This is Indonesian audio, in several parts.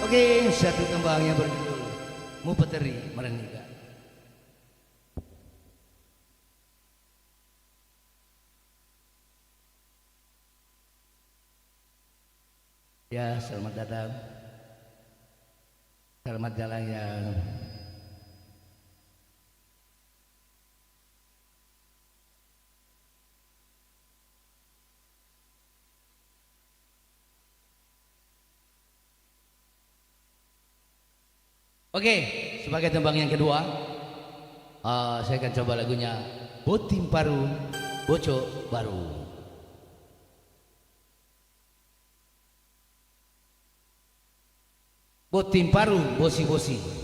Oke, satu tembang yang berjudul Mupeteri Merenika. Ya, selamat datang. Selamat jalan yang Oke, sebagai tembang yang kedua, saya akan coba lagunya Botim Paru, Boco Baru. Botim Paru, bosi-bosi.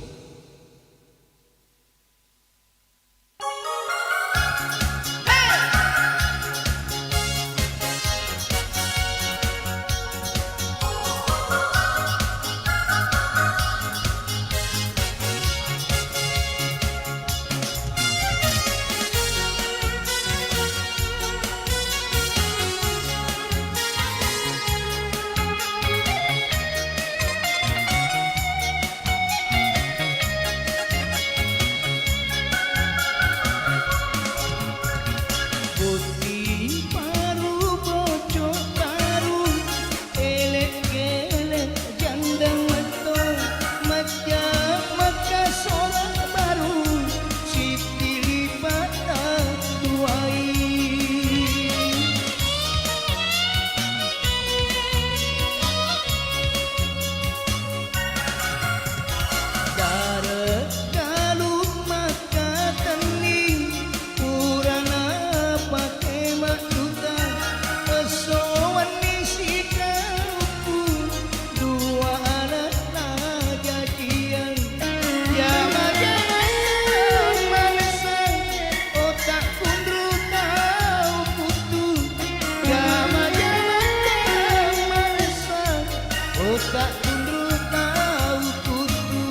Tak tunduk tahu kutu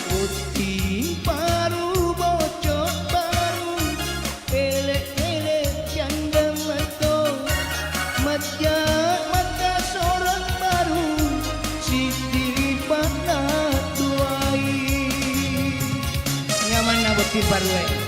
Botim Paru bocok baru elek-elek janda mato matya mata sorang baru siti pada tuai nyaman na Botim Paru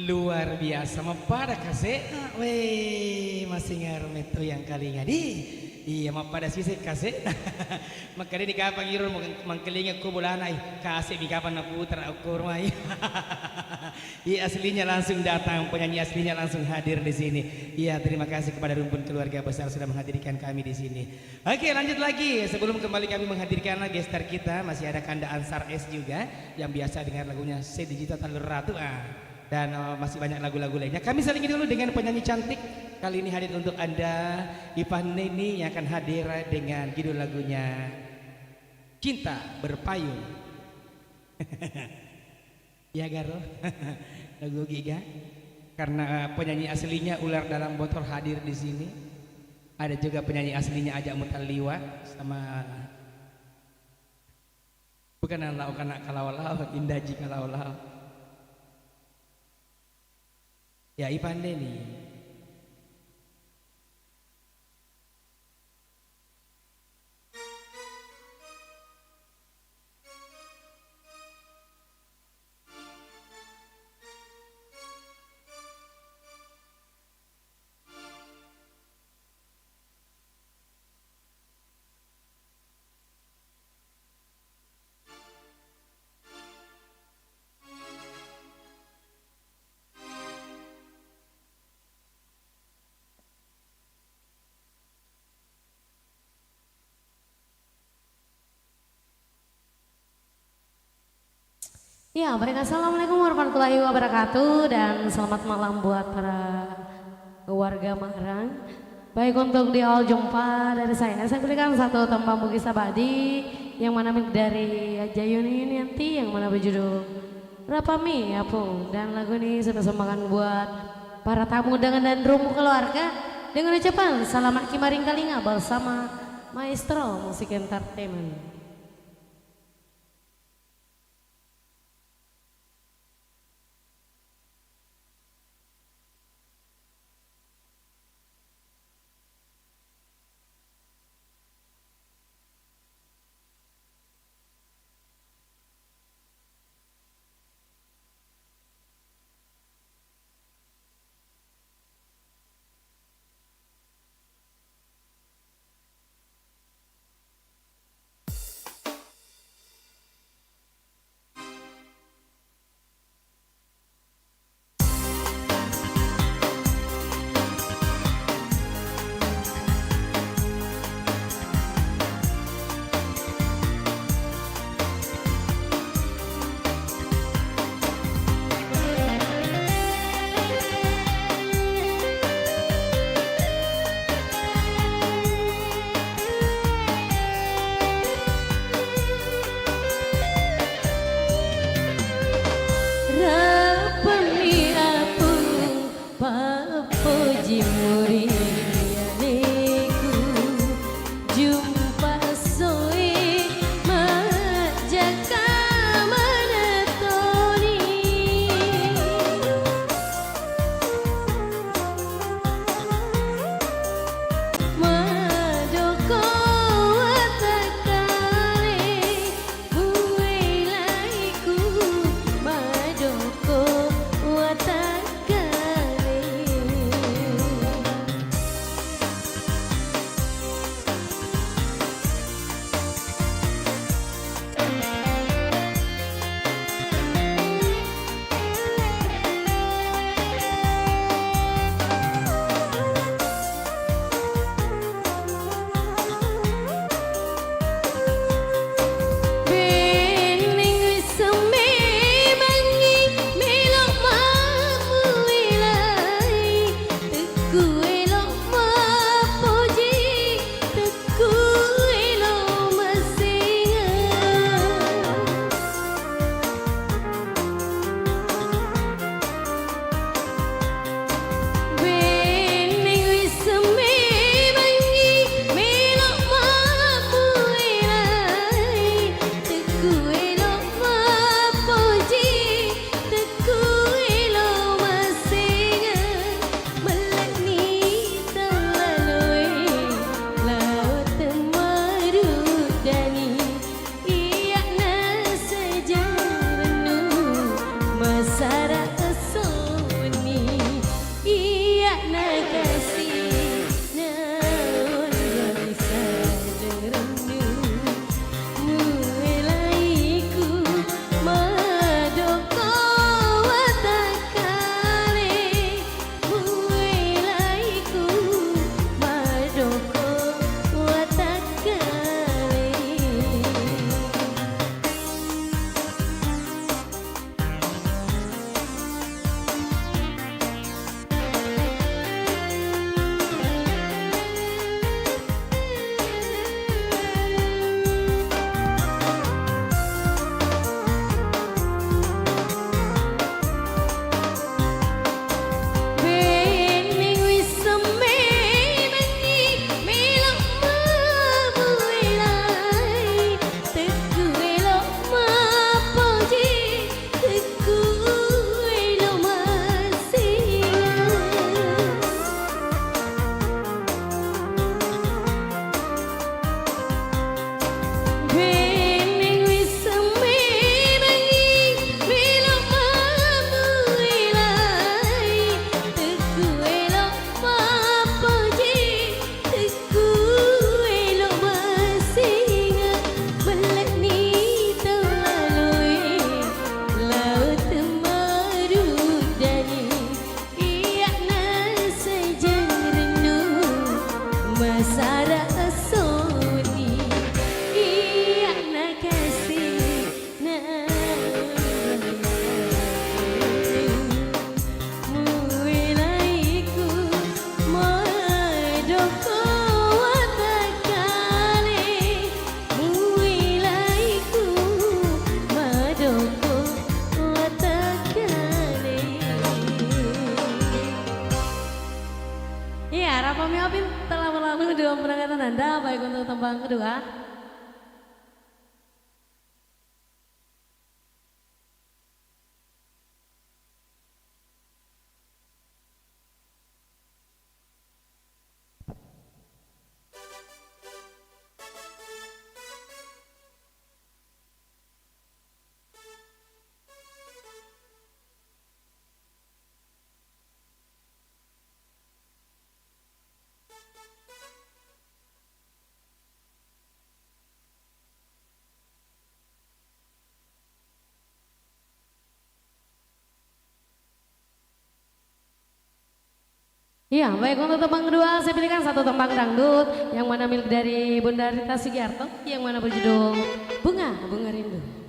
Luar biasa mapada kase. Weh, masih ngarmet tuh yang kali ngadi. Iya mapada sisi kase. Makanya di kapan ngirun mangkelinga ko bulanay kase di kapan na putra ukur mai. Iya aslinya langsung datang, penyanyi aslinya langsung hadir di sini. Iya terima kasih kepada rumpun keluarga besar sudah menghadirkan kami di sini. Oke lanjut lagi sebelum kembali kami menghadirkan gestar kita masih ada Kanda Ansar S juga yang biasa dengar lagunya C Digital Talur Ratu dan masih banyak lagu-lagu lainnya. Kami salingi dulu dengan penyanyi cantik kali ini hadir untuk Anda Ivan Neni yang akan hadir dengan judul lagunya Cinta Berpayung. Ya Garo, lagu Giga. Karena penyanyi aslinya Ular Dalam Botol hadir di sini. Ada juga penyanyi aslinya Ajak Mutaliwa sama bukan lau kana kalawalaw, Indaji kalawalaw. Ya Ivan Neni. Ya, baik. Assalamualaikum warahmatullahi wabarakatuh dan selamat malam buat para warga Magelang. Baik untuk di awal jumpa dari saya berikan satu tembang Buki Sabadi yang mana dari Jayuni nanti yang mana berjudul Rapami Apung, dan lagu ini saya persembahkan buat para tamu dengan dan rumu keluarga dengan ucapan selamat kimaring kalinga bersama Maestro Musik Entertainment. baik untuk tembang kedua. Iya, baik untuk tembang kedua saya pilihkan satu tembang dangdut yang mana milik dari Bunda Rita Sugiarto yang mana berjudul Bunga Bunga Rindu.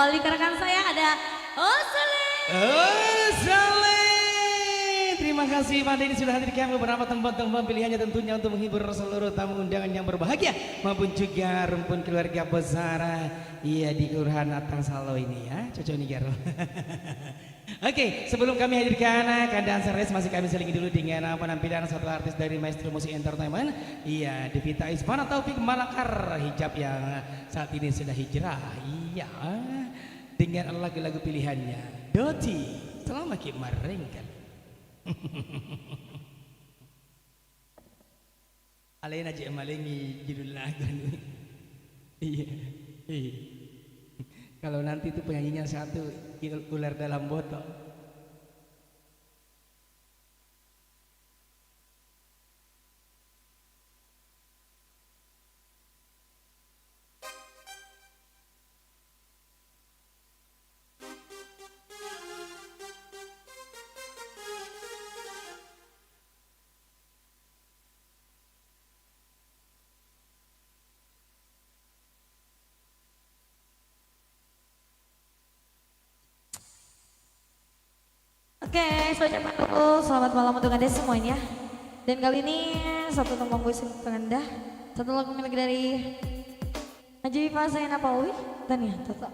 kembali ke rekan saya ada Osele. Oh, Saleh. Terima kasih Pak Denny sudah hadirkan beberapa tempat-tempat pilihannya tentunya untuk menghibur seluruh tamu undangan yang berbahagia maupun juga rumpun keluarga besar di Kelurahan Atang Salo ini ya. Cocok nih Garo. Oke, sebelum kami hadirkan keadaan series masih kami selingi dulu dengan penampilan satu artis dari Maestro Musik Entertainment. Iya, Devita Isfana Taufik Malakar, hijab yang saat ini sudah hijrah. Iya, dengan lagu-lagu pilihannya. Doti, selamat ki merengkan. Alain aja malengi judul lagu ini. Iya, iya. Kalau nanti itu penyanyinya satu ular dalam botol. Oke, saya ucapkan dulu selamat malam untuk Anda semuanya. Dan kali ini satu tembang puisi untuk Anda, satu lagu milik dari Najib Fasayana Pauli dan ya tetap.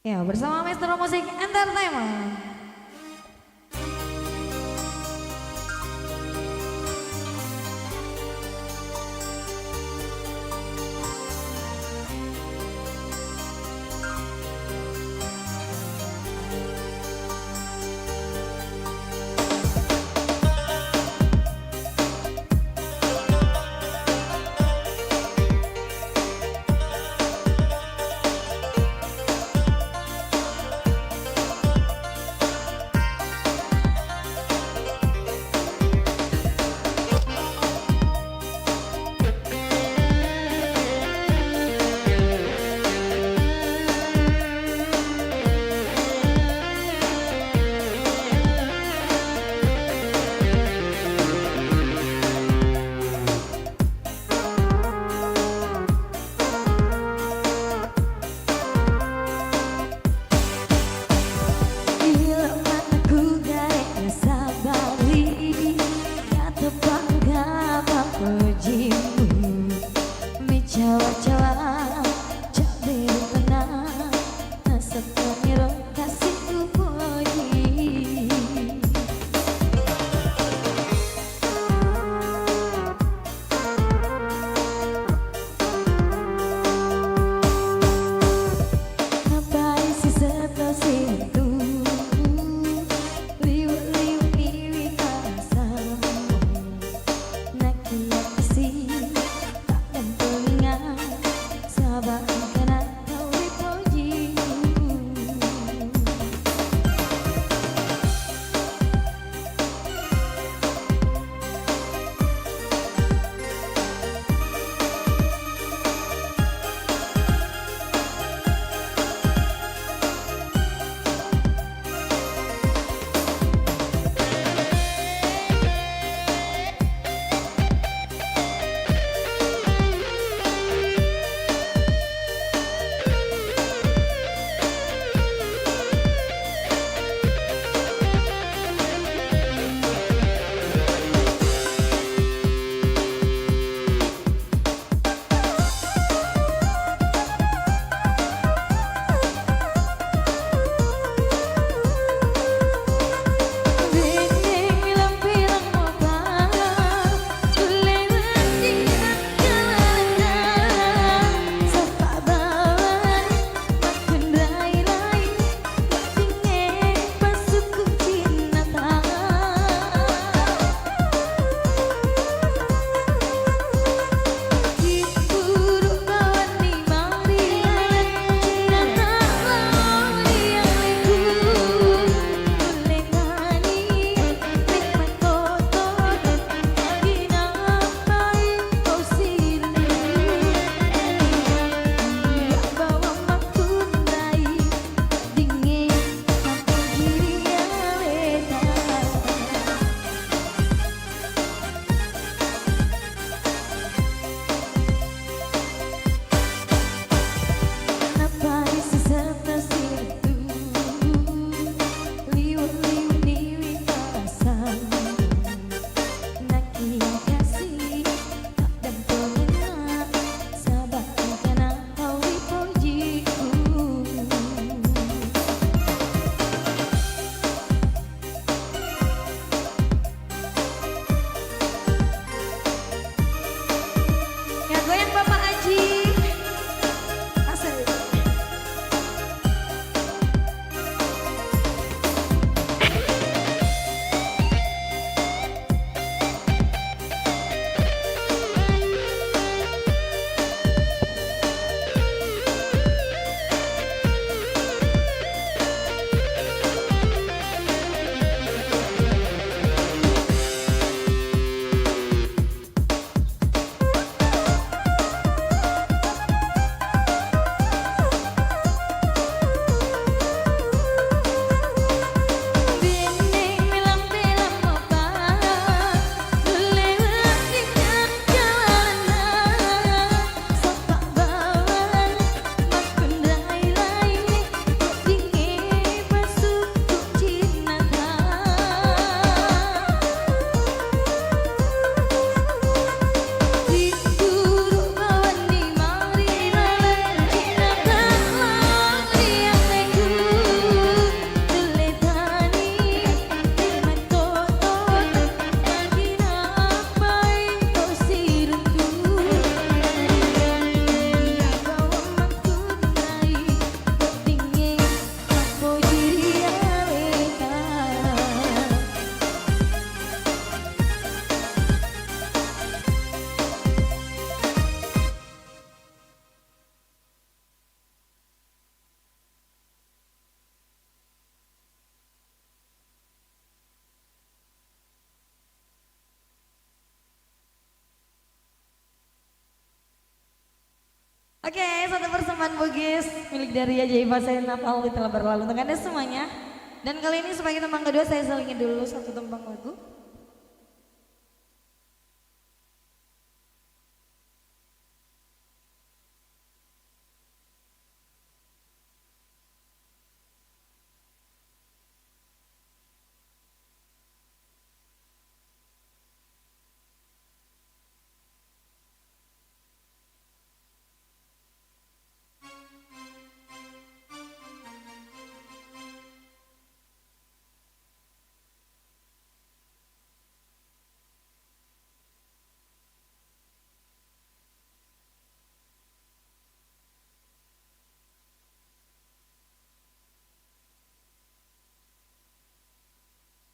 Ya, bersama Maestro Musik Entertainment. Oke, satu persembahan Bugis milik dari Ajaib Senap Alwi telah berlalu untuk Anda semuanya. Dan kali ini sebagai tembang kedua saya selingin dulu satu tembang lagu.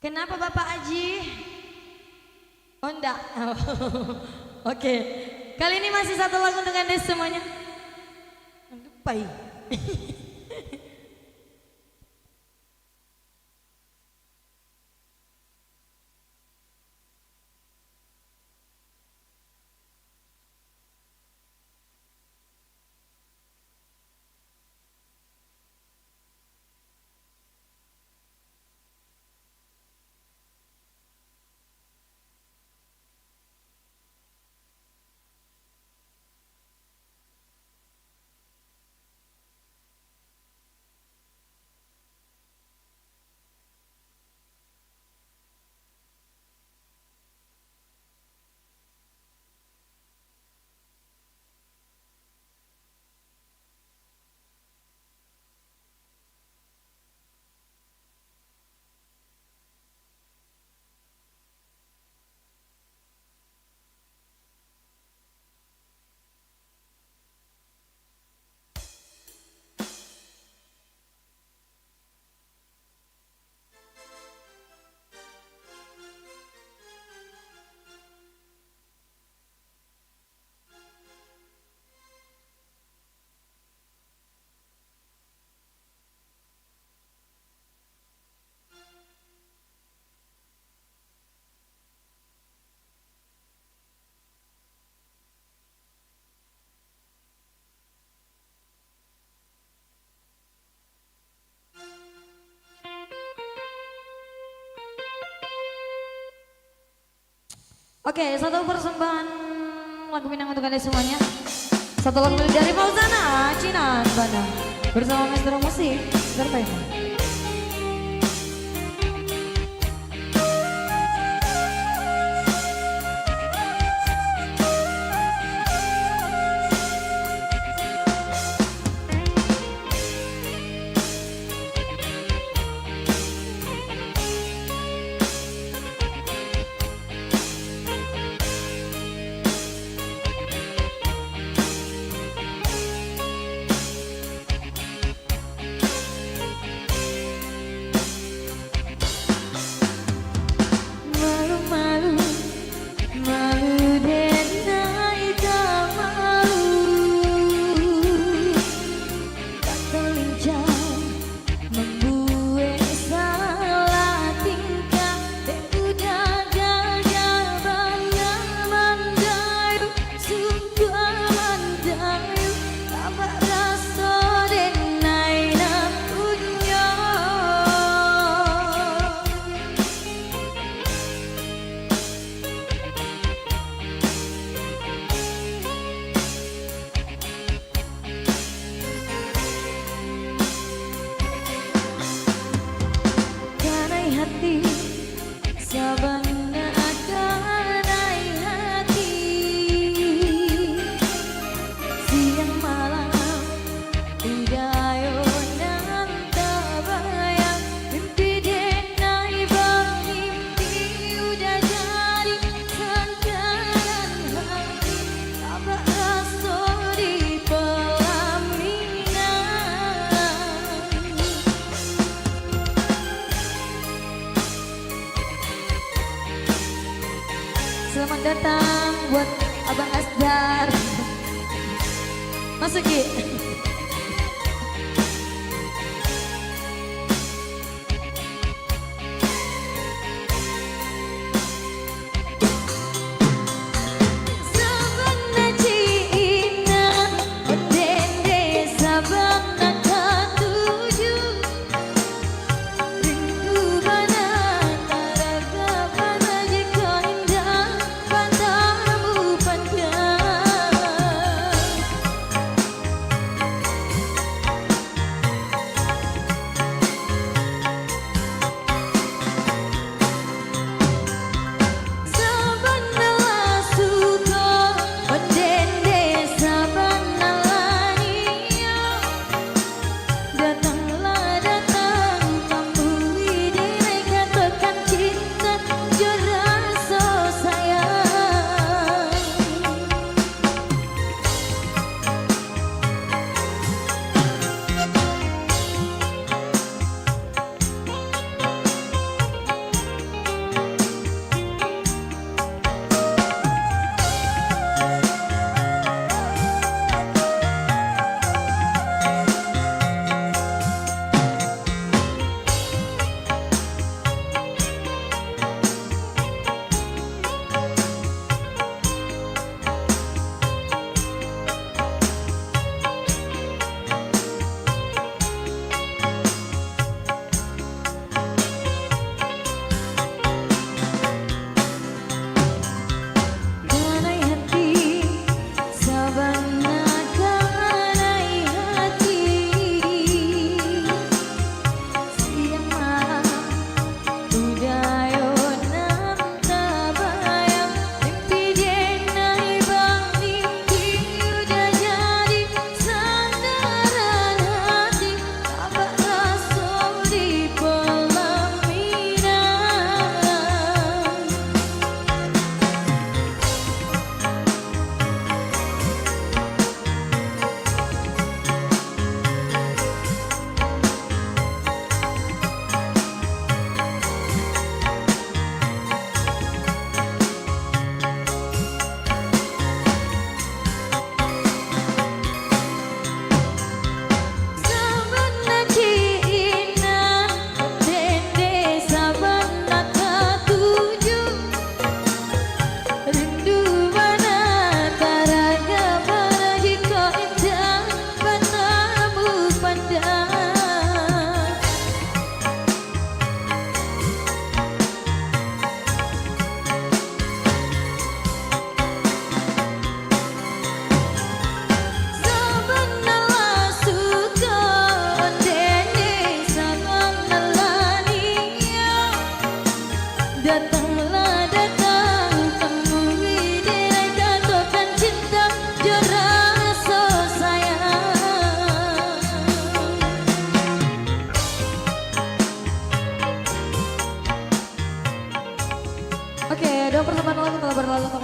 Kenapa Bapak Aji? Oh enggak. Oke. Kali ini masih satu lagu untuk Anda semuanya. Pai. Oke, satu persembahan lagu Minang untuk Anda semuanya. Satu lagu dari Fauzana, Cina, Bandung. Bersama Mr. Musik, Terpena. Selamat datang buat Abang Asdar. Masuk Ki. Sebenarnya Cina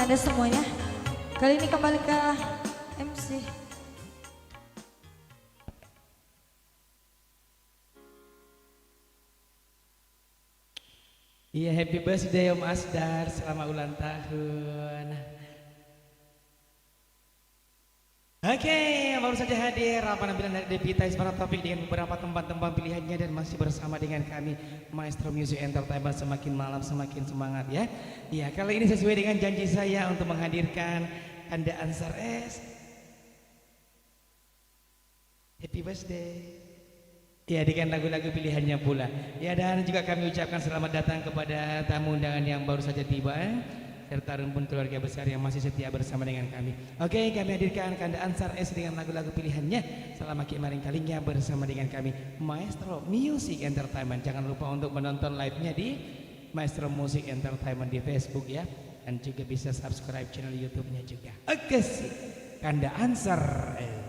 Anda semuanya. Kali ini kembali ke MC. Iya, happy birthday Om Asdar, selamat ulang tahun. Oke, baru saja hadir penampilan dari Devita Ismara Topik dengan beberapa tempat-tempat pilihannya dan masih bersama dengan kami Maestro Music Entertainment. Semakin malam semakin semangat ya. Iya, kali ini sesuai dengan janji saya untuk menghadirkan Anda Ansar S. Happy birthday. Ya, dengan lagu-lagu pilihannya pula. Ya, dan juga kami ucapkan selamat datang kepada tamu undangan yang baru saja tiba, serta rumpun keluarga besar yang masih setia bersama dengan kami. Oke, kami hadirkan Kanda Ansar S dengan lagu-lagu pilihannya selama kemarin kalinya bersama dengan kami Maestro Music Entertainment. Jangan lupa untuk menonton live-nya di Maestro Music Entertainment di Facebook ya, dan juga bisa subscribe channel YouTube-nya juga. Oke sih, Kanda Ansar S.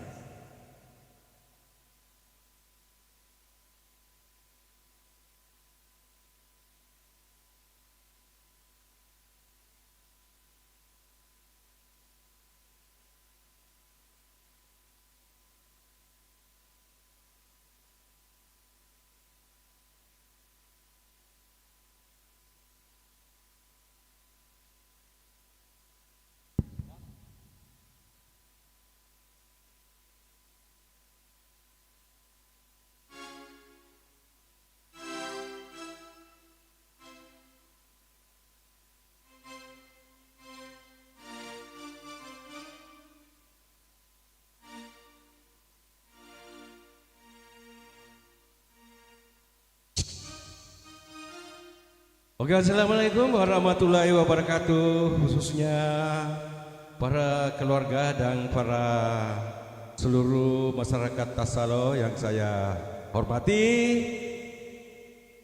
Oke, assalamualaikum warahmatullahi wabarakatuh. Khususnya para keluarga dan para seluruh masyarakat Tasalo yang saya hormati.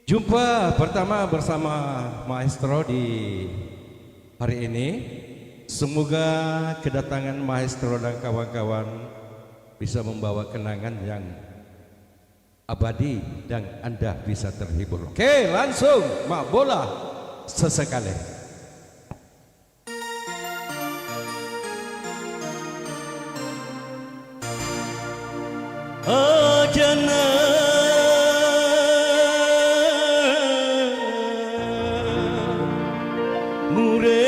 Jumpa pertama bersama Maestro di hari ini. Semoga kedatangan Maestro dan kawan-kawan bisa membawa kenangan yang abadi dan Anda bisa terhibur. Oke, langsung mak bola sesekali. Ajana mure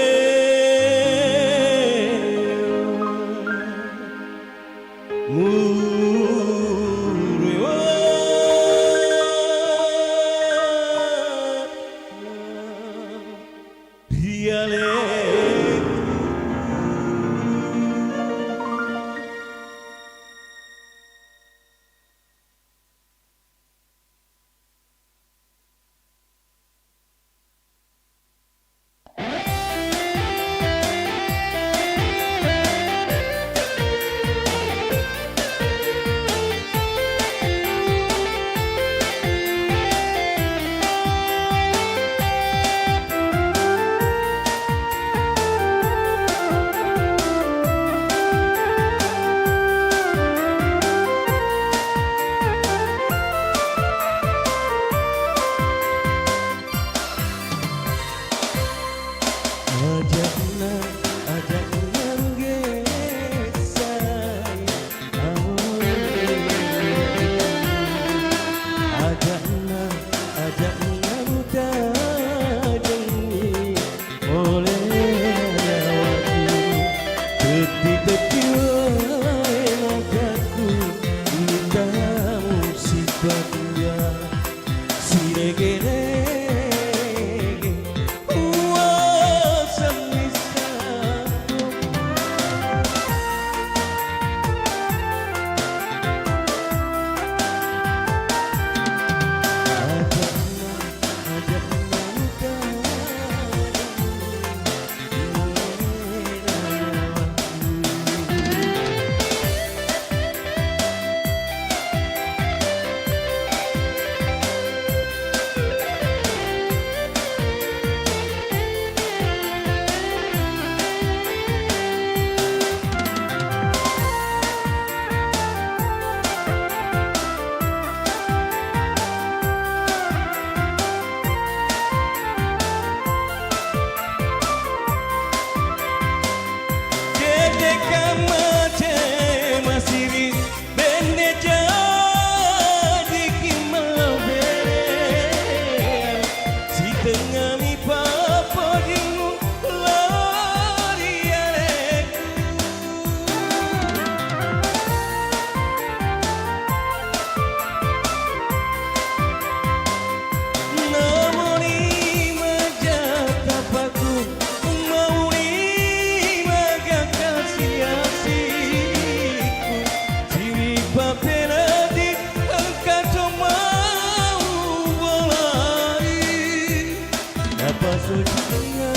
sujudnya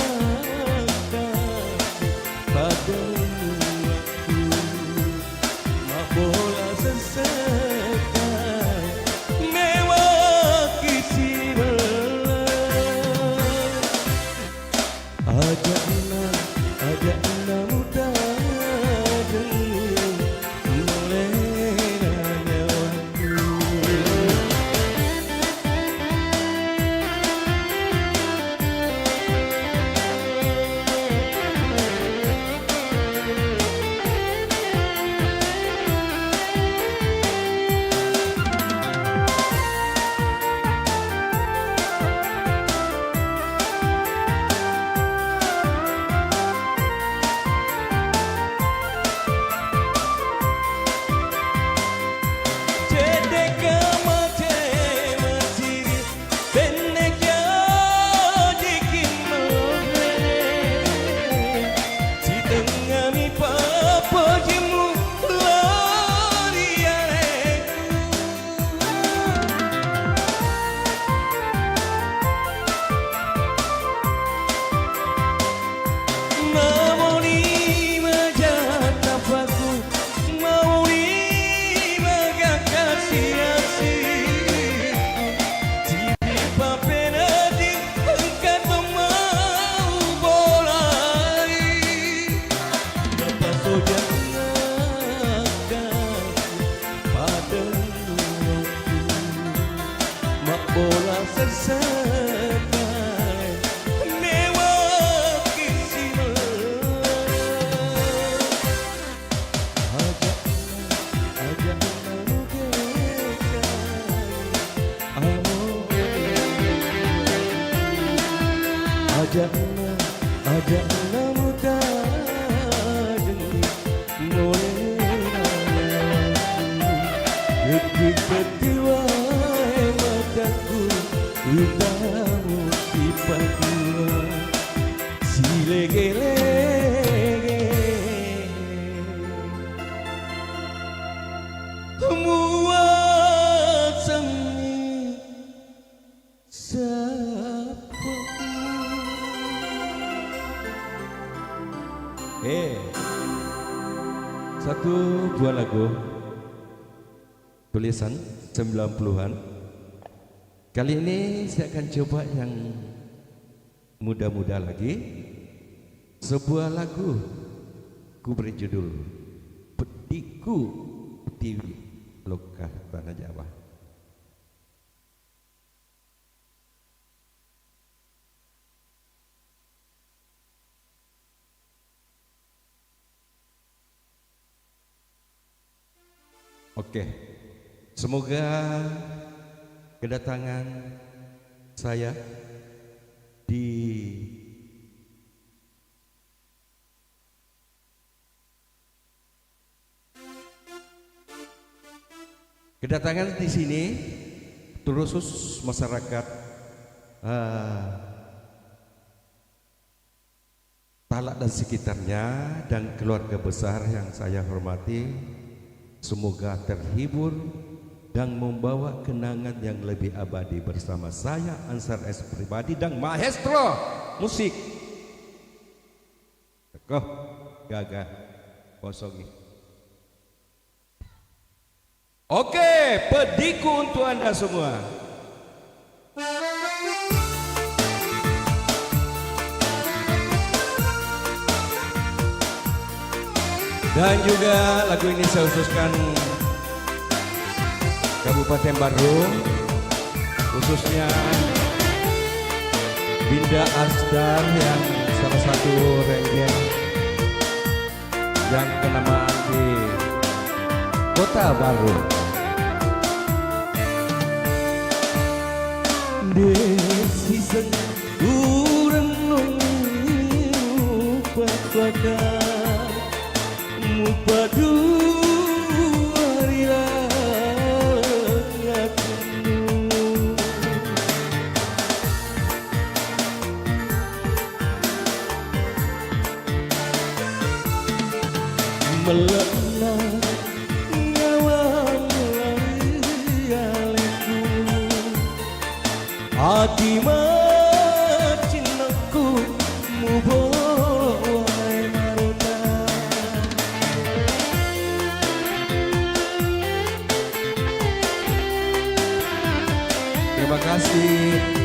padamu aku mabola sesekali mewakili Ajakna muda dengan mulainya waktu. Bola sesekali mewakili ajakna muda detik petiwai mataku utamu dipadua si lege-lege muat semi sapu. Satu buah lagu tulisan 90-an. Kali ini saya akan coba yang muda-muda lagi. Sebuah lagu ku beri judul Petiku Tiwi Lokah Tanah Jawa. Oke, semoga kedatangan saya di sini terusus masyarakat Talak dan sekitarnya dan keluarga besar yang saya hormati. Semoga terhibur dan membawa kenangan yang lebih abadi bersama saya Ansar S. Pribadi dan maestro musik Tekoh Gagah Kosongi. Oke, pediku untuk Anda semua. Dan juga lagu ini saya khususkan Kabupaten Bandung, khususnya Binda Asdar yang salah satu renggen yang kenamaan di Kota Baru. Desisan urang upah mupadu melena nyawa mulai hati macina ubowai maruta. Terima kasih.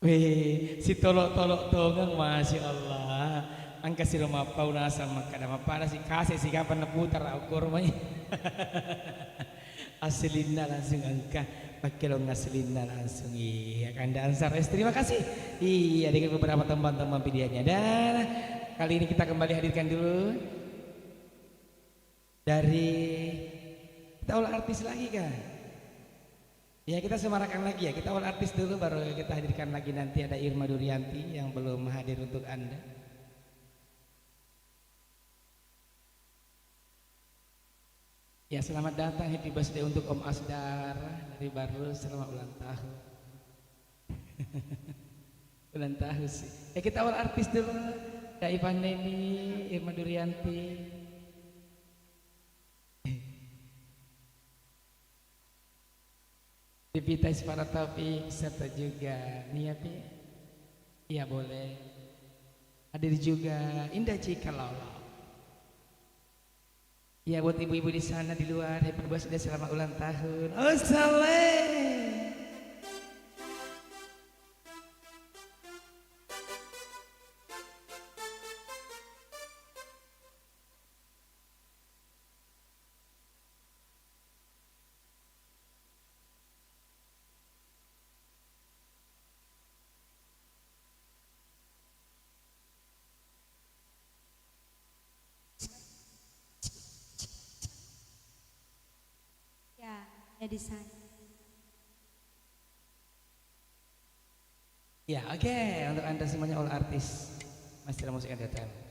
Weh, si tolok-tolok tongang Masya Allah. Angka si rumah pauna sama kadang pada si kasih si kapan putar ukur mai. Aslinna langsung angka pakai lo ngaslinna langsung iya Kanda Ansares terima kasih iya dengan beberapa teman-teman videonya dan kali ini kita kembali hadirkan dulu dari kita olah artis lagi kan ya kita semarakan lagi ya kita olah artis dulu baru kita hadirkan lagi nanti ada Irma Durianti yang belum hadir untuk Anda. Ya selamat datang happy birthday untuk Om Asdar dari Barus selamat ulang tahun. Ulang tahun sih. Ya kita awal artis dulu. Ada Ivan Neni, Irma Durianti. Devita Ispara Taufik serta juga Nia Pi. Iya boleh. Hadir juga Indah Cika Lolo. Ya buat ibu-ibu di sana di luar happy birthday selamat ulang tahun. Oh saleh. Ya di sana. Ya oke untuk Anda semuanya all artis Master Musik Entertainment.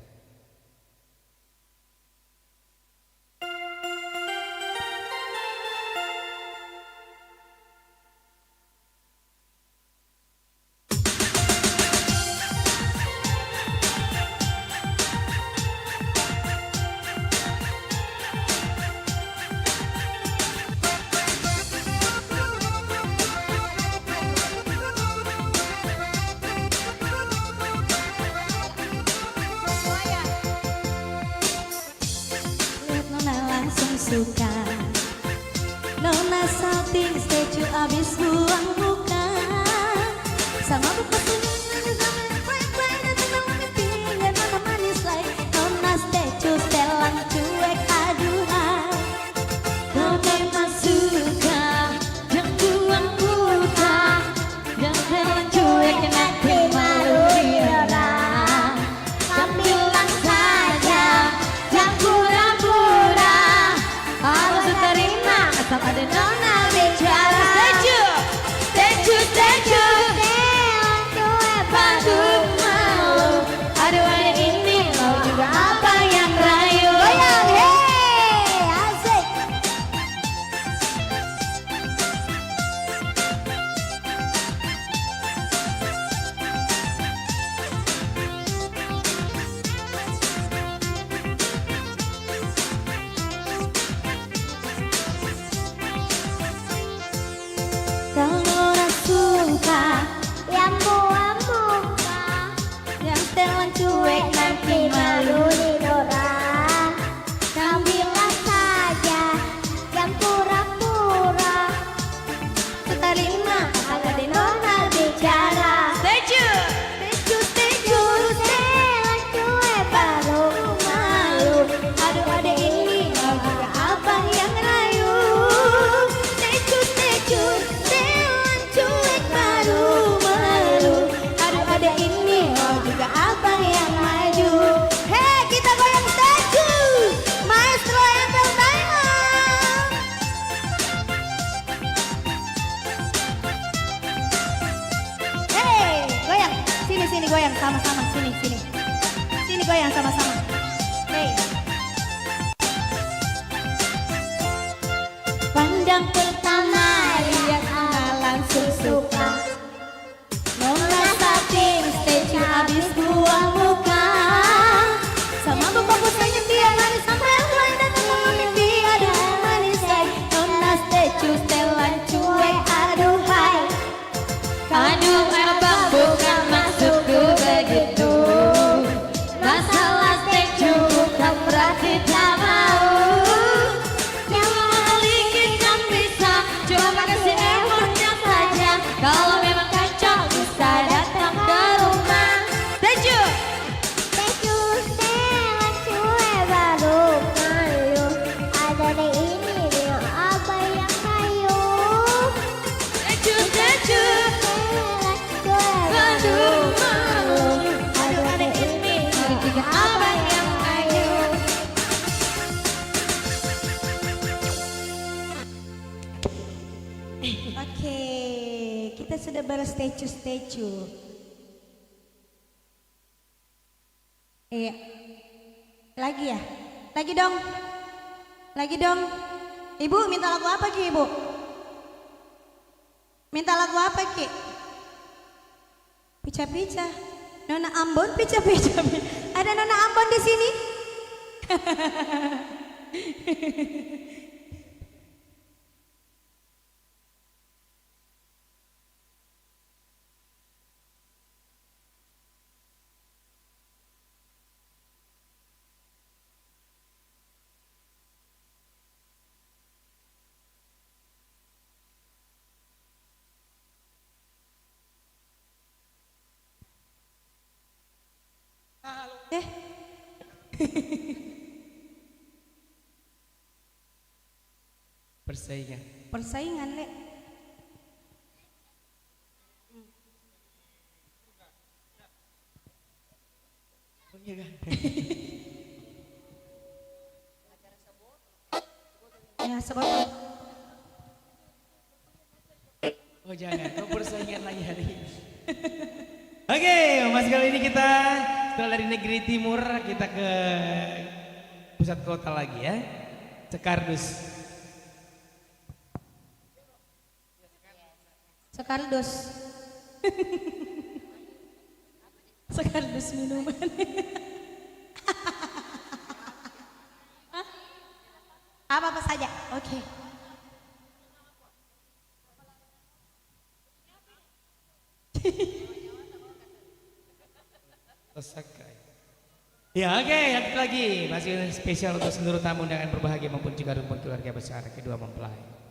Suka Nona salting statue abis buang muka sama buku tulisan sambil pray dan tenang ketinggian Nona manis like Nona statue setelan cuek aduhai kau memang suka yang buang muka dan setelan cuek nanti malu di orang ambilan saja yang pura-pura harus terima asal ada nona bicara statue padu mau aduh ada ini mau juga apa yang rayu goyang hei asik kalau suka yang buang muka yang setelan cuek nanti malu didorang kau bilang saja yang pura-pura terima ada di nona bicara statue setelan cuek baru malu aduh ada ini mau juga apa yang rayu statue setelan cuek baru malu aduh ada ini mau juga apa yang maju hei kita goyang statue Maestro Entertainment hei goyang sini goyang sama-sama sini goyang sama-sama hei pandang pertama lihat langsung suka Nona sating statue habis buang muka sama bapak busanya dia manis sampai lain dan teman mimpi ada manis say Nona statue setelan cuek aduhai aduh abang bukan maksudku begitu masalah statue bukan berarti tak mau yang memiliki kan bisa segala statue. Iya. Lagi ya? Lagi dong. Ibu minta lagu apa Ki, Ibu? Minta lagu apa Ki? Pica-pica. Nona Ambon pica-pica. Ada Nona Ambon di sini? Eh, Persaingan. persaingan Le. Oh iya kan? Ya sebab Oh jangan, kau persaingan lagi hari ini. Oke, mas kali ini kita setelah dari negeri timur kita ke pusat kota lagi ya, Sekardus. Sekardus. Sekardus minuman. Apa saja? Oke. Osaka. Ya oke, lanjut lagi masih spesial untuk seluruh tamu undangan berbahagia maupun juga rumpun keluarga besar kedua mempelai.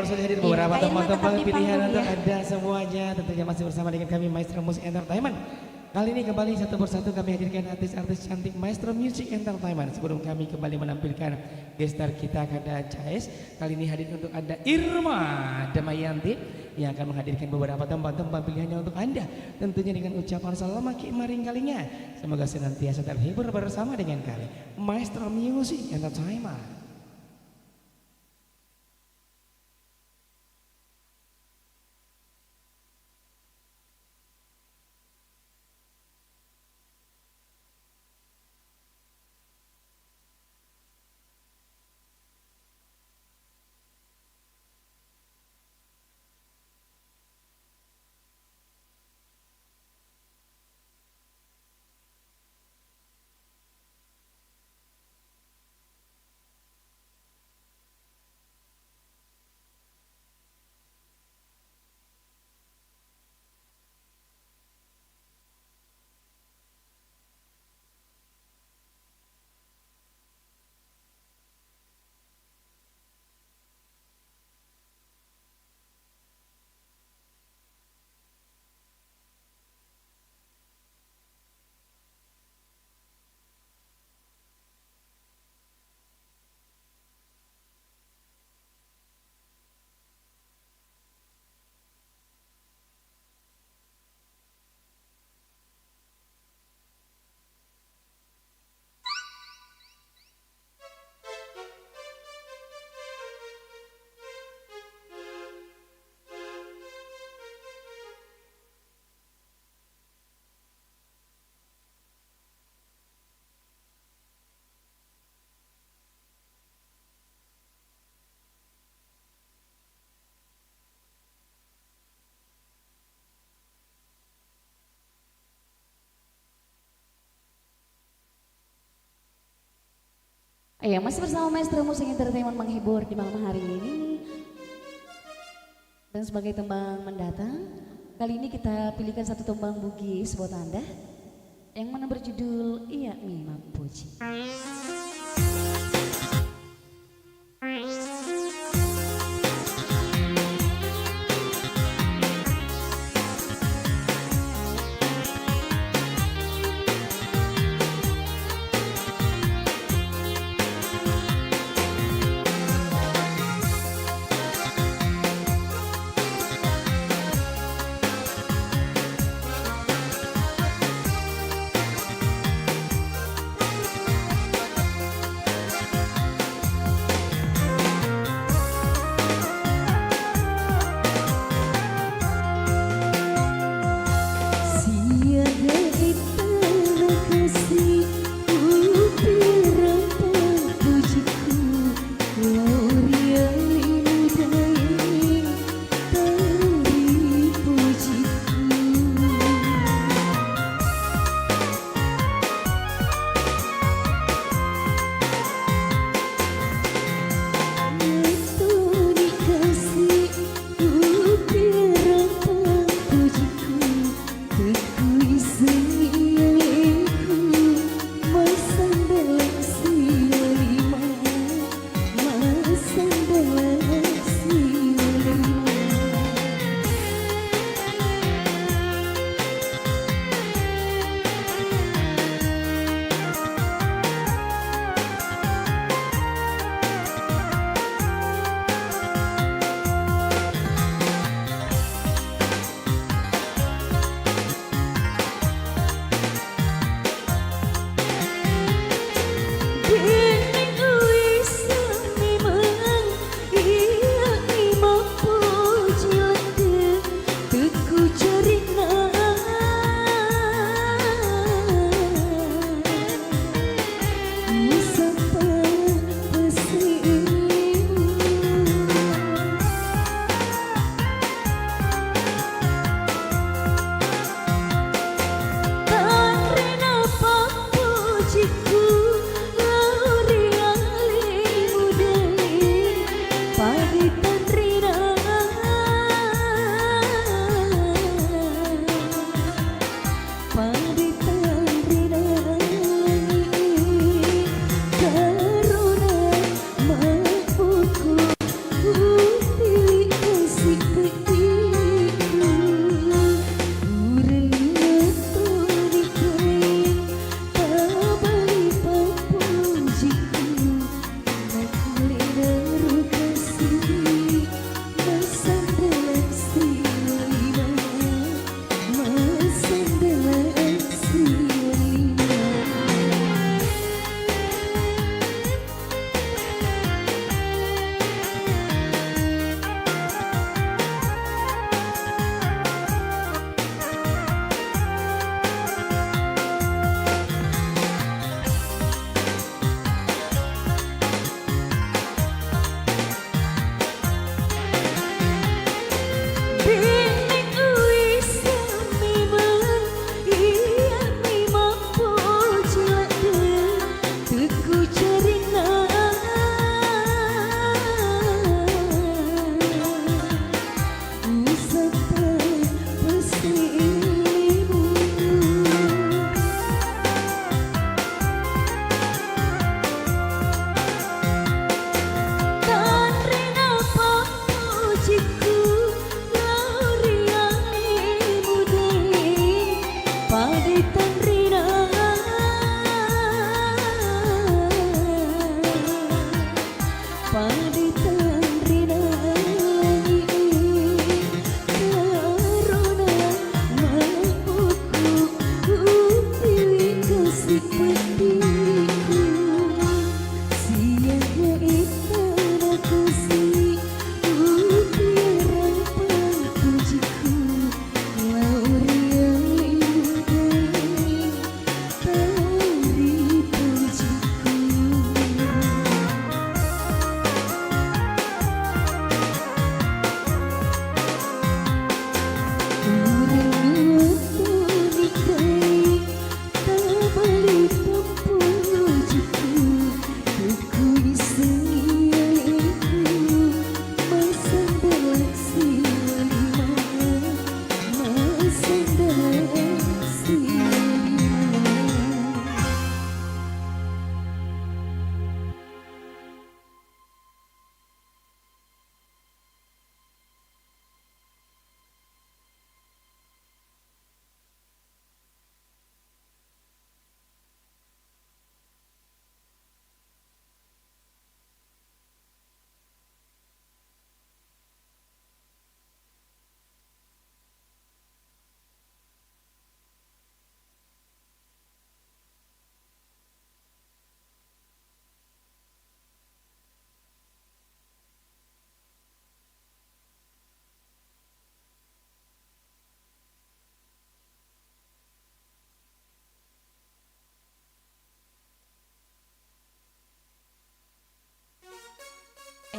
baru saja hadir Iya, beberapa Kak Irma tembang-tembang tetap di pilihan panggung untuk ya. Anda semuanya. Tentunya masih bersama dengan kami Maestro Music Entertainment. Kali ini kembali satu persatu kami hadirkan artis-artis cantik Maestro Music Entertainment. Sebelum kami kembali menampilkan gestar kita Kada Chais, kali ini hadir untuk Anda Irma Damayanti yang akan menghadirkan beberapa tembang-tembang pilihannya untuk Anda. Tentunya dengan ucapan selamat maring kalinya. Semoga senantiasa terhibur bersama dengan kami Maestro Music Entertainment. Iya, masih bersama Maestro Musik Entertainment menghibur di malam hari ini. Dan sebagai tembang mendatang, kali ini kita pilihkan satu tembang Bugis buat Anda yang mana berjudul Iya Memang Puji.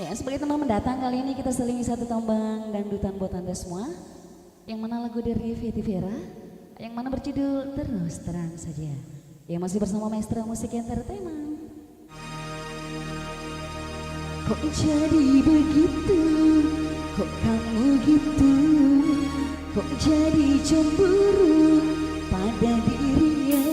Ya, sebagai teman mendatang kali ini kita selingi satu tombang dangdutan buat Anda semua. Yang mana lagu dari Viti Vera, yang mana berjudul Terus Terang Saja. Yang masih bersama Maestro Musik Entertainment. Kok jadi begitu, kok kamu gitu, kok jadi cemburu pada dirinya.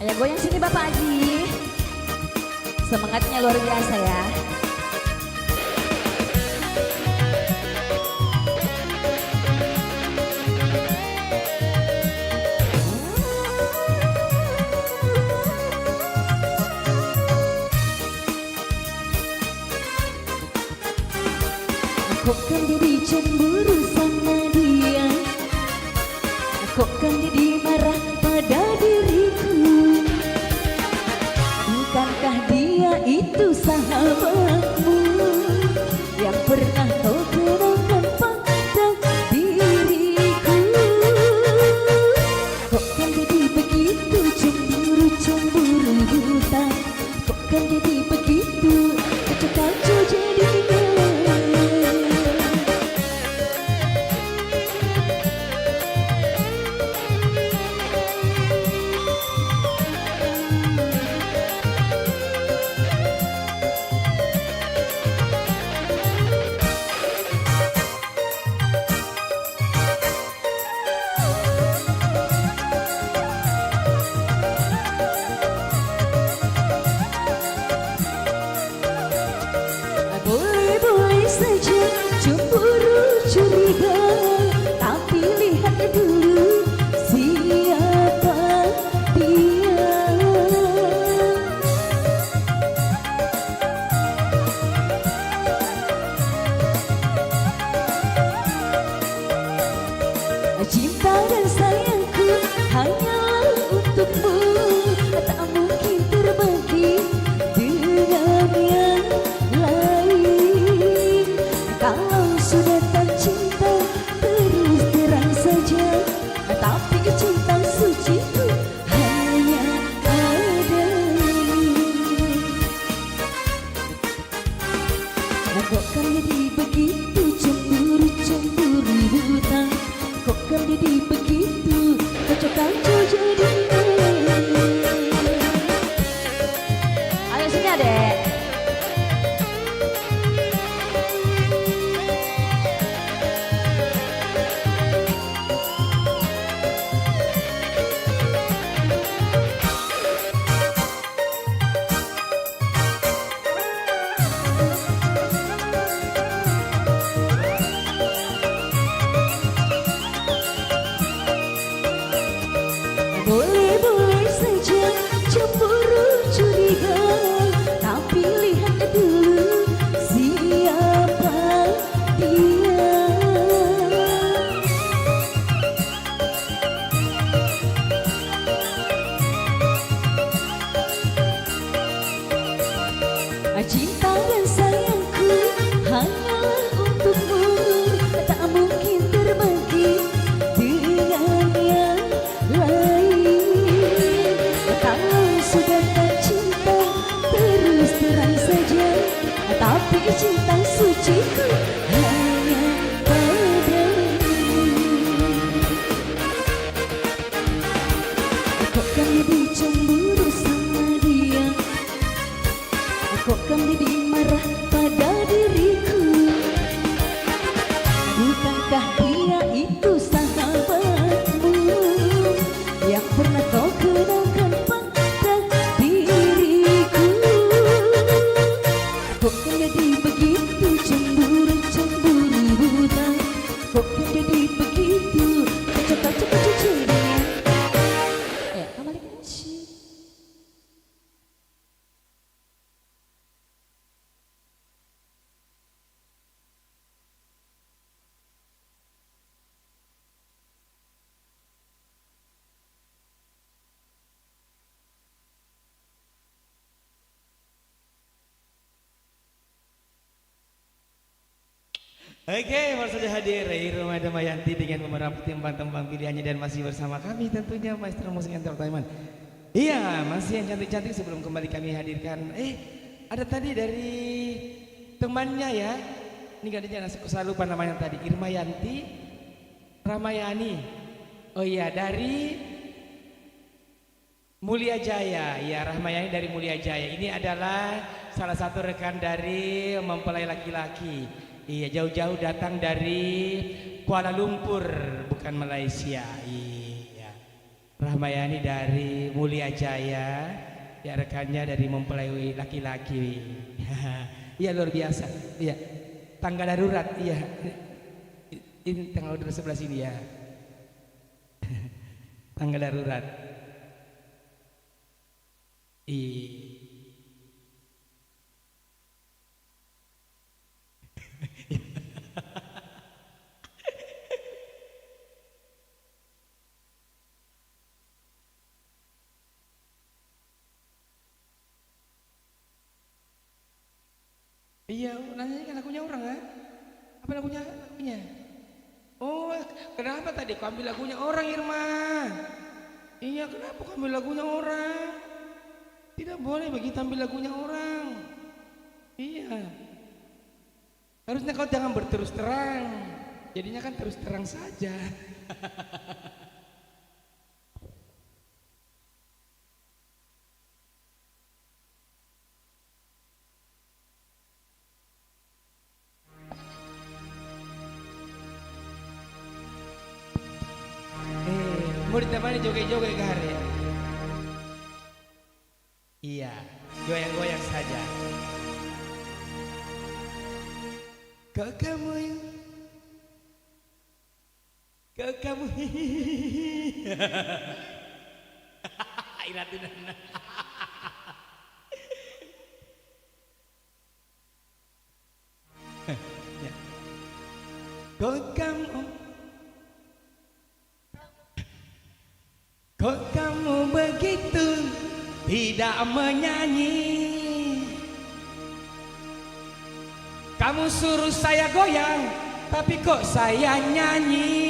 Ayo goyang sini Bapak Haji. Semangatnya luar biasa ya. Kok kan jadi cemburu sama dia, kok kan jadi marah pada diriku. Bukankah dia itu sahabatmu yang pernah kau kenalkan pada diriku? Kok kan jadi begitu cemburu buta, kok kan jadi begitu kacau jadinya. Boleh-boleh saja cemburu curiga, tapi lihat dulu siapa dia. Cinta dan sayangku hanyalah untukmu, tak mungkin terbagi dengan yang lain. Kalau sudah tak cinta terus terang saja, tapi cinta suciku hanya padamu. Kok kan jadi begitu cemburu buta, kok kan jadi begitu kacau jadinya. Ayo sini adek. Boleh-boleh saja cemburu curiga, tapi lihat dulu siapa dia. Cinta dan sayangku hanyalah untukmu, tak mungkin terbagi dengan yang lain. Kalau sudah tak cinta terus terang saja, tapi cinta suciku hanya padamu. Kok kan jadi cemburu sama dia, kok kan jadi marah pada diriku? Bukankah dia itu sahabatmu yang pernah kau kenalkan pada diriku? Kok kan jadi begitu cemburu buta, kok kan jadi begitu kacau jadinya. Kembali ke sini. Oke, baru saja hadir Irma Damayanti dengan beberapa tembang-tembang pilihannya dan masih bersama kami tentunya Maestro Musik Entertainment. Iya, masih yang cantik-cantik sebelum kembali kami hadirkan. Ada tadi dari temannya ya. Ini gadisnya saya lupa namanya tadi, Irmayanti Ramayani. Oh iya, dari Mulia Jaya. Ya, Rahmayani dari Mulia Jaya. Ini adalah salah satu rekan dari mempelai laki-laki. Iya, jauh-jauh datang dari Kuala Lumpur, bukan Malaysia. Iya. Rahmayani dari Mulia Jaya, ya rekannya dari mempelai laki-laki. Iya, luar biasa. Iya. Tangga darurat, iya. Ini tangga darurat sebelah sini ya. Tangga darurat. Iya, nanya kan lagunya orang kan? Apa lagunya? Oh, kenapa tadi kau ambil lagunya orang, Irma? Iya, kenapa kau ambil lagunya orang? Tidak boleh begitu ambil lagunya orang. Iya. Harusnya kau jangan berterus terang. Jadinya kan terus terang saja. Mau ditemani joget-joget ke hari? Iya, goyang-goyang saja. Kau kamu Iratunan. Kok kamu begitu tidak menyanyi? Kamu suruh saya goyang, tapi kok saya nyanyi?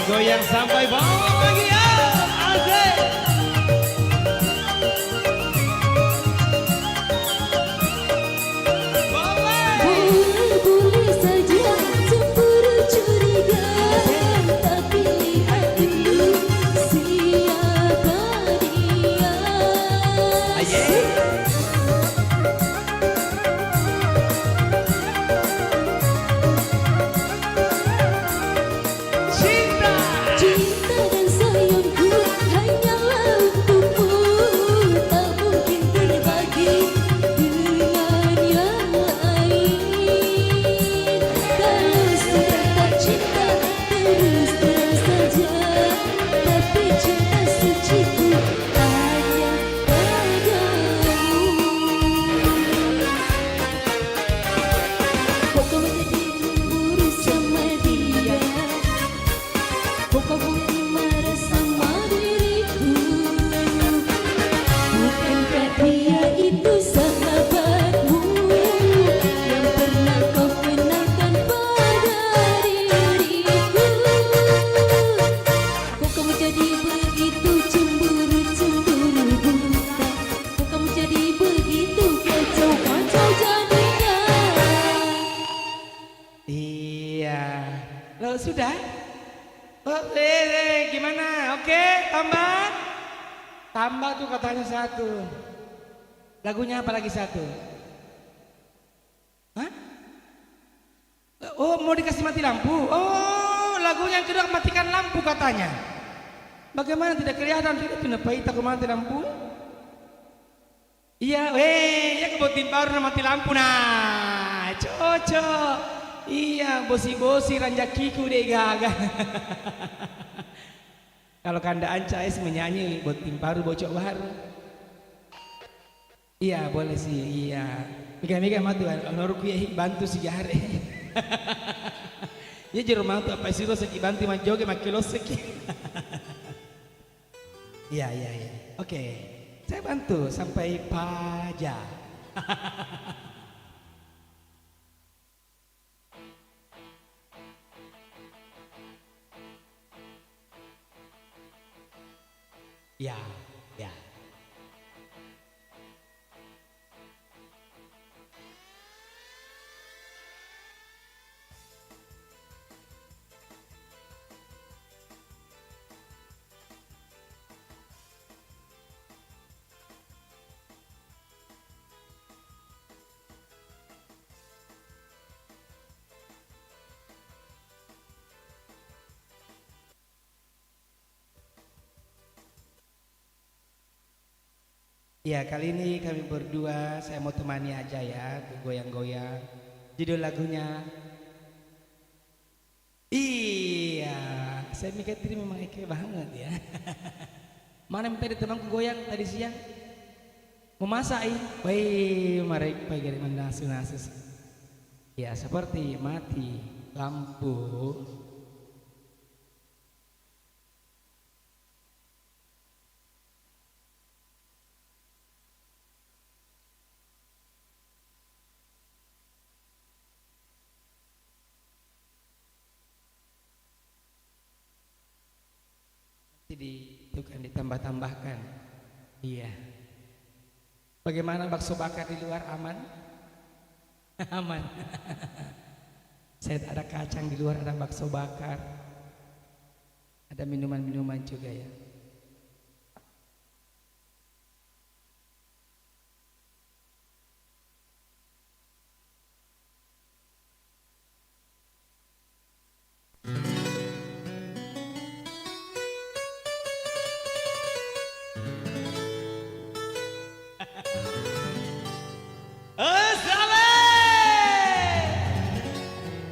goyang sampai bawah lagi ya. Asik. Boleh-boleh saja cemburu curiga, tapi lihat dulu siapa dia. Cinta. Cinta dan sayangku hanyalah untukmu, tak mungkin berbagi dengan yang lain. Kalau sudah tak cinta terus terang saja, tapi cinta suciku hanya padamu. Kok kau menjadi cemburu sama dia? Kok kau mulai marah sama diriku? Bukankah dia itu sahabatmu yang pernah kau kenalkan pada diriku? Kok kau menjadi begitu cemburu-cemburu buta? Kok kau menjadi begitu kacau-kacau jadinya? Iya. Lo sudah? Oh, gimana? Oke, tambah. Tambah tuh katanya satu. Lagunya apa lagi satu? Hah? Oh, mau dikasih mati lampu? Oh, lagu yang kedua matikan lampu katanya. Bagaimana tidak kelihatan? Tidak kenapa aku mati lampu? Iya, ya kebutin baru mati lampu. Nah, cocok. Iya, bosi-bosi ranjakiku deh gaga. Kalau Kanda Anca es menyanyi buat tim baru bocok baru. Iya, boleh sih, iya. Mika-mika matu norku ya bantu si jare. Ya jero matu apa sih lo seki bantu manjoge makilo seki. Iya, iya, iya. Oke. Saya bantu sampai paja. Ya, ya. Ya, kali ini kami berdua saya mau temani aja ya, goyang-goyang. Judul lagunya iya, saya mikir ini memang eke banget ya. Mana minta temanku goyang tadi siang? Mau masak woi, mari pagi dari nasu-nasu. Ya, seperti mati lampu. Itu kan ditambah-tambahkan. Iya. Bagaimana bakso bakar di luar aman? Aman. Saya ada kacang di luar, ada bakso bakar. Ada minuman-minuman juga ya.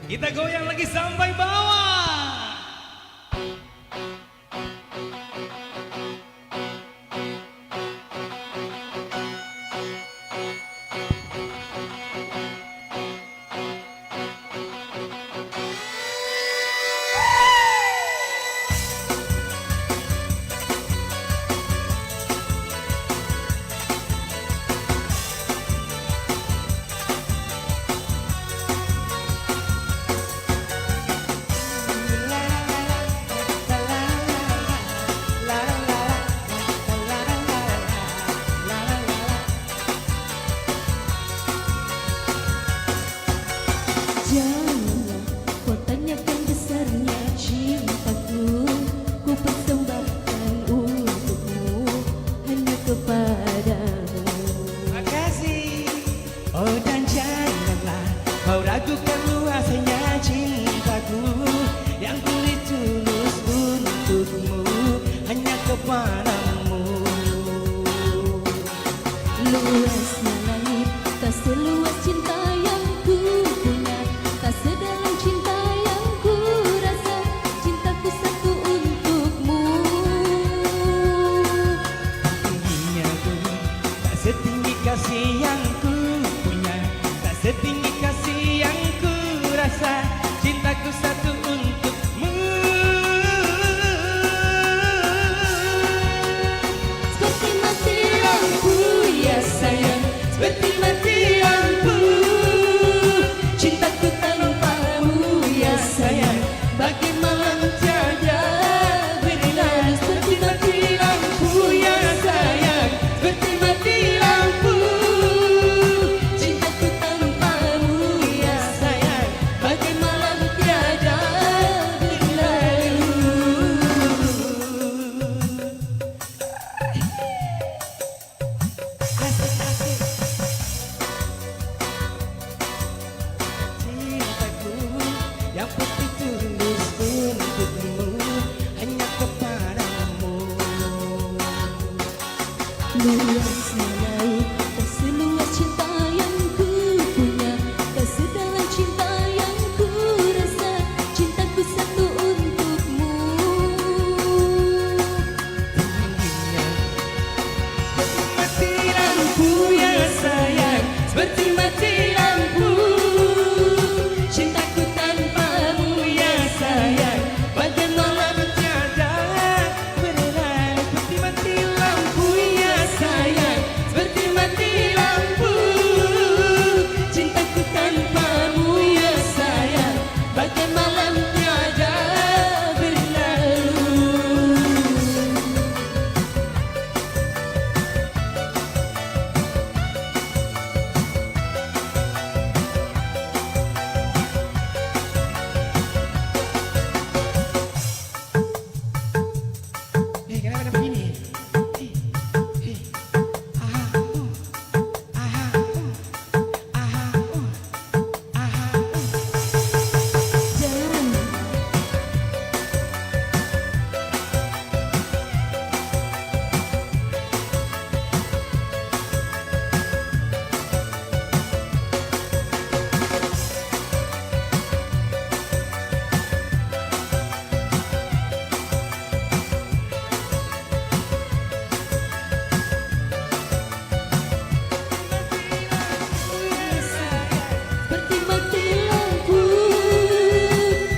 Kita goyang lagi sampai bawah. luas melalui keseluas cinta yang ku punya, kesedaran cinta yang ku rasa, cintaku satu untukmu. Mati lampu ya sayang, seperti mati lampu. Cintaku tanpamu ya sayang, bagai malam tiada berlalu. Seperti mati lampu ya sayang, seperti mati lampu. Cintaku tanpamu ya sayang, bagai malam tiada berlalu. Kenapa ada begini? Dan seperti mati lampu,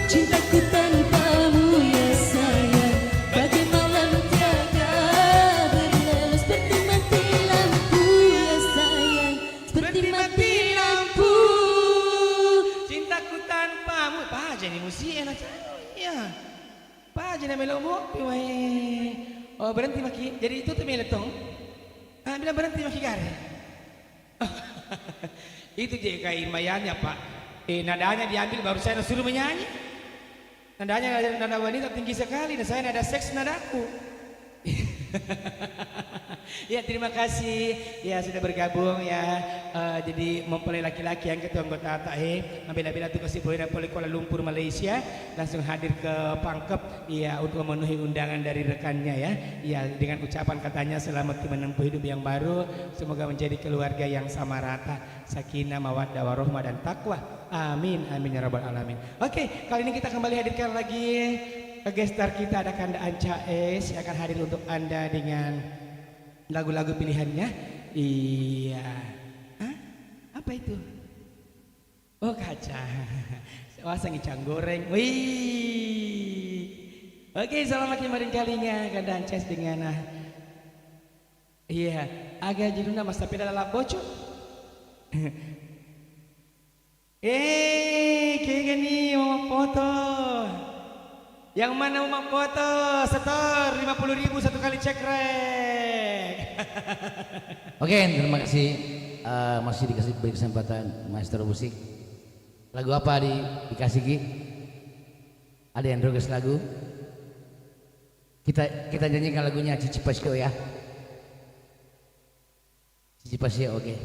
cintaku tanpamu ya sayang, bagai malam tiada berlalu. Seperti mati lampu ya sayang, seperti mati lampu. Cintaku tanpamu. Apa aja nih musik enak ya. Apa aja nih melomo? Oh berhenti maki. Jadi itu tuh meletong. Bilang berhenti maki gare. Itu JKI Mayanya Pak. Nadanya diambil baru saya suruh menyanyi. Nadanya nada wanita tinggi sekali dan saya nada seks nadaku. Ya terima kasih ya sudah bergabung ya. Jadi mempelai laki-laki yang ketua anggota ATAE Mabela-bela tugas Ibu Poli Kuala Lumpur Malaysia langsung hadir ke Pangkep ya untuk memenuhi undangan dari rekannya ya. Ya dengan ucapan katanya selamat menempuh hidup yang baru, semoga menjadi keluarga yang sama rata, sakinah mawaddah warahmah dan takwa. Amin amin ya rabbal alamin. Oke, kali ini kita kembali hadirkan lagi gestar kita, ada Kanda Anca S yang akan hadir untuk Anda dengan lagu-lagu pilihannya. Iya. Hah? Apa itu? Oh kaca. Wah sangicang goreng. Wih. Oke, selamat kemarin kalinya Kanda Anca S dengan iya, agak judulnya Mas tapi adalah bocor. Kayak gini mau foto. Yang mana mau foto? Setor 50.000 satu kali cekrek. Oke, terima kasih. Masih dikasih beri kesempatan maestro musik. Lagu apa dikasih Ki? Ada yang request lagu? Kita nyanyikan lagunya Cici Pasio ya. Cici Pasio, oke.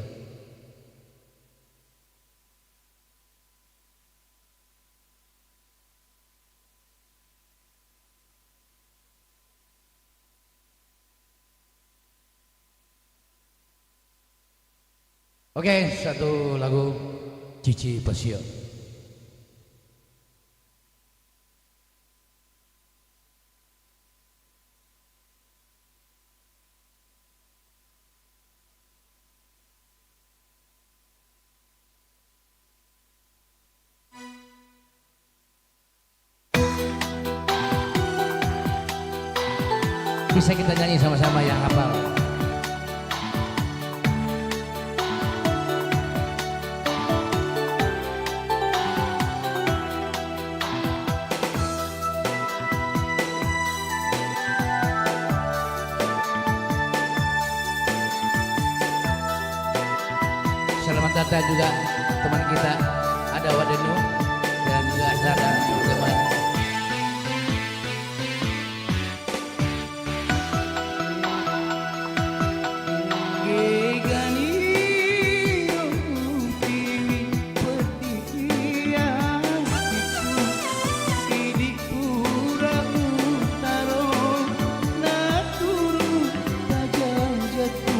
Oke, satu lagu Cici Pasio. Bisa kita nyanyi sama-sama yang hafal. Selamat datang juga teman kita ada Wadenu dan juga Azara teman. Jatuh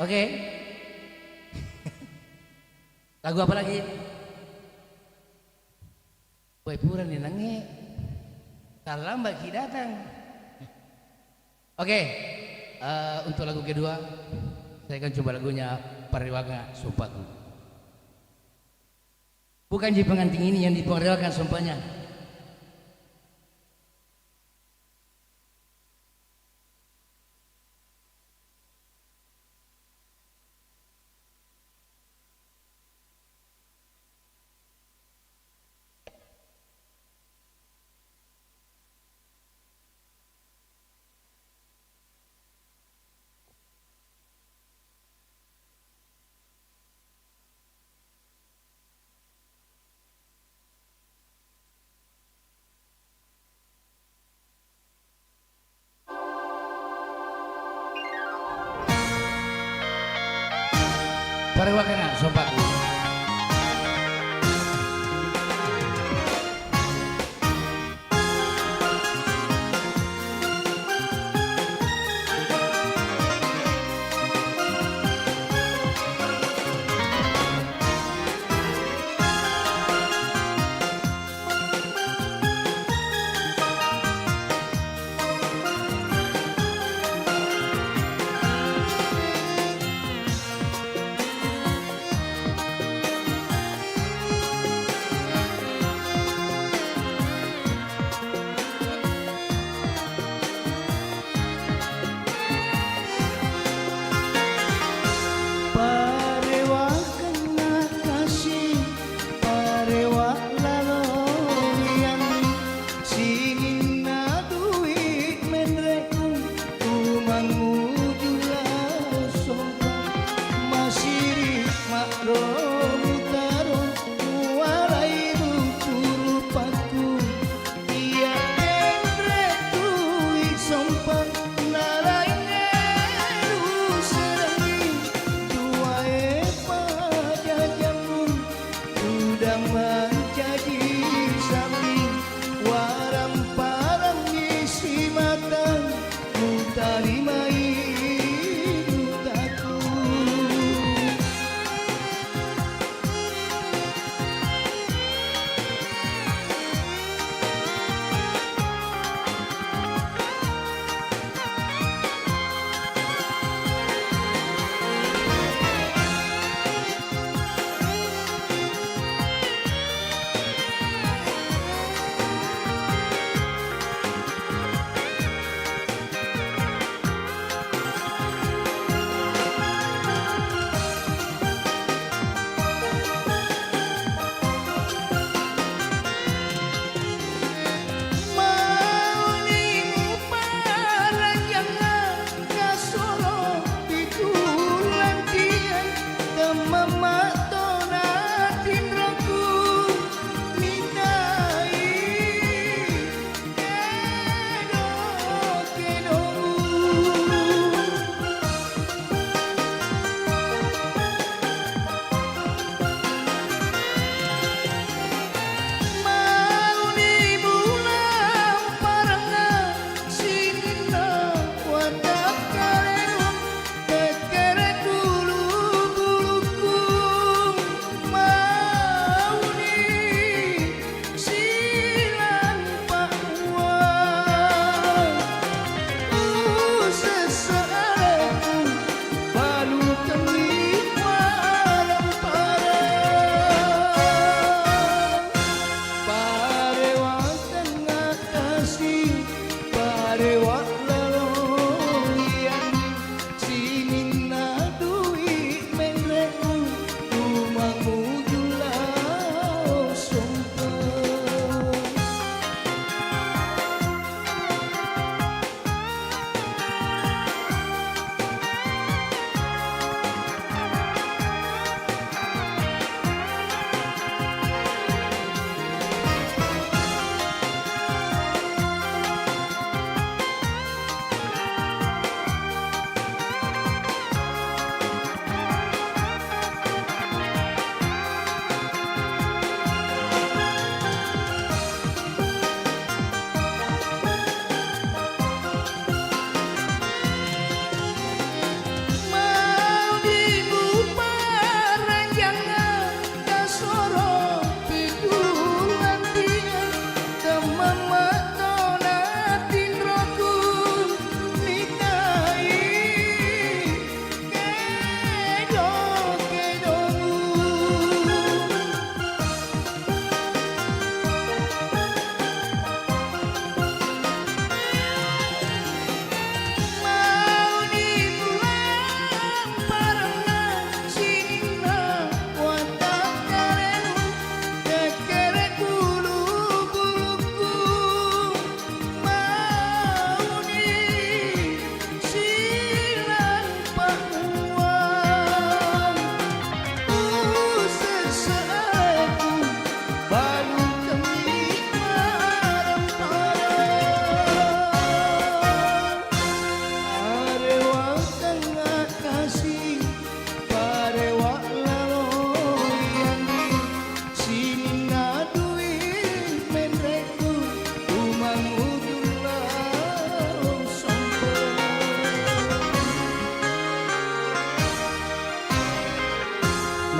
Oke. Lagu apa lagi? Boy pura nih nange. Terlambat ki datang. Oke. Untuk lagu kedua, saya akan coba lagunya Pariwaka Sumpahku. Bukan di pengantin ini yang diperrealkan sumpahnya. Pariwaka Sumpahku.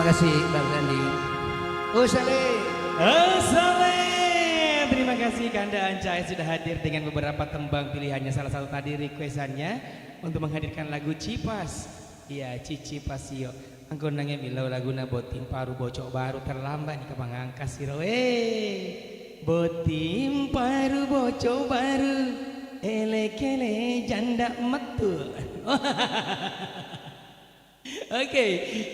kasih Bang Randi. Usale. Terima kasih Kanda Ancai sudah hadir dengan beberapa tembang pilihannya. Salah satu tadi requestannya untuk menghadirkan lagu Cipas. Iya, Cici Pasio. Angko nangnya bilau laguna botim paru bocok baru terlambat nih kepangangkas siro. Botim paru bocok baru ele-kele janda metu. Oke,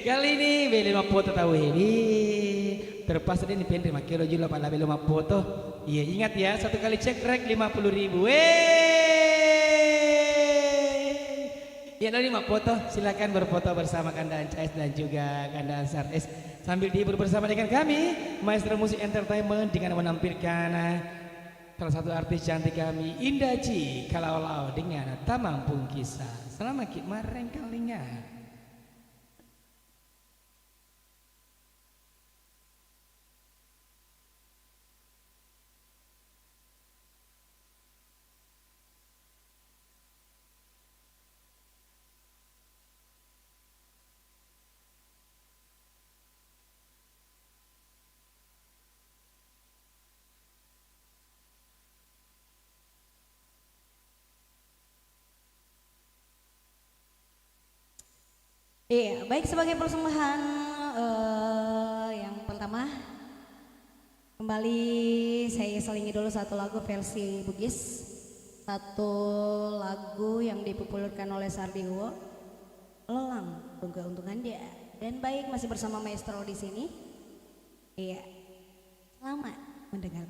kali ini beli lima foto tahu ini terpas tadi ini pendek makero juga pada beli lima foto. Iya ingat ya, satu kali cek rek 50.000. Ya dari lima foto, silakan berfoto bersama Kanda Ancais dan juga Kanda Ansar S sambil dihibur bersama dengan kami Maestro Musik Entertainment dengan menampilkan salah satu artis cantik kami Indah Ci Kalau dengan Tamampung Kisah. Selamat mareng kalingan. Iya, baik sebagai persembahan yang pertama kembali saya selingi dulu satu lagu versi Bugis, satu lagu yang dipopulerkan oleh Sardiwo, Lelang Keuntungan Dia. Dan baik masih bersama Maestro di sini. Iya, selamat mendengar.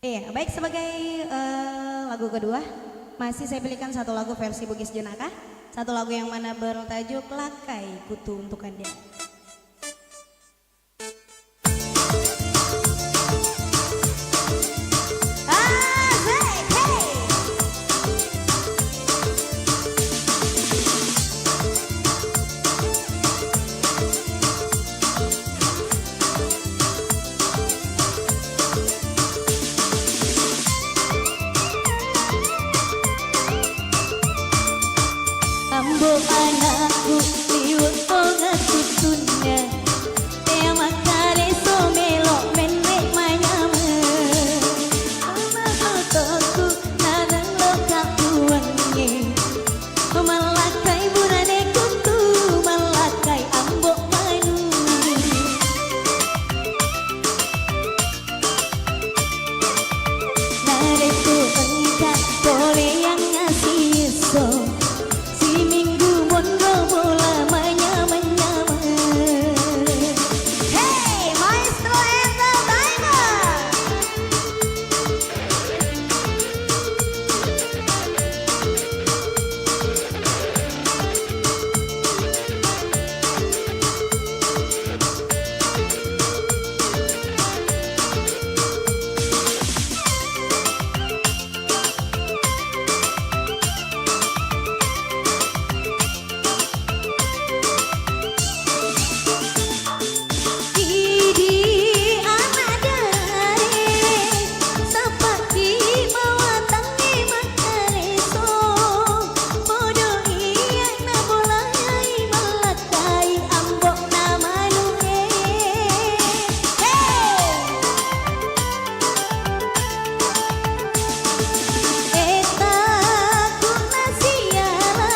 Iya, baik sebagai lagu kedua masih saya pilihkan satu lagu versi Bugis Jenaka, satu lagu yang mana bertajuk Lakai Kutu untuk Anda. Asik, hey! Ambo anakku liwat tonga tutunya Tea makare somelo menek manyame Ama otoku narang loka uangnya Malakai burane kutu malakai ambo manu Nareku engkak boleh yang ngasih so Si minggu mondo bola menyama-nyama Hey, Maestro Entertainer! Idi anak dare Seperti bawa tangi makareso Podo iya na bolai melakai ambok nama nuke Eta ku nasiala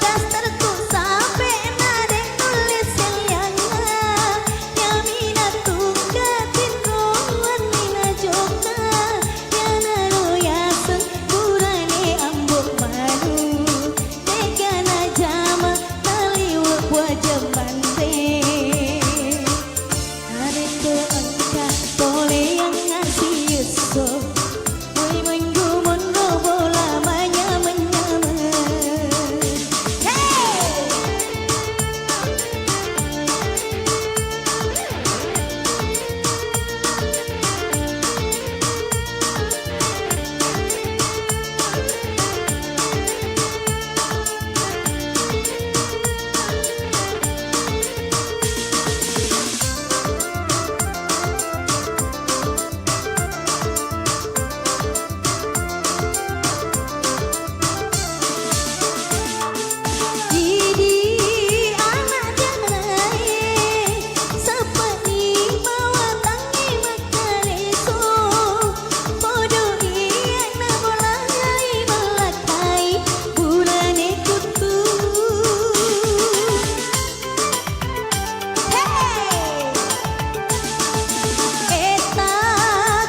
Dasterku sampai nadeng nulis selianga Yamina tunggatin rohan mina joka Yana royasan kurane ambok manu Tegana jama taliwak wajah bante Hareku engkak boleh yang ngasih yusuf Woi minggu mondo bola manyama-nyama Idi anak dare Seperti bawa tangi makareso Podo iya na bolai melakai burane kutu Eta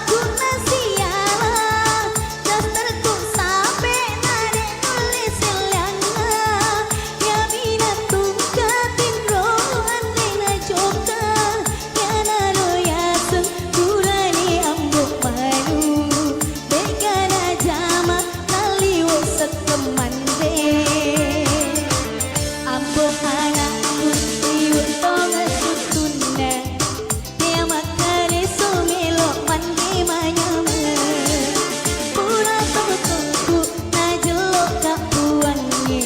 ku nasiala Dasterku sampai nadeng nulis selianga Yamina tunggatin rohan rena joka Yana royasan kurani ambok manu Begana jama taliwak sekemande Ambok anakku liwat tonga tutuna Dia makare somelo mandi manyama Pura totoku najelok kapuannya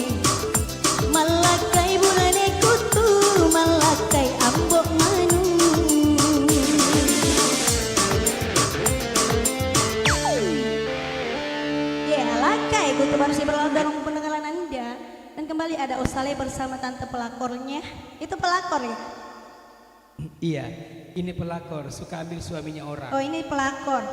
Malakai burane kutu malakai ambok manu Ya, Lakai Kutu masih berlalu dalam pendengaran Anda. Dan kembali ada Osale bersama tante pelakornya. Itu pelakor ya? Iya, ini pelakor suka ambil suaminya orang. Oh, ini pelakor.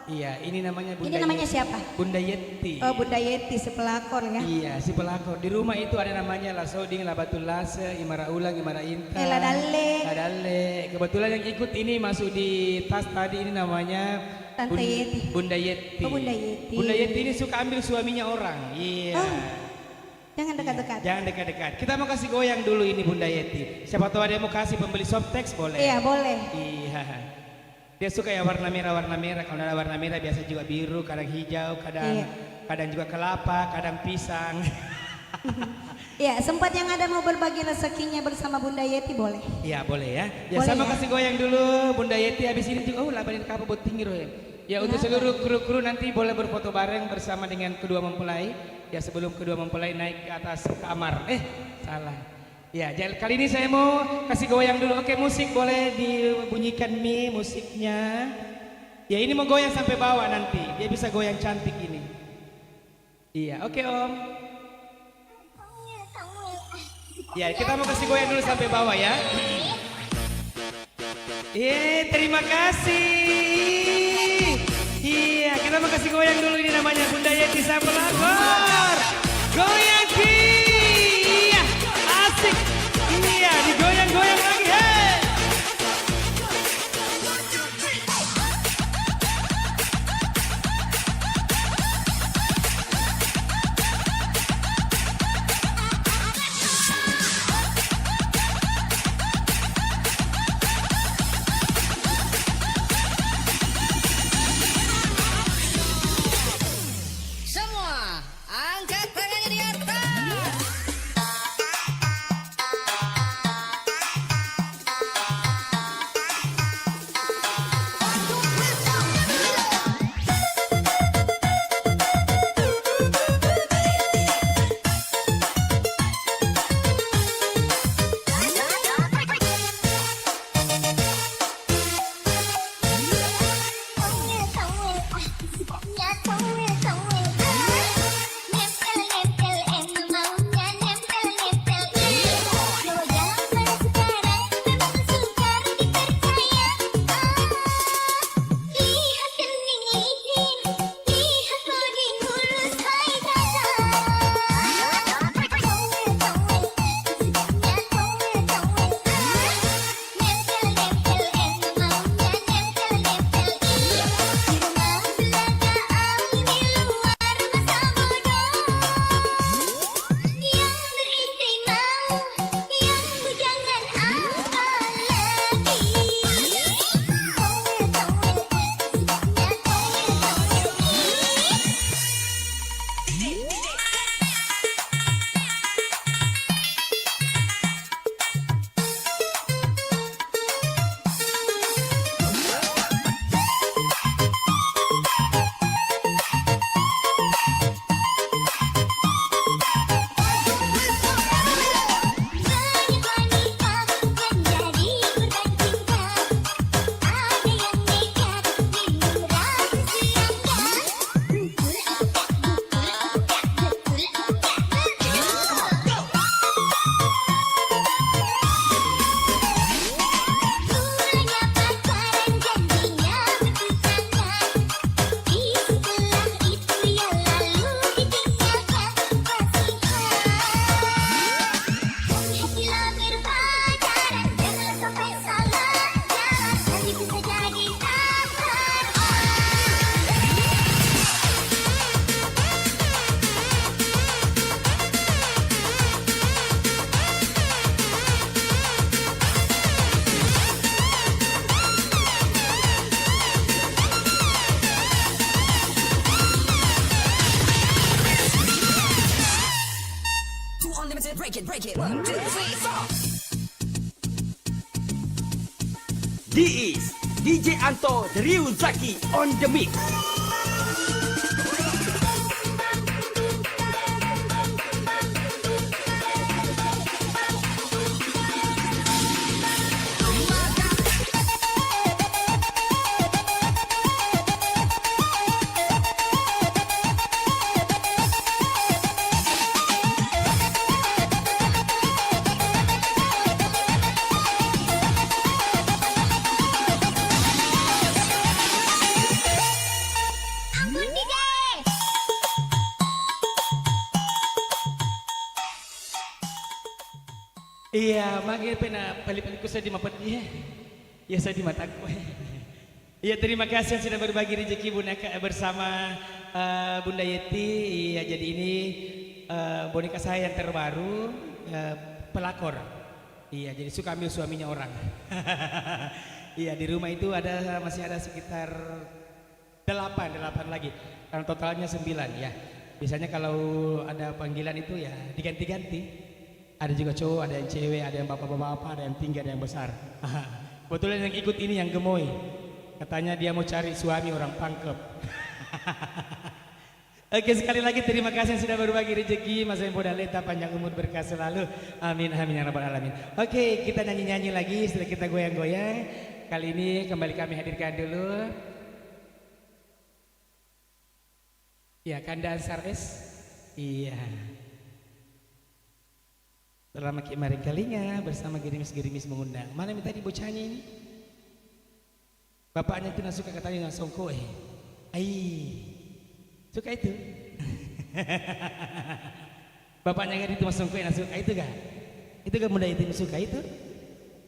Iya, ini namanya Bunda Ini namanya Yeti. siapa? Bunda Yeti. Oh, Bunda Yeti si pelakor ya. Iya, si pelakor. Di rumah itu ada namanya Lasoding, Labatul Lase, Imara Ulang, Imara Inta. Ladale. Ladale. Kebetulan yang ikut ini masuk di tas tadi ini namanya Tante Yeti. Bunda Yeti. Oh, Bunda Yeti. Bunda Yeti ini suka ambil suaminya orang. Iya. Oh, jangan dekat-dekat. Jangan dekat-dekat. Kita mau kasih goyang dulu ini Bunda Yeti. Siapa tahu ada yang mau kasih pembeli softtex boleh. Iya, boleh. Iya. Dia suka ya warna merah. Kalau ada warna merah biasa juga biru, kadang hijau, kadang juga kelapa, kadang pisang. Ya, sempat yang ada mau berbagi rezekinya bersama Bunda Yeti boleh. Iya boleh ya. Ya Boleh sama ya? kasih goyang dulu Bunda Yeti, habis ini juga labanin kapal buat tinggi ya. Ya untuk seluruh kru-kru nanti boleh berfoto bareng bersama dengan kedua mempelai. Ya sebelum kedua mempelai naik ke atas kamar. Salah. Ya kali ini saya mau kasih goyang dulu. Oke, musik boleh dibunyikan musiknya. Ya ini mau goyang sampai bawah nanti. Dia bisa goyang cantik ini. Iya oke Om. Ya, kita mau kasih goyang dulu sampai bawah ya. Terima kasih. Iya, kita mau kasih goyang dulu, ini namanya Bunda Yeti sang pelakor. Goyang Ki. Iya, asik. Iya, digoyang-goyang lagi. Hey. Semua angkat tangannya di atas. This DJ Anto Ryuzaki on the mix. Iya, makanya pena pali-paliku saya di mapat dia. Ya saya di mataku. Iya, terima kasih yang sudah berbagi rezeki boneka bersama Bunda Yeti. Iya, jadi ini boneka saya yang terbaru, pelakor. Iya, jadi suka ambil suaminya orang. Iya, di rumah itu masih ada sekitar 8 lagi. Karena totalnya 9 ya. Biasanya kalau ada panggilan itu ya diganti-ganti. Ada juga cowok, ada yang cewek, ada yang bapak-bapak, ada yang tinggi, ada yang besar. Kebetulan yang ikut ini yang gemoy. Katanya dia mau cari suami orang Pangkep. Oke, sekali lagi terima kasih yang sudah berbagi rezeki. Mas Empo dan Leta panjang umur berkah selalu. Amin amin ya rabbal alamin. Oke, kita nyanyi-nyanyi lagi setelah kita goyang-goyang. Kali ini kembali kami hadirkan dulu. Ya, Kandaan Sares. Iya. Selamat kemarin kalinya bersama gerimis-gerimis mengundang. Mana yang tadi bocahnya ini? Bapaknya itu suka katanya dengan songko suka itu. Bapaknya kan itu mas songko yang suka itu kan? Itu kan muda itu suka itu?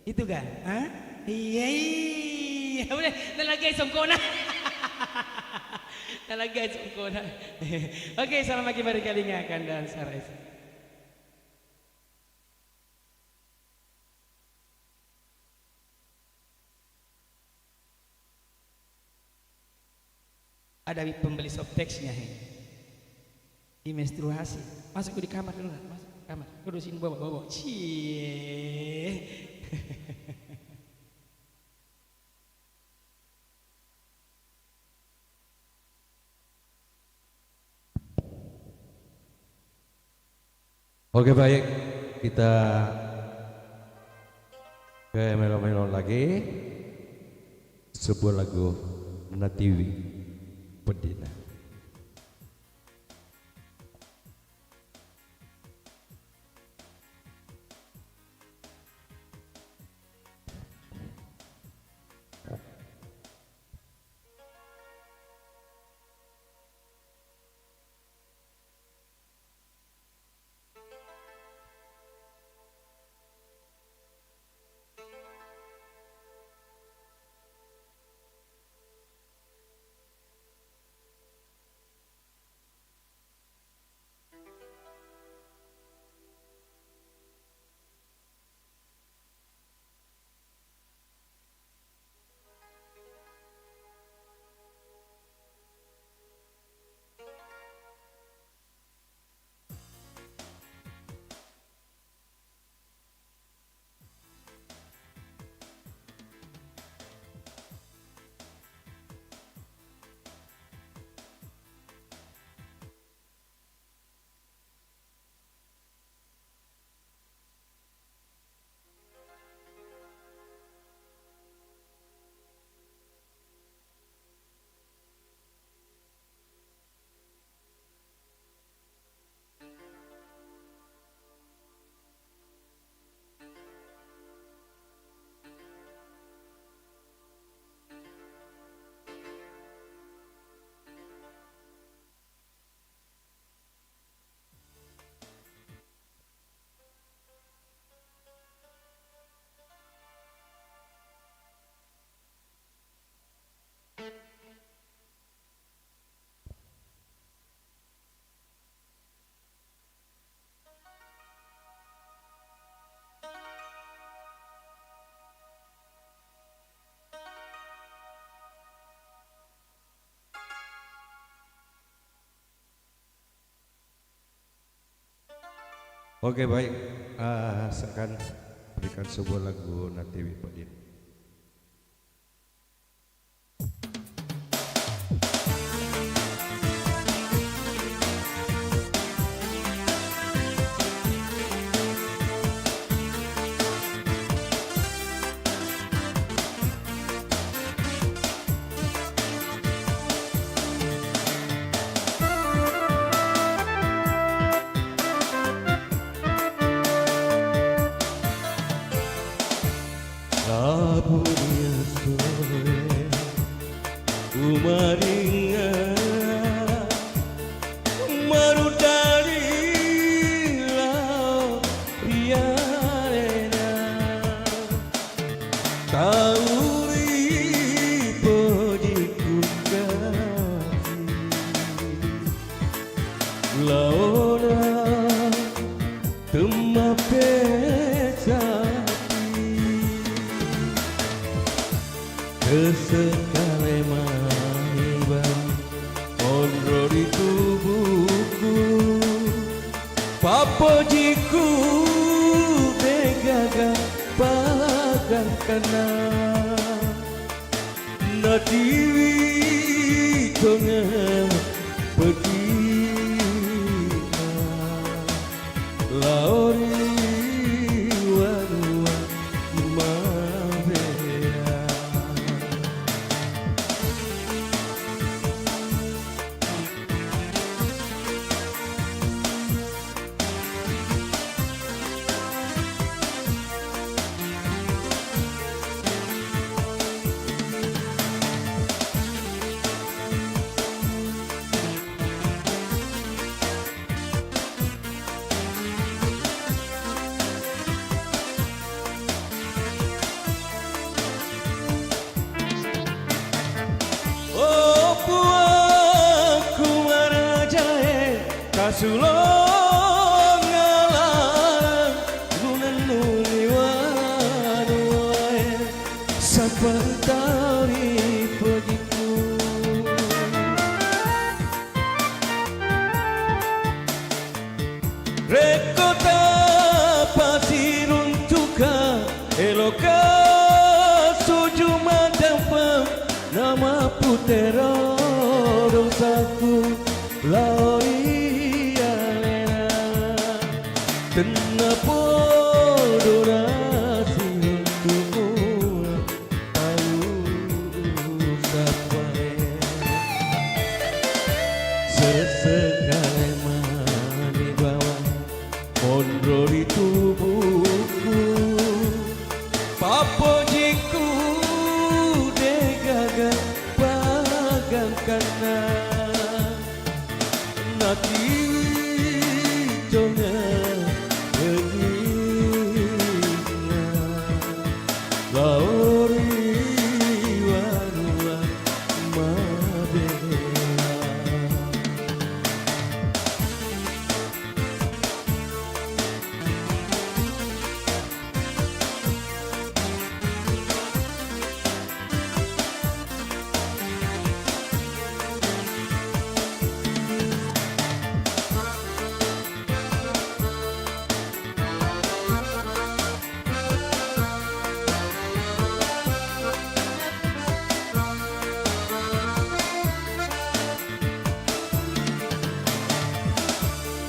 Itu kan? Hah? Iya. Boleh, nalagay songko na. Nalagay songko na. Oke, selamat kemarin kalinya Kandaan Sares. Ada pembeli softexnya di menstruasi. Masuk di kamar dulu, masuk ke kamar. Kudu sini bawa. Cie. Oke, baik, kita ke melo-melo lagi. Sebuah lagu Natiwi Pedina. Oke, baik, saya akan berikan sebuah lagu Natiwi Pedina. Labunya sore umaringa marudari lau riarena tauri podiku kasih laona temape sesekali maniba onro di tubuhku papojiku degaga pagang kana natiwi tonga pedina laori warua mabea. Oh puaku marajae kasulong ngalang gunan nuliwan wae sapantari pegiku rekota pasirun tuka eloka sujuma dampam nama putera dosaku lawi alena tenapa dorasi untukmu tahu sampai sesekali mani bawa mondro di tubuhku papojiku degaga pagang kana nati jonga begina lauri warua mabea.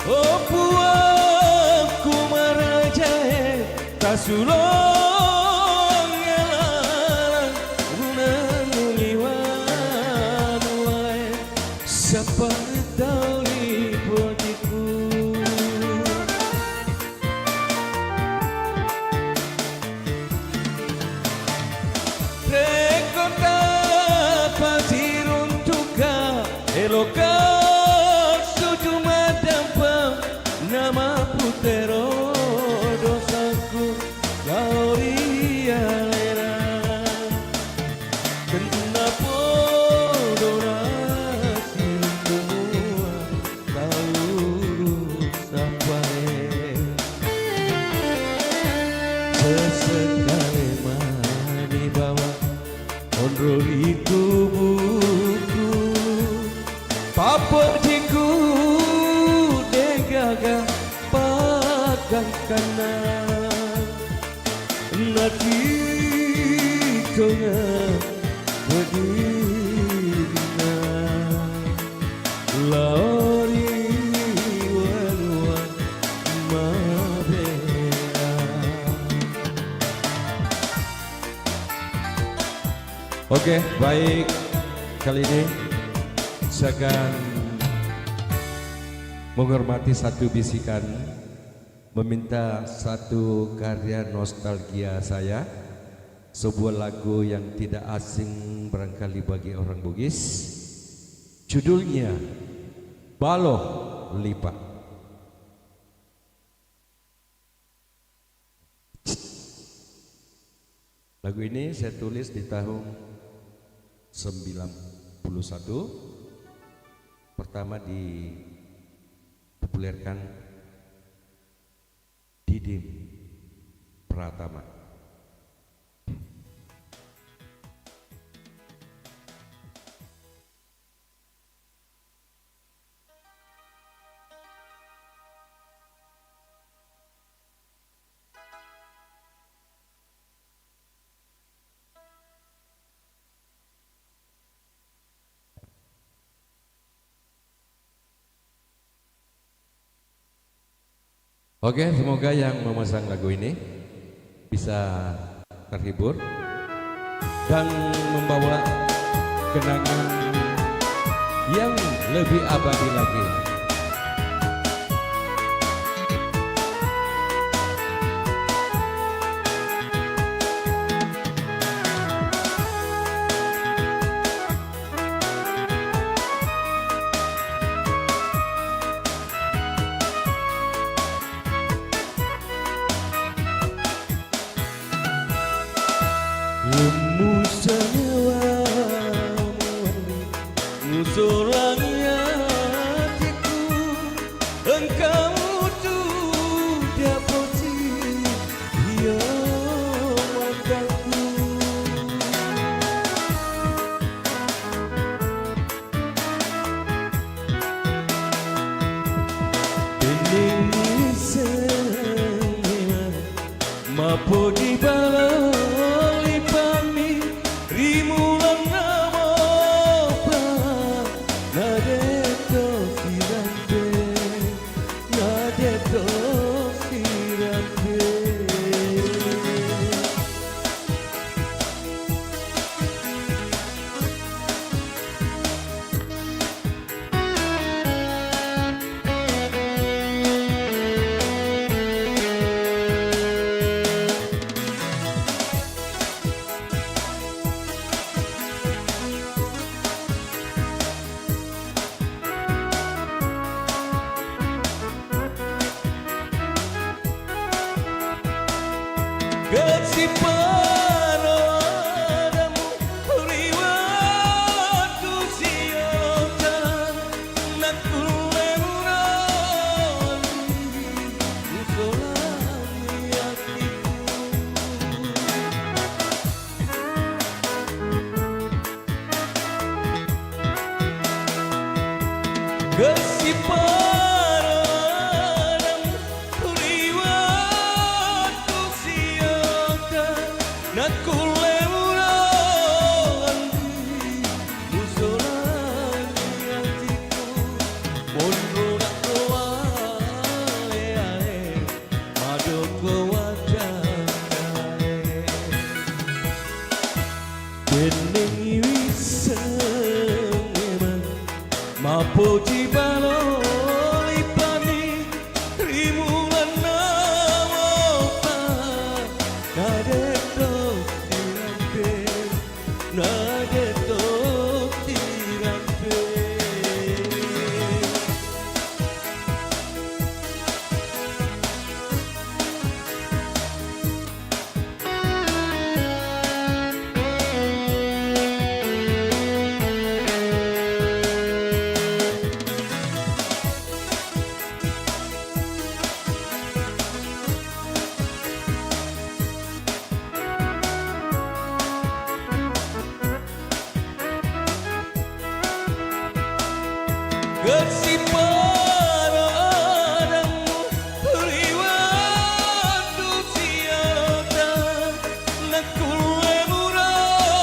Oh puaku marajae kasulong ngalang gunan nuliwan wae sapantari pegiku rekota pasirun tuka eloka sujuma dampam nama putero dosaku lauri alena kenapa dorasi semua tahu sampai sesekali mani bawa ondro di tubuhku papojiku degaga pagang kana nati tonga bedina laori warua mabea. Oke, baik, kali ini saya akan menghormati satu bisikan, meminta satu karya nostalgia saya, sebuah lagu yang tidak asing barangkali bagi orang Bugis. Judulnya Baloh Lipat. Lagu ini saya tulis di tahun 91, pertama dipopulerkan Didim Pratama. Oke, semoga yang memasang lagu ini bisa terhibur dan membawa kenangan yang lebih abadi lagi. Musolanya hatiku, engkau tuh dapati dia mataku. Bening senang mapo di baloi pami rimulan nama pa nadeto firante nadeto firante. Kasih padamu riwayatku siota nak kulemurani usolani hatiku. Kasih padamu riwayatku siota nak kulemurani usolani hatiku. Mondo nak kowae mado kowadane dening wiseng mapo di baloi pani rimulan nama pa nadeto tirante nadeto tirante. Kasih padamu riwayatku siota nak kulemurani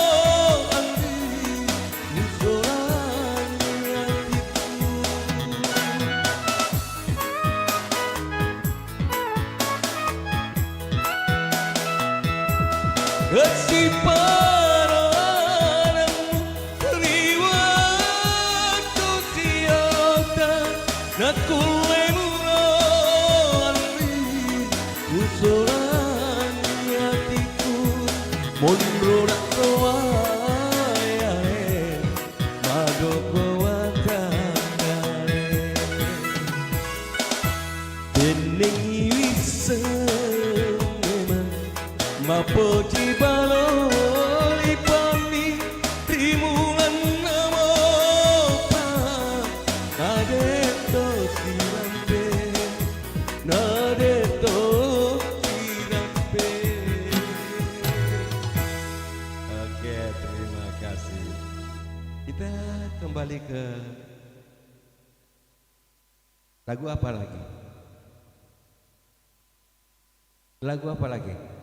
usolani hatiku. Kasih padamu riwayatku siota nak kulemurani usolani hatiku. Mondro nak kowae mado kowadane dening wiseng mapo di baloi pami rimulan nama pa nadeto tirante nadeto tirante. Oke, terima kasih. Kita kembali ke lagu apa lagi? Lagu apa lagi?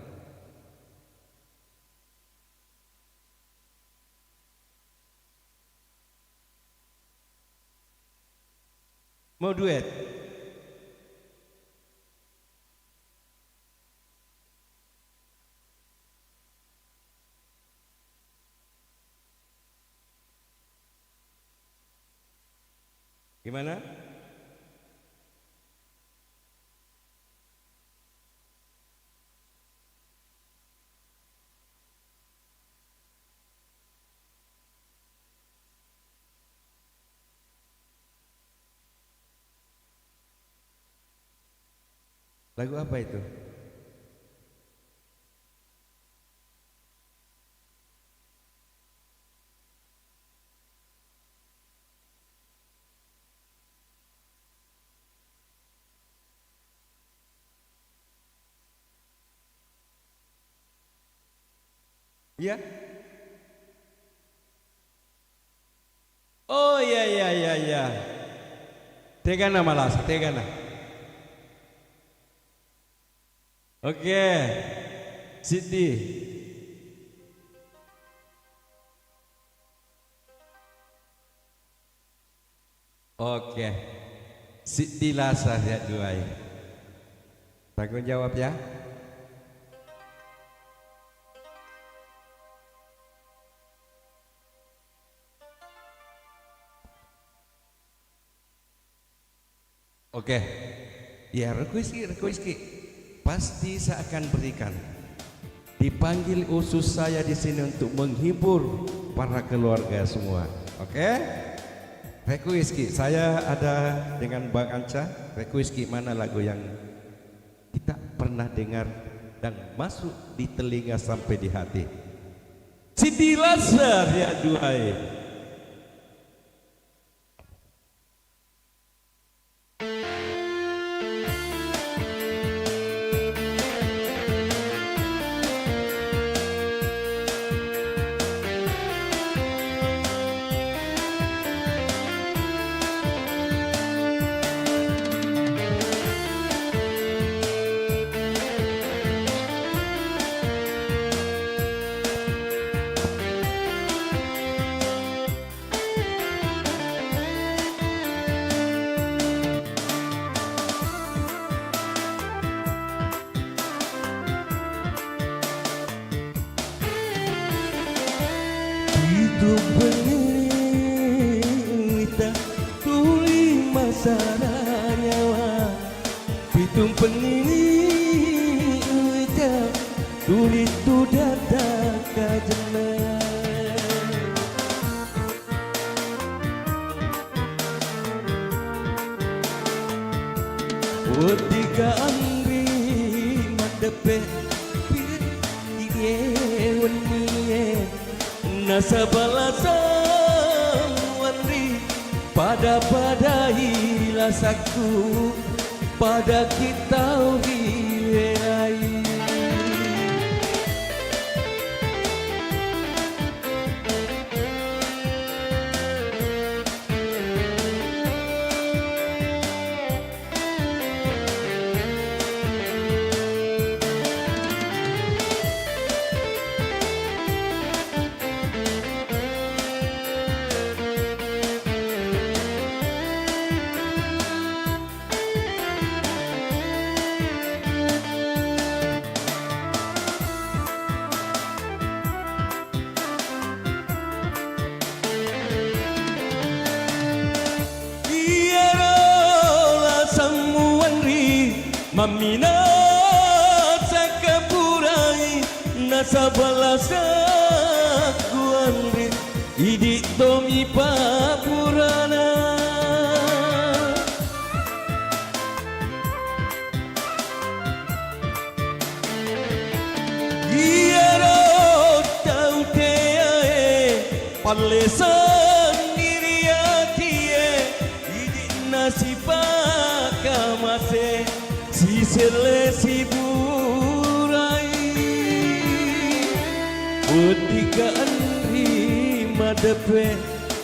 Mau duet? Gimana? Lagu apa itu? Iya? Oh iya. Tegana malas, tegana. Oke, Siti. Oke, Siti Lasa ya duai. Tanggung jawab ya. Oke, ya request pasti saya akan berikan. Dipanggil usus saya di sini untuk menghibur para keluarga semua. Oke? Request saya ada dengan Bang Anca. Request mana lagu yang kita pernah dengar dan masuk di telinga sampai di hati. Siti Lasa ya duai. Hidup penita tuli masara nyawa Pitung penita tuli tu datang kajena Tiga angri mandepe Pire weniye Nasa balasan wanri pada hilasaku pada kita hirai Mamina sakapurai nasa balasa kuandri idik tomi papurana Giaro tau teae palesan diriatie idik nasi pakamase si sele si burai Utika andri madepe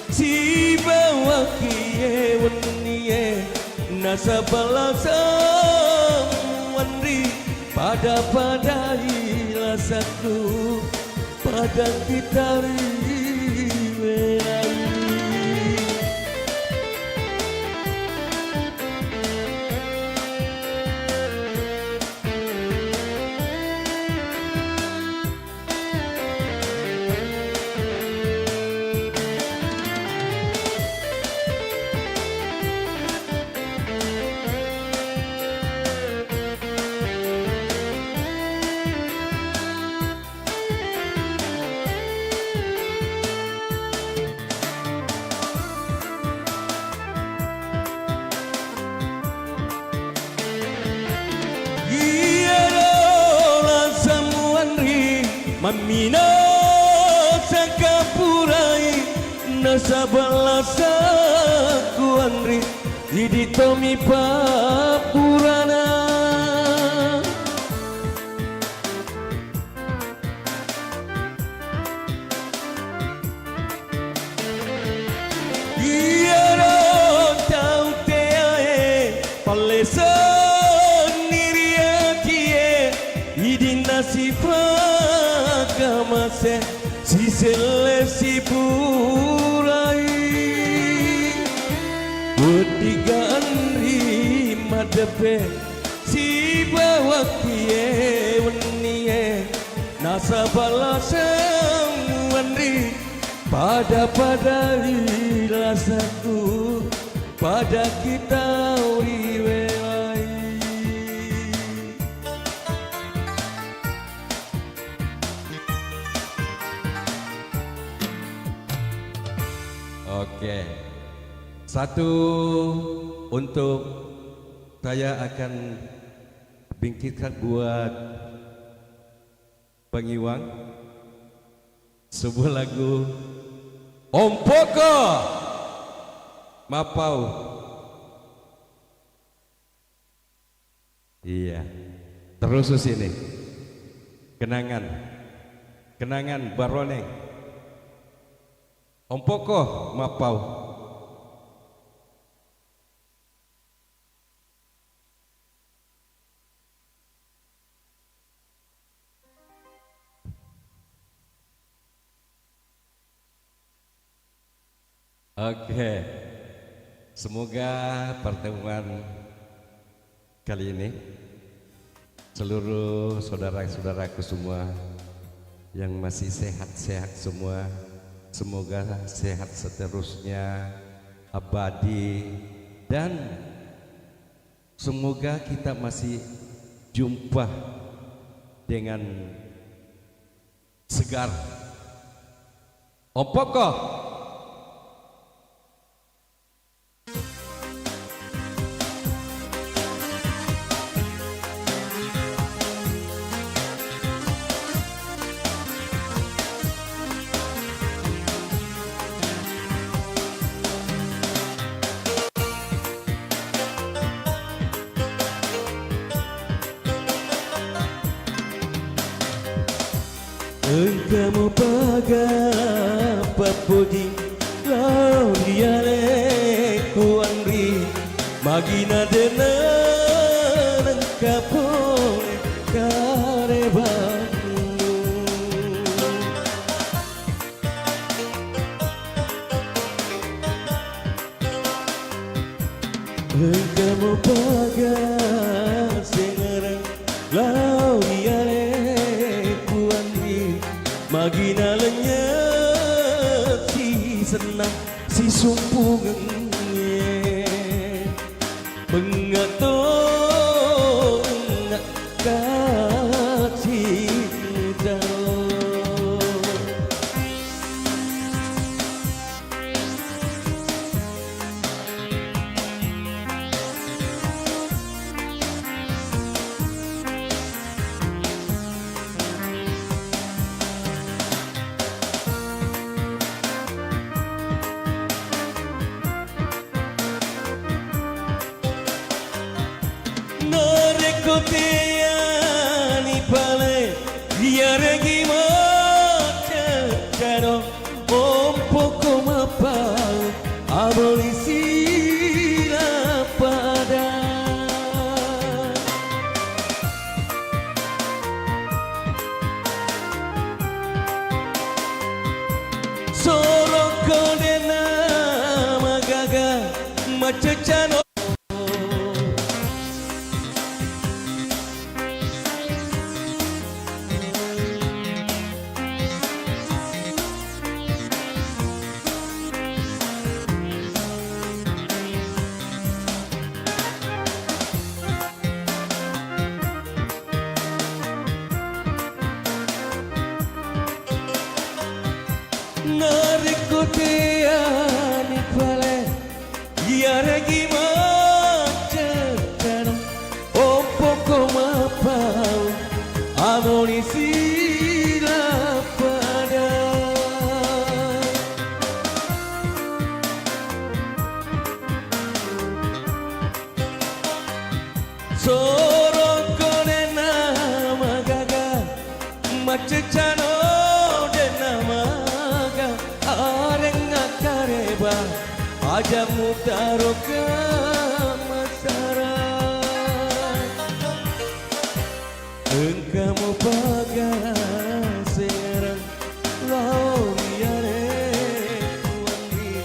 si bawa kie weniye nasa balasa wandri pada hilasaku pada kita riwelai Amina sakapurai nasabalasa kuandri iditomi papurana Iaro tau te ae pale sendiriatie idina sipakamase si selesi purai Bedigaan rima depe si bawa kie wenie nasabala semandri pada rasaku pada kita uriwelai Oke. Satu untuk saya akan bingkitkan buat Bang Iwang sebuah lagu Om Poko Mapau. Iya. Terus sini. Kenangan Baroneng. Om Poko Mapau. Oke, semoga pertemuan kali ini seluruh saudara-saudaraku semua yang masih sehat-sehat semua, semoga sehat seterusnya, abadi, dan semoga kita masih jumpa dengan segar. Om Poko. Engkau pagapapodi lau diare kuandri magina denan engkapone karebanmu Engkau pagas sengarang lau diare Magina lenyap si senang si sumpungnya mengatur kasih Kotiani pale diaregi macam Om Poko Mapau abolisi pada Sorong kodena magaga macecano Narikotiani pale diaregi macam Om Poko Mapau amunisi Wajahmu taruhka masyarakat, engkau bagai serang lauriane wangi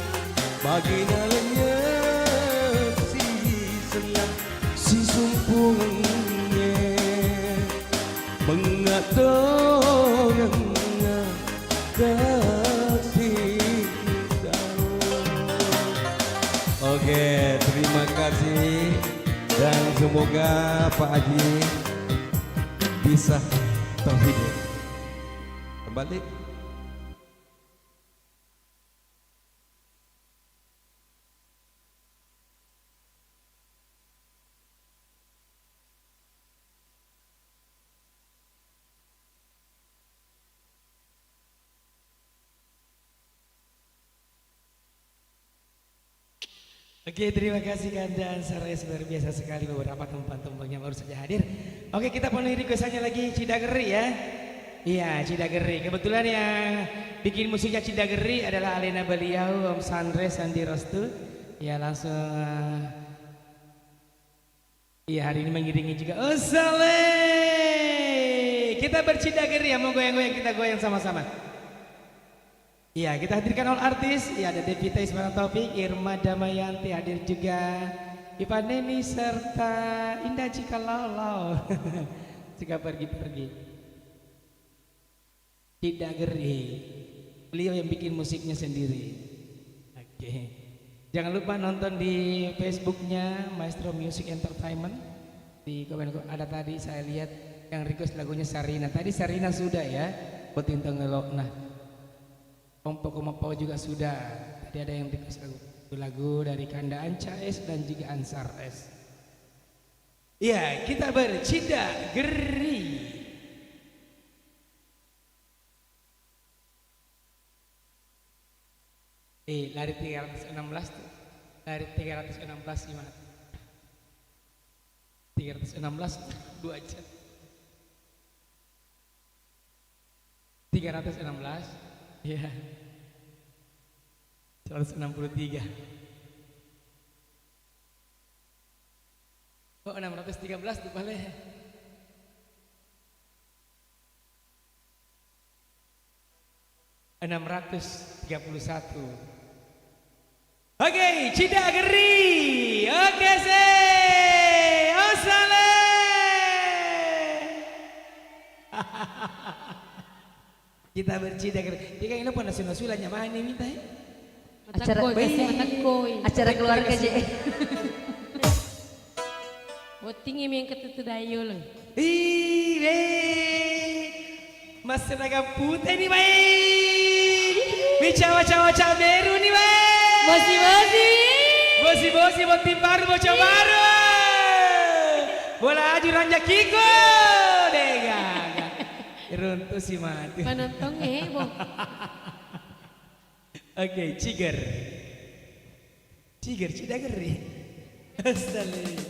bagi dalamnya si senang si sumpungnya mengatongnya kasih. Oke, terima kasih dan semoga Pak Haji bisa terhibur. Kembali. Oke, terima kasih Kanda Sares, luar biasa sekali beberapa tumpang-tumpang yang baru saja hadir. Oke, kita penuhi requestannya lagi Cidageri ya. Iya, Cidageri. Kebetulan yang bikin musiknya Cidageri adalah Alena Beliau, Om Sandres, Sandi Rostu. Ya langsung. Iya, hari ini mengiringi juga. Oh Saleh. Kita bercidageri ya, mau goyang-goyang, kita goyang sama-sama. Iya, kita hadirkan all artis. Ya, ada Devita Ismail Taufik, Irma Damayanti hadir juga, Ipa Neni serta Indah Cikalalau. Jika pergi-pergi. Cidageri. Beliau yang bikin musiknya sendiri. Oke. Jangan lupa nonton di Facebooknya Maestro Music Entertainment. Di komen ada tadi saya lihat yang request lagunya Sarina. Tadi Sarina sudah ya. Potintong ngelok nah. Kompok-kompok juga sudah. Tadi ada yang request lagu dari Kanda Anca S dan juga Ansar S. Ya, kita bercidageri. Lari 316 tuh. Lari 316 gimana? 316 2 jam. 316 ya, 163. Oh 613 tuh boleh. Enam 631. Oke, Cidageri. Oke sih. Osale. Kita bercidageri. Dia ini pun nasional-nasionalnya mana ini minta ya? Acara keluarga je. Boting yang ketutu dayo loh. Mas seragam putih nih baik. Bicawa-cawa beru nih baik. Bosi-bosi mau tim baru mau coba baru. Bola aju ranjak kiko. Dega. Runtuh si mati. Penonton Bo. Oke, Cidageri. Astagfirullah.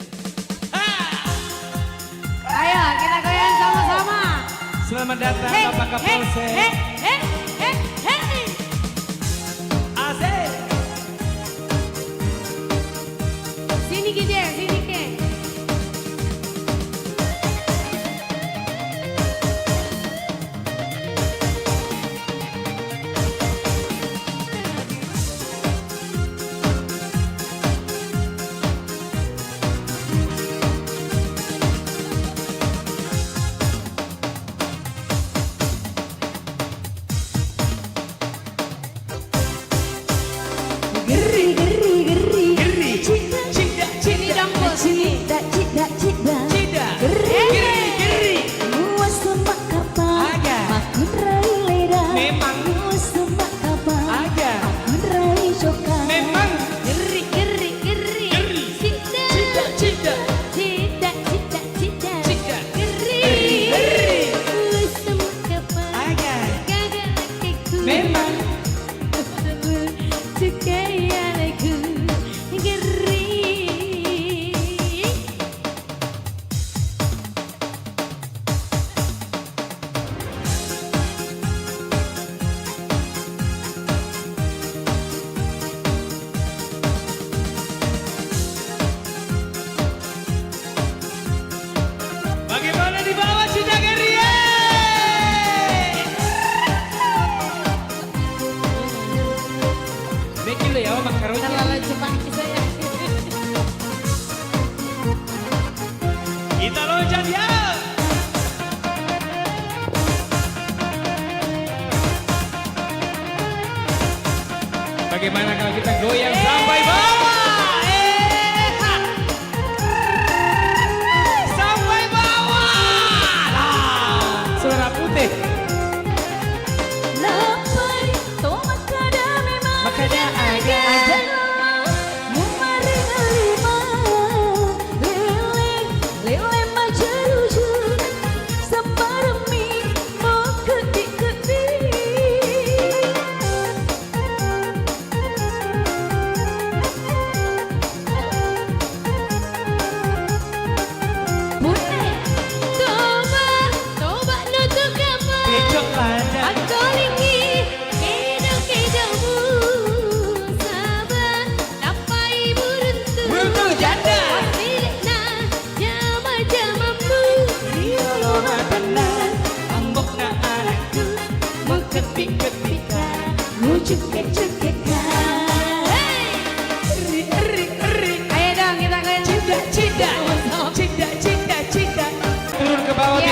Ayo kita goyang sama-sama. Selamat datang Bapak Kapolsek. Asik. Sini Gide, sini ke. Sini dong,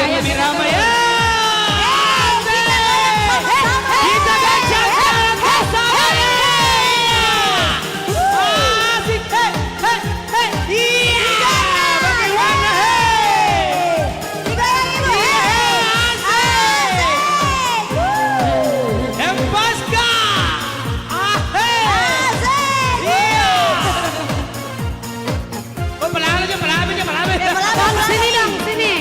yang lebih ramai ya. Kita gancangkan bersama. Asik, iya, bagaimana Sini dong, sini.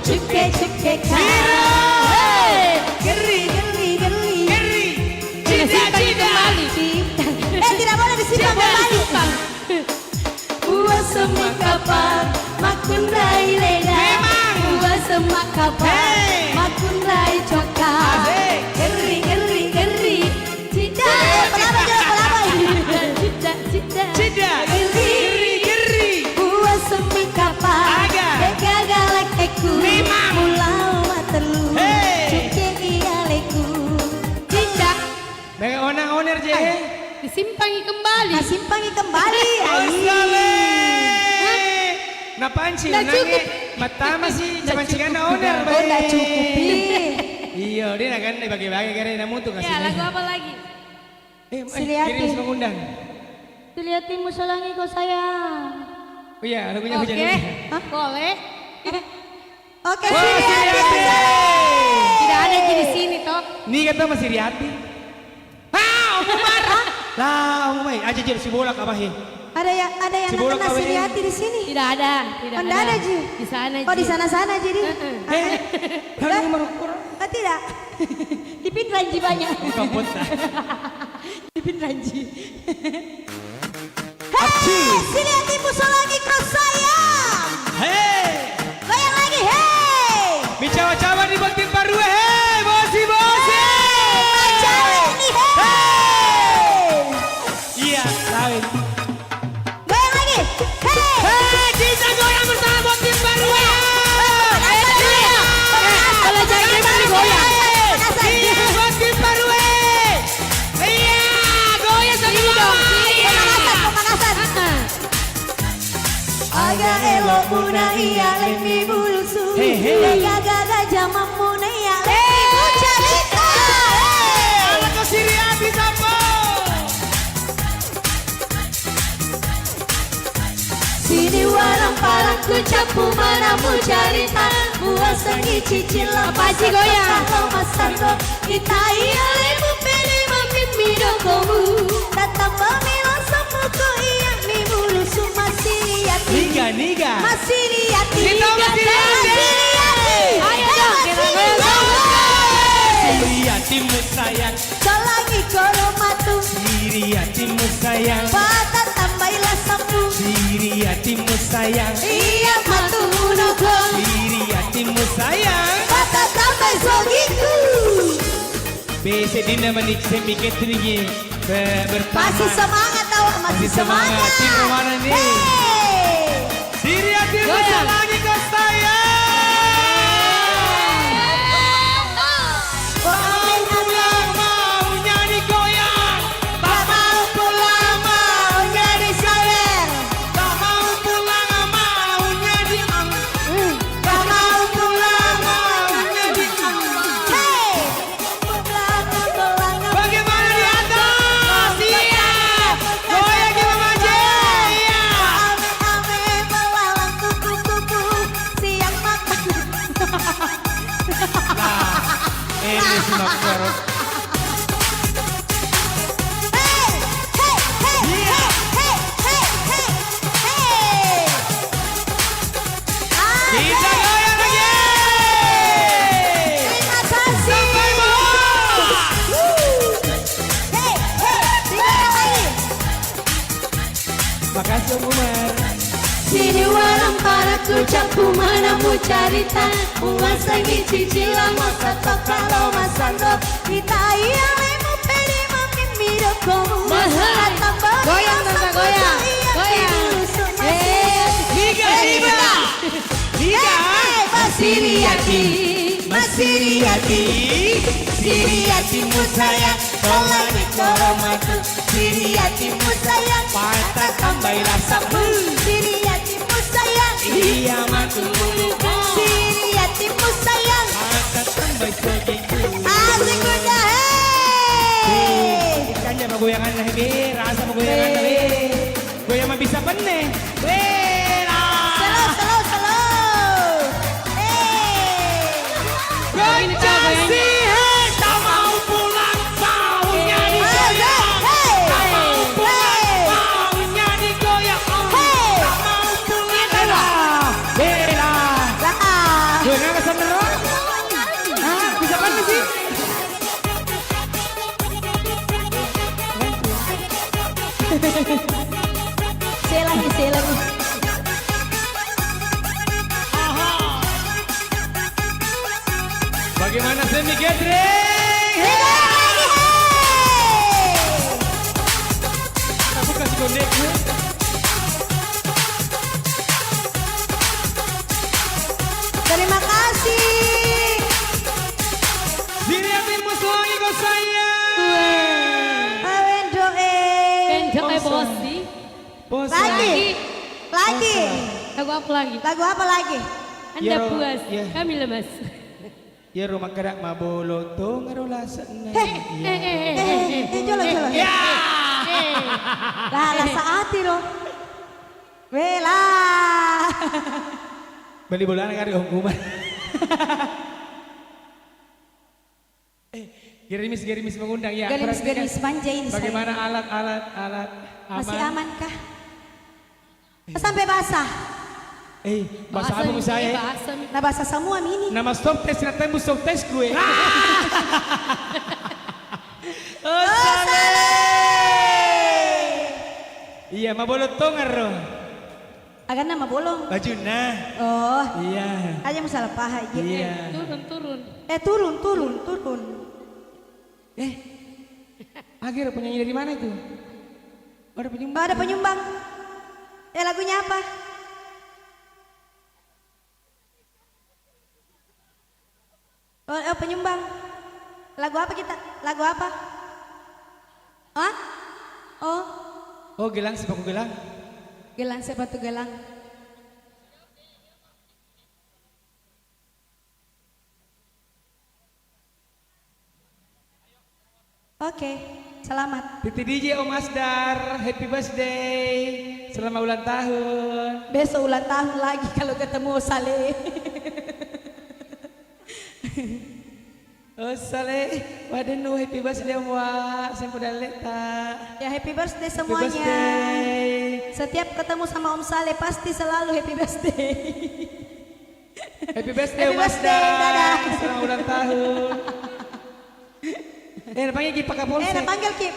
Cuke-cuke geri cida tidak boleh disimpan kembali. Buah semak kapal makun rai leda, buah semak kapal makun rai cokal. Geri cida cida geri buah semak kapal gagalak eku mulau matelu cuke ialeku cicak bagi oner je Disimpangi kembali. simpangi kembali. Napaan sih nangge mata masih capancingan na oner Oh, udah cukup. iya dia akan bagi-bagi karena namun tuh kasih Ya, lagu apa lagi? Siliati. kirim mengundang. Siliatimu selangi kau sayang. Oh iya lagunya Oke, hujan. boleh. Oke, Wah, Siliati. Tidak ada di sini toh. Nih kata masih Riati. Ah, Om marah. Lah, Om Mai, aja jadi si bolak apa he? Ada yang Si Bolak kenal kawin. Siliati di sini. Tidak ada. Oh, tidak ada, Ji. Di sana, Oh, di Ji. sana-sana jadi. Lalu merukur. Oh, tidak. Di Pinranji banyak. Kapot dah. Di Pinranji. Hei, Siliatimu selangi kau sayang. Hei, Goyang lagi, hei. bicawa-cawa di Bakti Baru, hei, bosi. Cewek nih, hei. Iya, lain. Goyang lagi, hei. Hei, kita goyang bersama Bakti Baru. Kalau jadi mari goyang. Iya, Bakti Baru. Iya, goyang semua. Pemanasan. Aga elok muna iya lemi bulusu. Gaga jaman muna iya lemi bucarita. Anak kau Siriati sampo. Sini warang parangku capu manamu carita. Buah sengi cicil lepas goyang. Masando kita iya lemu pele mamin midokomu. Datang pemilu semuku iya mi bulusu masih liati. Niga. Masih liati. Kita masih liati. Ayo dong kita goyang. Siriatimu sayang, Selangi koromatu. Siriatimu sayang, Bata tambailah sapu. Siriatimu sayang, Iya matu unuko. Siriatimu sayang. Bata tambah sogiku. Bese dina manik semikit ringi bertahan. Masih semangat tahu, masih semangat. Tim mana nih? Hey. Siriatimu Goyang. lagi kau sayang. Mau pulang mau nyanyi goyang, Tak mau pulang mau jadi sawer. tak mau pulang mau nyanyi Tak mau pulang mau nyanyi. Hey. Pulang. Bagaimana di atas? Iya. Goyang gimana aja? Iya. Om Umar. Sini warang para kucapku manamu carita Umasangi cicilan masa tok kalau masando Kita iya lemu pedi mamimiro komu Goyang tante goyang Liga. Siriatimu sayang Tolong dikoromatu Siriatimu sayang Pata tambailah sabu. Siriatimu sayang Iya matu muluku. Siriatimu sayang Pata tambai segitu. Asik udah hei Ikannya mau goyangan lah be. Rasa mau goyangan lah be. Goyang mah bisa peneh. Bela. Slow Goncang tak mau pulang maunya digoyang. Tak mau pulang maunya digoyang. Tak mau pulang. Bela. Goyang ke sana. Hah, bisa pandai sih? Saya lagi Bagaimana semi gathering? Aku kasih kondek gue. Terima kasih Siriatimu selagi kau sayang. Awen doe Enjoy bosi. Bos Lagi Lagu apa lagi? Lagu apa lagi? Anda Ya, Ro. puas, Ya. kami lemas. Ya rumah kerak mabolo to ngarola seneng. Jolo Ya. Lah saati lo Wela Beli bola kari Om Umar. Gerimis mengundang ya. Perhatikan Gerimis manja ini bagaimana saya. alat aman. Masih aman kah? Sampai basah Bahasa apa saya? Bahasa Nah basah semua mini Nama stop test na tembus stop test gue. Iya, mabolo to ngaro. Agak nama bolong Baju nah. Oh Iya. aja masalah paha aja Iya. turun Akhir penyanyi dari mana itu? Oh, ada penyumbang. ada penyumbang lagunya apa? Oh penyumbang lagu apa kita? Lagu apa? Hah? Oh, gelang sepatu gelang. Gelang sepatu gelang Oke, selamat. Titi DJ Om Asdar, happy birthday. Selamat ulang tahun. Besok ulang tahun lagi kalau ketemu Saleh. Oh Saleh, wadenu happy birthday Om Wa. Saya udah leta. Ya happy birthday Happy semuanya. birthday. Setiap ketemu sama Om Saleh pasti selalu happy birthday. Happy birthday Happy Om birthday, Asdar. dadah. Selamat ulang tahun. Panggil Ki pakai polsek. Panggil Kip.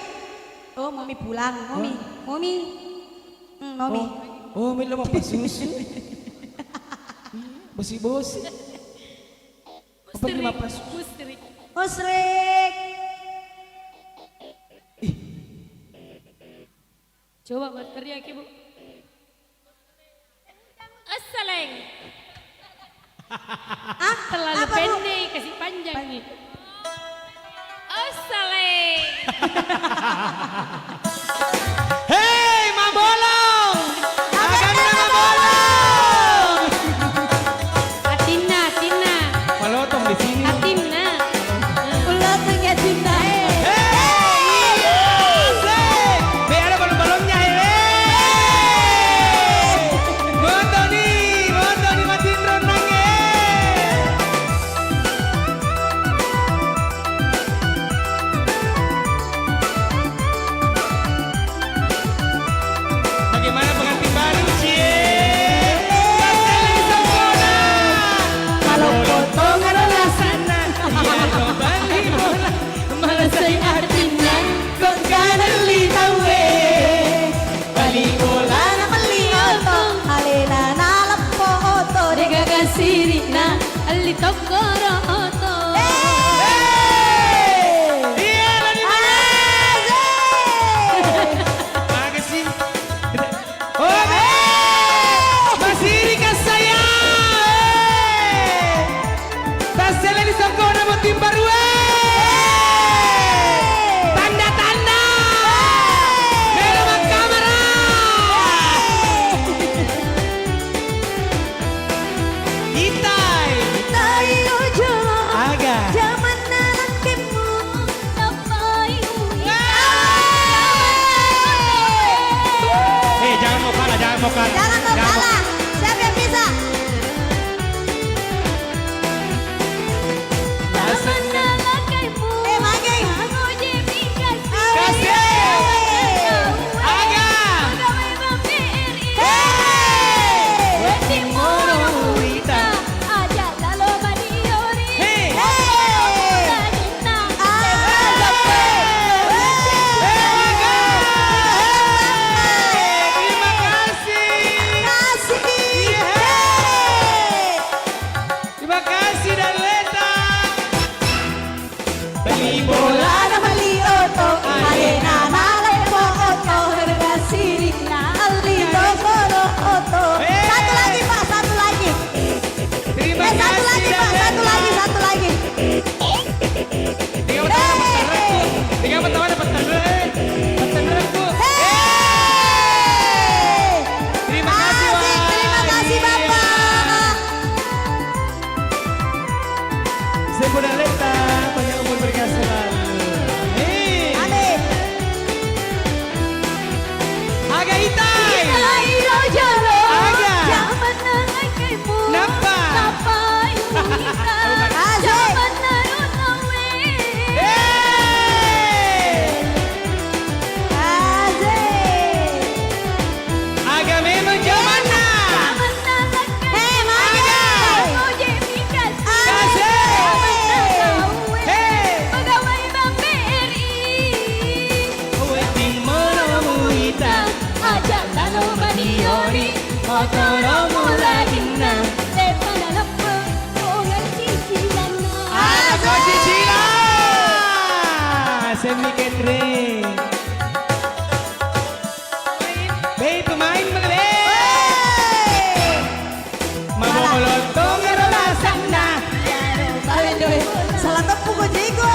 Oh, Mami pulang. Mami. Mami. Oh, Mami lo mau pas susu. Bosi. Pergi mapas. Musrik. Coba berteriak Ibu. Asaleng. Terlalu apa, Bu? pendek, kasih panjang nih. Asaleng. Hei, Mabolong! Aganda Mabolong! Atina. Malotong di sini. Atina. Ulah punya cinta. Be ada balon-balonnya Moto nih matiin renangnya. beli toko roto. Iya, Lani mana? Makasih. Oh, masih dikasih saya. Tasnya di Sokona mau tim baru. Tanda-tanda. Memang kamera. Itai. Aga. Jangan mau kalah, jangan mau kalah. Jangan mau kalah. Siapa yang bisa? Magai. Kasih. Aga. Terima kasih. Terima kasih dan Leta. Beli bola. Satu lagi Pak, satu lagi. Terima Satu kasih lagi dan Pak, satu Leta. lagi, satu lagi. Tiga pertama dapat tanda. Terima kasih, Wak. Terima kasih Bapak. Sepo dan Leta, banyak umur berkah selalu. Amin. Aga Itai. Aga. Napa? Asik. Asik. Aga memang jamana. Hei, Magai. Kasih. Hei. Kowe ting menemui tak. Ako si Sheila. Semi Catering. Babe, pemain magaling. Mamamulotong ngaranasan na. Salah tepuk ko jigo.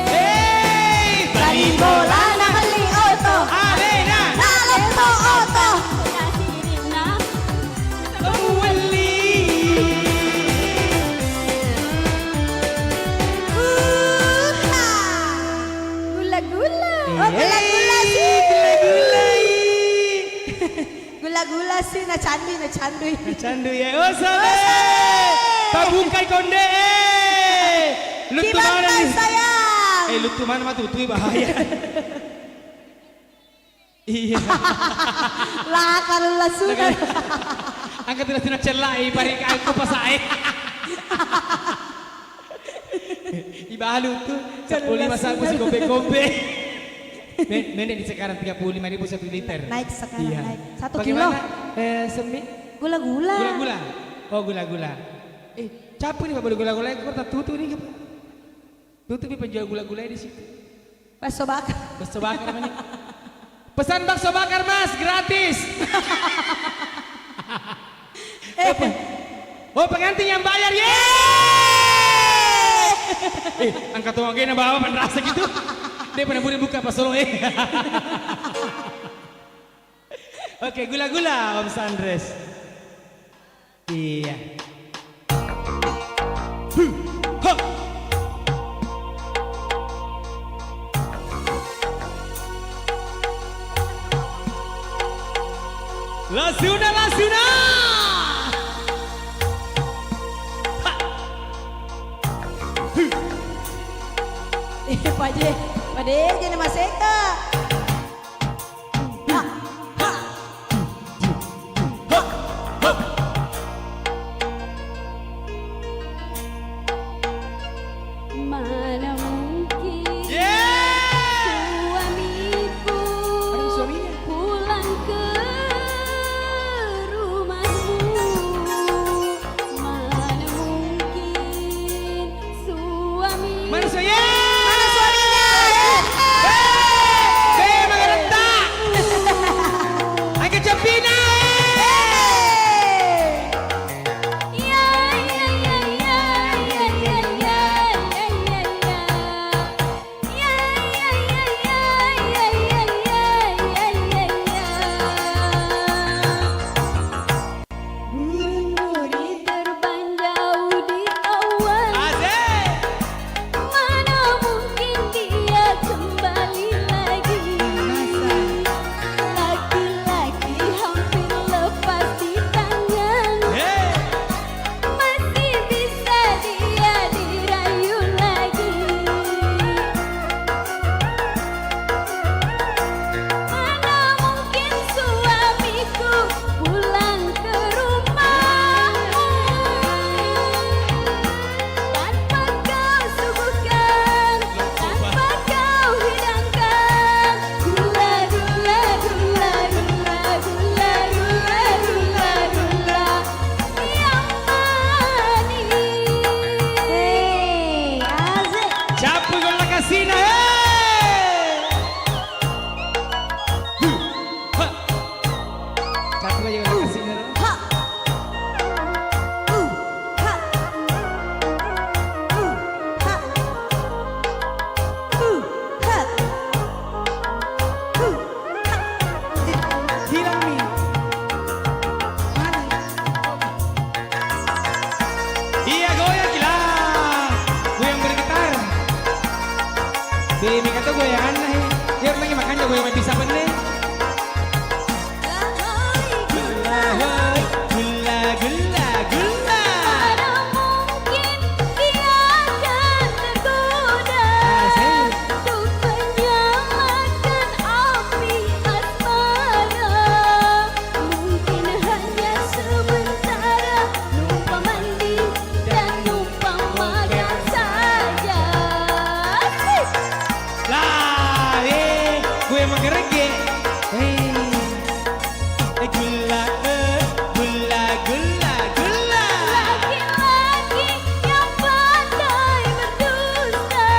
Hey, Bali bola na hali auto. Alena. Nalok mo auto. Wali. Gula-gula. Oh, gula-gula sih. Gula-gula sih na candu. Candu ya. Oh, sabe. Pabukai konde. Lutu mana Gimana nih? sayang? Lutu mana mah tutui bahaya. Iya. Lah kalau lah sudah. Angkat tidak celai bari aku pasai. Ibalu tuh 15 masa aku si kope-kope. Nenek di sekarang 35.000 1 liter. Naik sekarang Iya. naik. 1 kilo. Bagaimana? Semi? Gula-gula. Gula-gula. Oh, gula-gula. Capek nih Pak beli gula-gula kok tak tutup nih. Tutup nih penjual gula-gula di situ. Bakso bakar. Bakso bakar mana? Pesan bakso bakar Mas, gratis. Oh, pengantin yang bayar, yeay! Angkat uang gini bawa rasa gitu. Dia pernah buka pas solo Oke, gula-gula Om Sandres. Iya. Lasuna. Pak D jadi Mas Eka. Mana mungkin suamiku pulang ke rumahmu. Satu aja udah kasih ngerol. Ha. Ha. Ha. Ha. Hilang nih. Mana? Iya goyang gila. Goyang bergetar. Bimi kata goyang aneh. Dia lagi makannya goyang bisa bener. Gula, gula, gula, gula. Mana mungkin dia akan tergoda untuk menyalakan api asmara. Mungkin hanya sementara, numpang mandi dan numpang makan saja. Lah, gue emang gerege. Gula, gula, gula, gula. Laki-laki yang pandai berdusta,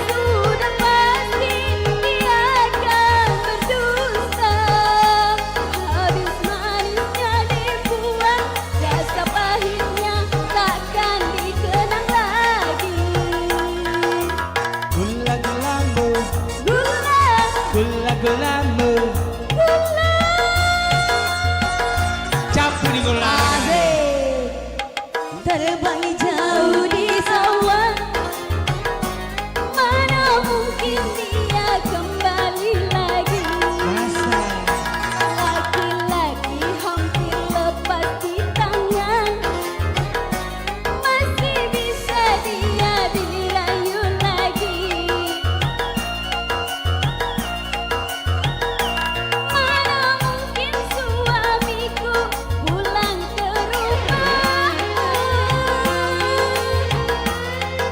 sudah pasti dia akan berdusta. Habis manisnya dibuang, rasa pahitnya takkan dikenang lagi. Gula, gulamu, Gula, gula, gulamu. gula. Campur di gula. Asik. Terbang Jauh di sawah, mana mungkin dia kembali lagi. Laki-laki hampir lepas di tangan, masih bisa dia dirayu lagi. Mana mungkin suamiku pulang ke rumah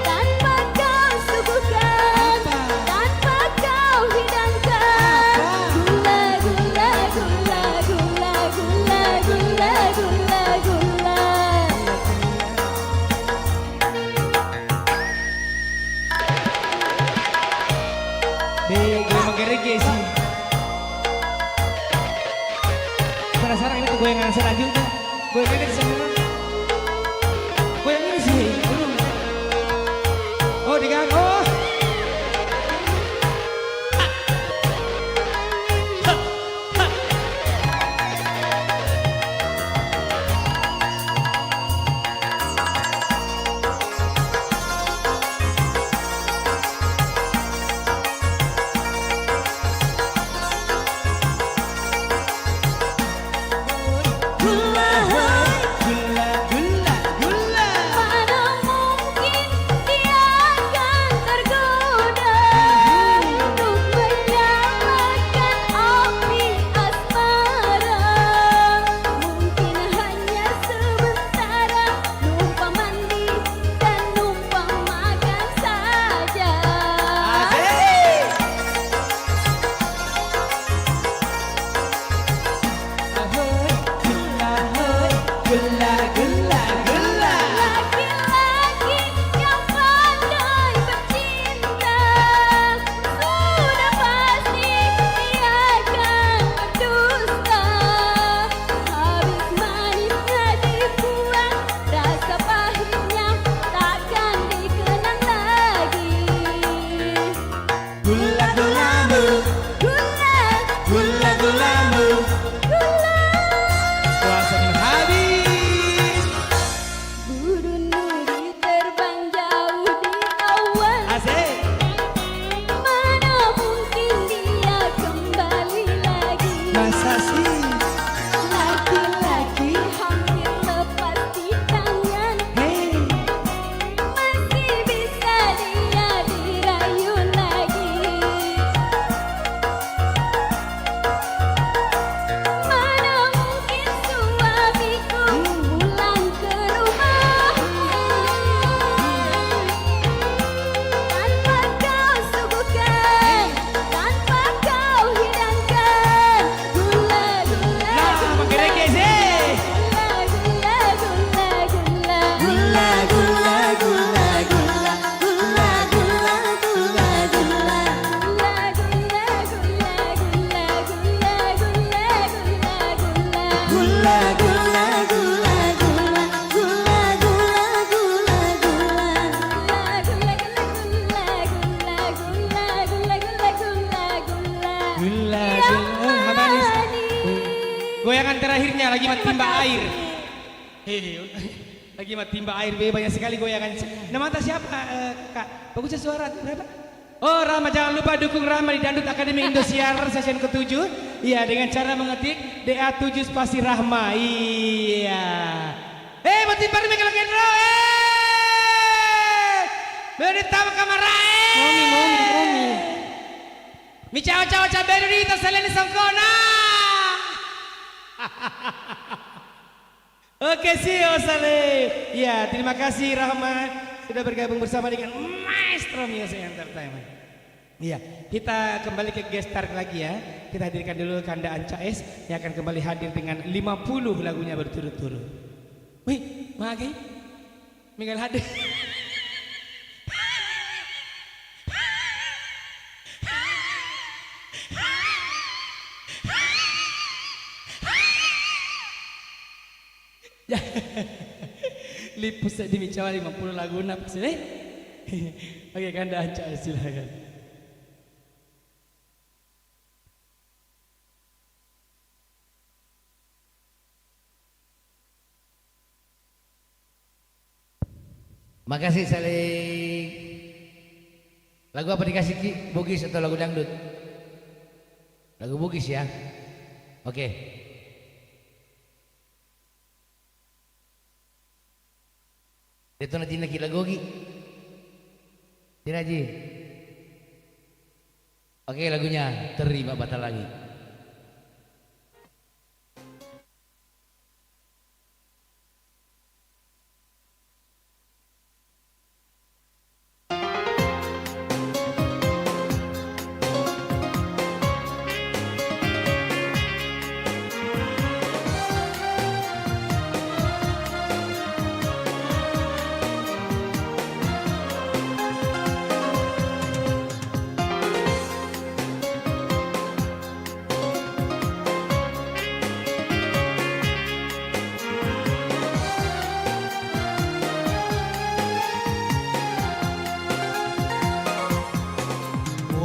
tanpa kau suguhkan, tanpa kau hidangkan. Gula, gula, gula, gula, gula, gula, gula, gula. Gue emang gerege sih. Penasaran ini goyangan selanjutnya. Goyangan di sana. Goyang ini sih. Belum. Oh, digang. Oh. Gula, goyangan terakhirnya lagi timba air. Hehe, lagi timba air, banyak sekali goyangan. Nama atas siapa, Kak? Bagusnya suara berapa? Oh, Rama, jangan lupa dukung Rama di Dangdut Akademi Indosiar session ke-7. Iya, dengan cara mengetik DA7 spasi Rahma. Iya. Buat timbar di Megal Gendro. Beritahu kamarae. Momi. Mi ciao baru di Seleni Songkona. Oke sih Osale. Ya, terima kasih Rahma sudah bergabung bersama dengan Maestro Music Entertainment. Iya, kita kembali ke guest star lagi ya. Kita hadirkan dulu Kanda Anca S yang akan kembali hadir dengan 50 lagunya berturut-turut. Wih, Magi Minggal hadir. Lipus di Micawa 50 lagu apa sih? Oke, Kanda Anca silakan. Makasih saling. Lagu apa dikasih Ki? Bugis atau lagu dangdut? Lagu Bugis ya. Oke. Itu nanti lagi lagu Ki. Tidak Ji. Oke, lagunya Terima Batal Lagi.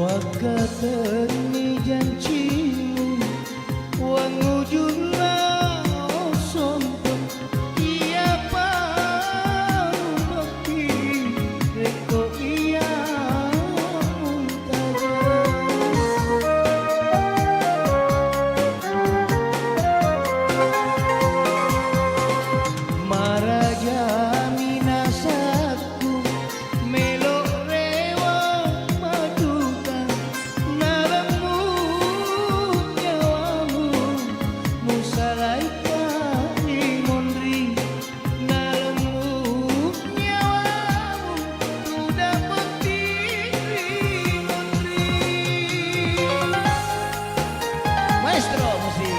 Wakatani janjimu wangujuna osompon iya parumaki reko iya muntaga maraja minasaku melo rewa maduka naramu nyawamu musalaika imondri naramu nyawamu udah berdiri mondri Maestro Musik.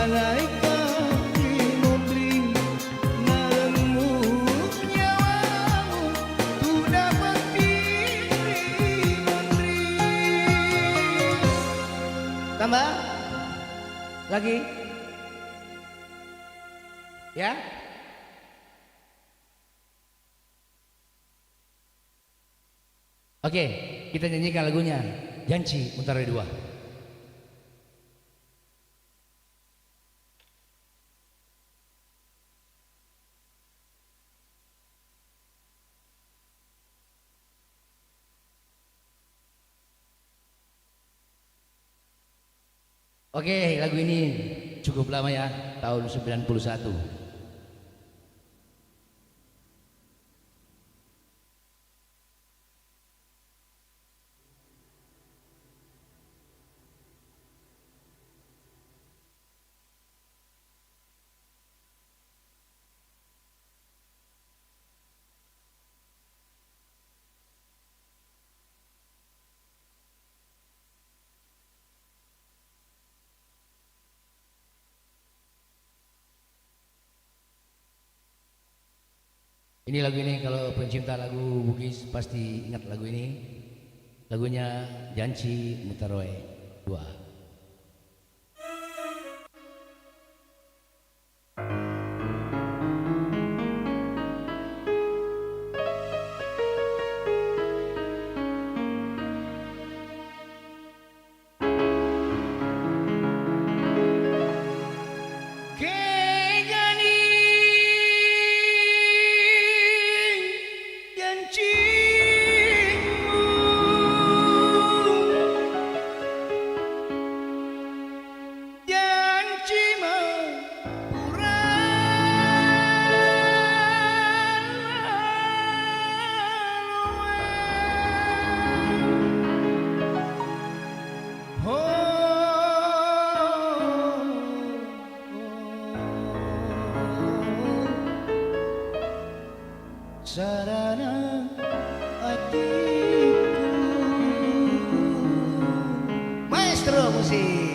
malaikat dimundring ngalemu nyawamu tu dapat diri mundring. Tambah lagi ya. Oke, kita nyanyikan lagunya Janji Mentari 2. Oke, lagu ini cukup lama ya, tahun 91. Ini lagu ini kalau pencinta lagu Bugis pasti ingat lagu ini. Lagunya Janji Mutaroe 2. Sarana hatiku. Maestro musik.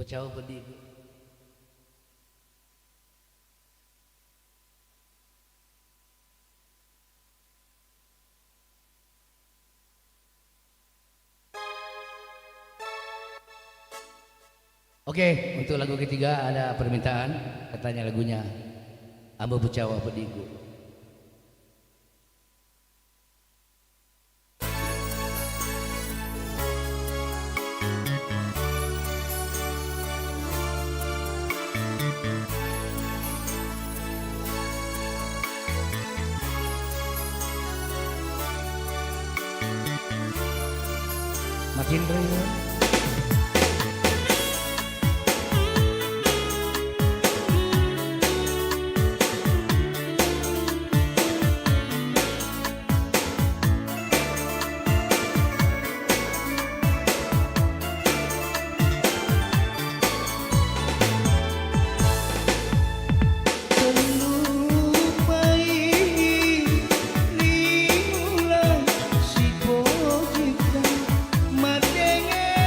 Becawa Pedigo. Oke, untuk lagu ketiga ada permintaan, katanya lagunya Ambo Becawa Pedigo. Makin real. Si Bojita, Madenge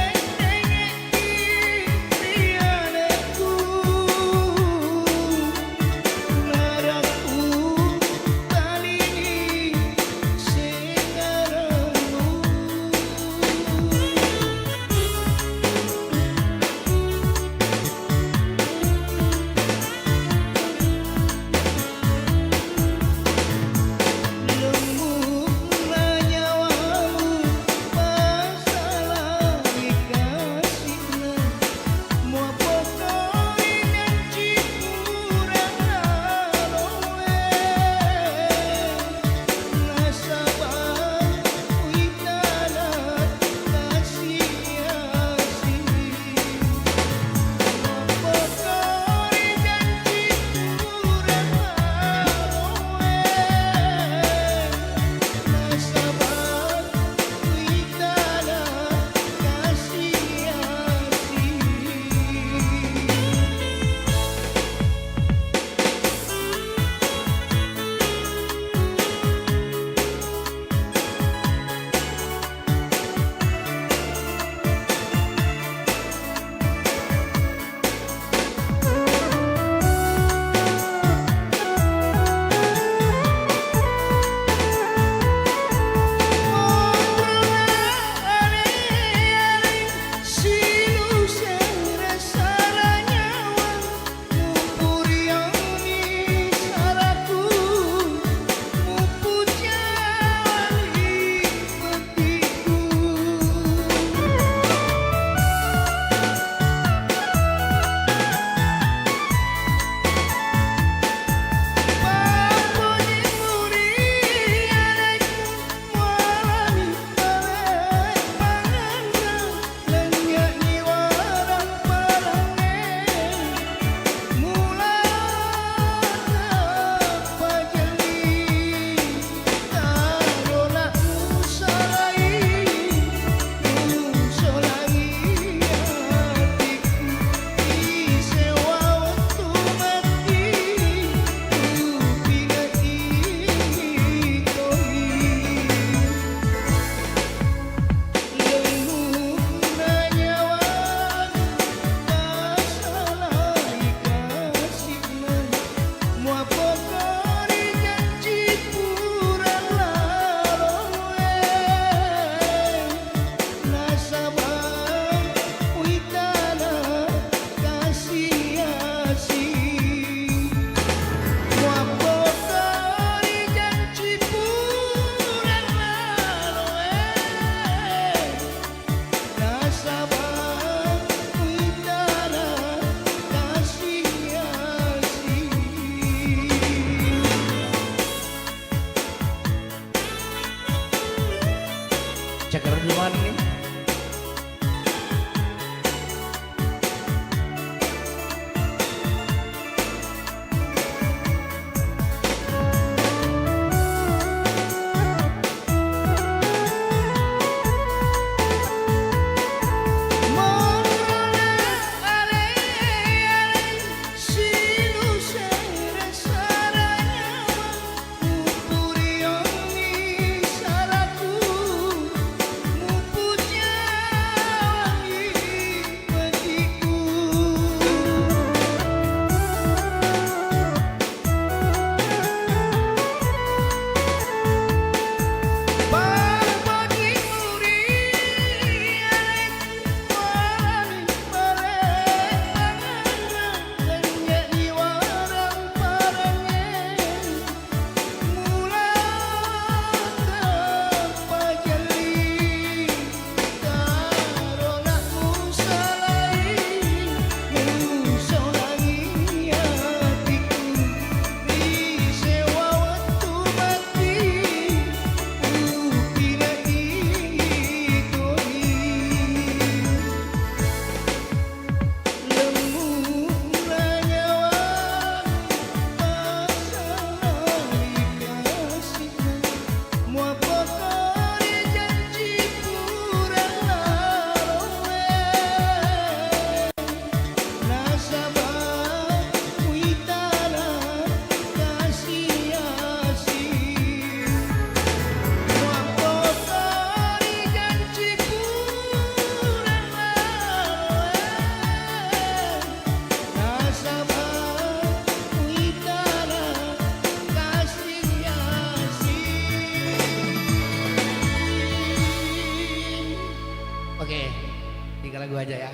ya.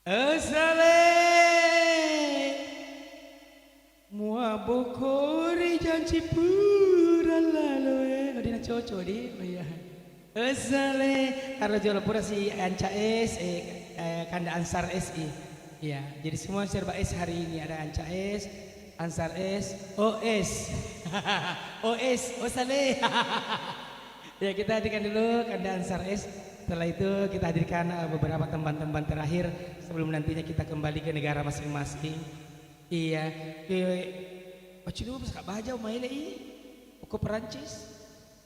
Asale mua bokori janji pura lalu dina coco di ya. Asale harus jual pura si Anca S Kanda Ansar SI. Ya, jadi semua serba S hari ini ada Anca S, Ansar S, OS. OS, Osale. Ya, kita hadirkan dulu Kanda Ansar S. Setelah itu kita hadirkan beberapa teman-teman terakhir sebelum nantinya kita kembali ke negara masing-masing. Iya, Oci dulu bisa baca umaile ini, ke Perancis,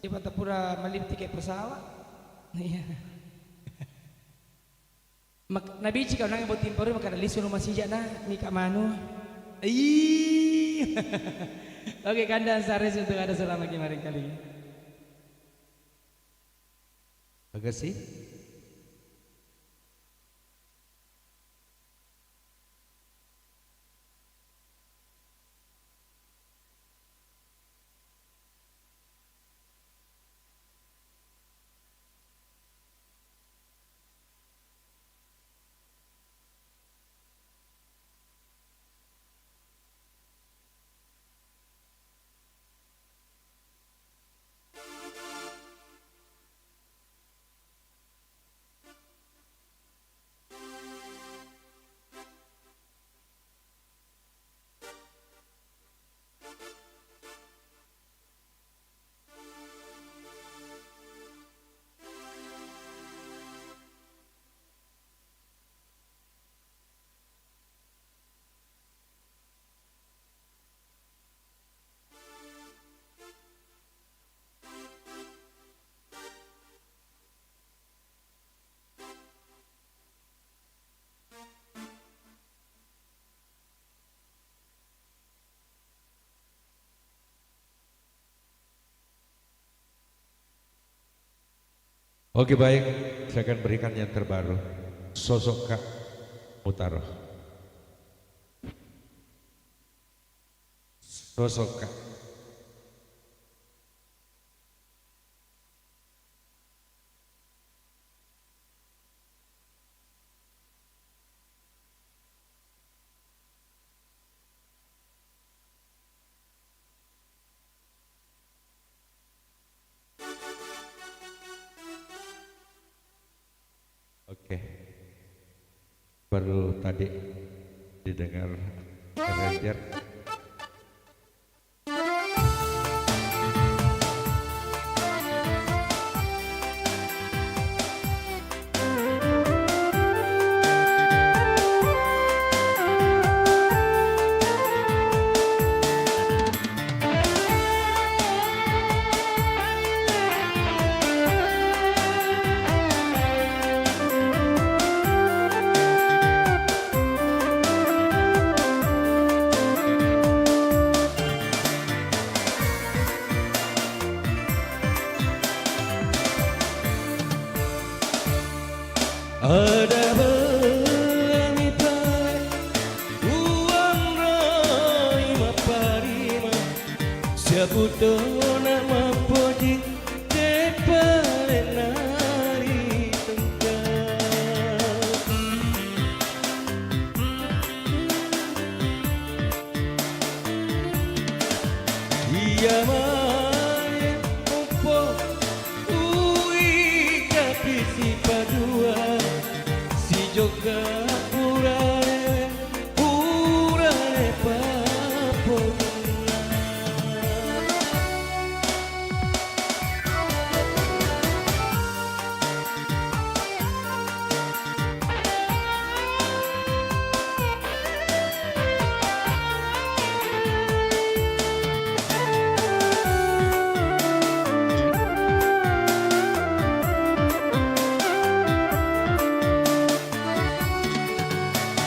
di Pantapura malib tiket pesawat. Iya. Nabi jika orang yang buat timpuri maka lisu rumah si jana mika manu. Iya. Oke, Kanda Ansares untuk ada selama kemarin kali ini. Terima kasih. Oke, baik, saya akan berikan yang terbaru, sosok Kak Mutaroh. Sosok Kak. Oke, baru tadi didengar Ranger. Ada belamita uang rai maparima siaputo nama poji depale nari tengkar iya main opo ui kapisi padua Joka purane papona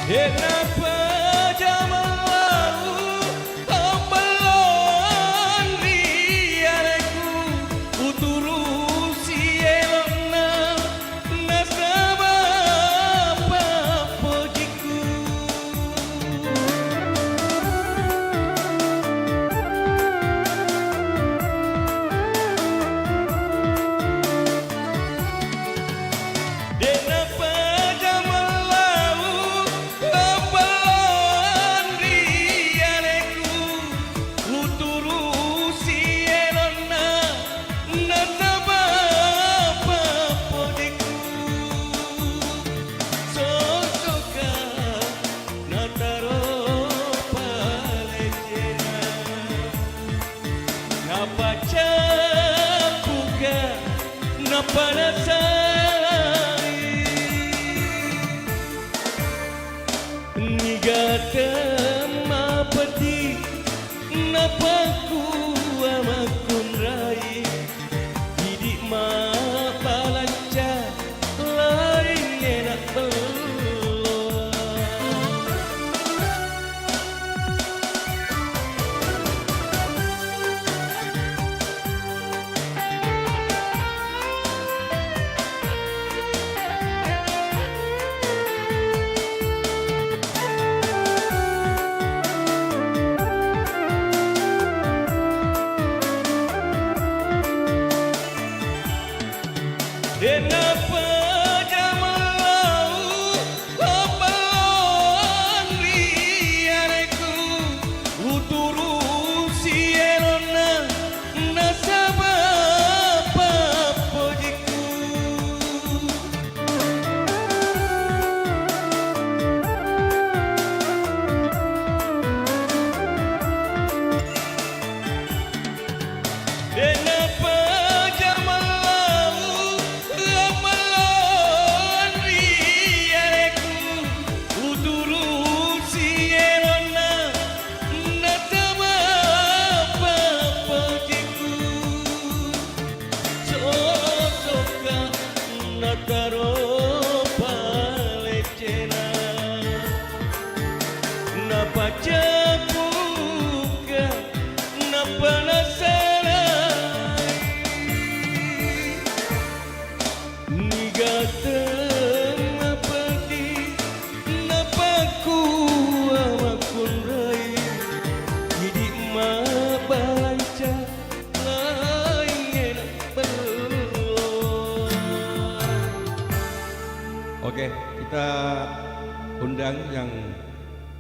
Kenapa zaman lalu kau belum biarku uturusi elokna nasabah papojiku napa nasai nigata mapati napa ku amakun rai hidik ma balanca lain enak belum Kenapa jamalau apalon liareku uturu sielona nasabapa pojiku Kenapa jamalau apalon liareku uturu sielona nasabapa pojiku sosoka nataro palecena napa jabuka napa nasarai nigata mapati napa ku amakun rai hidik ma balanca lain enak belum. Oke, kita undang yang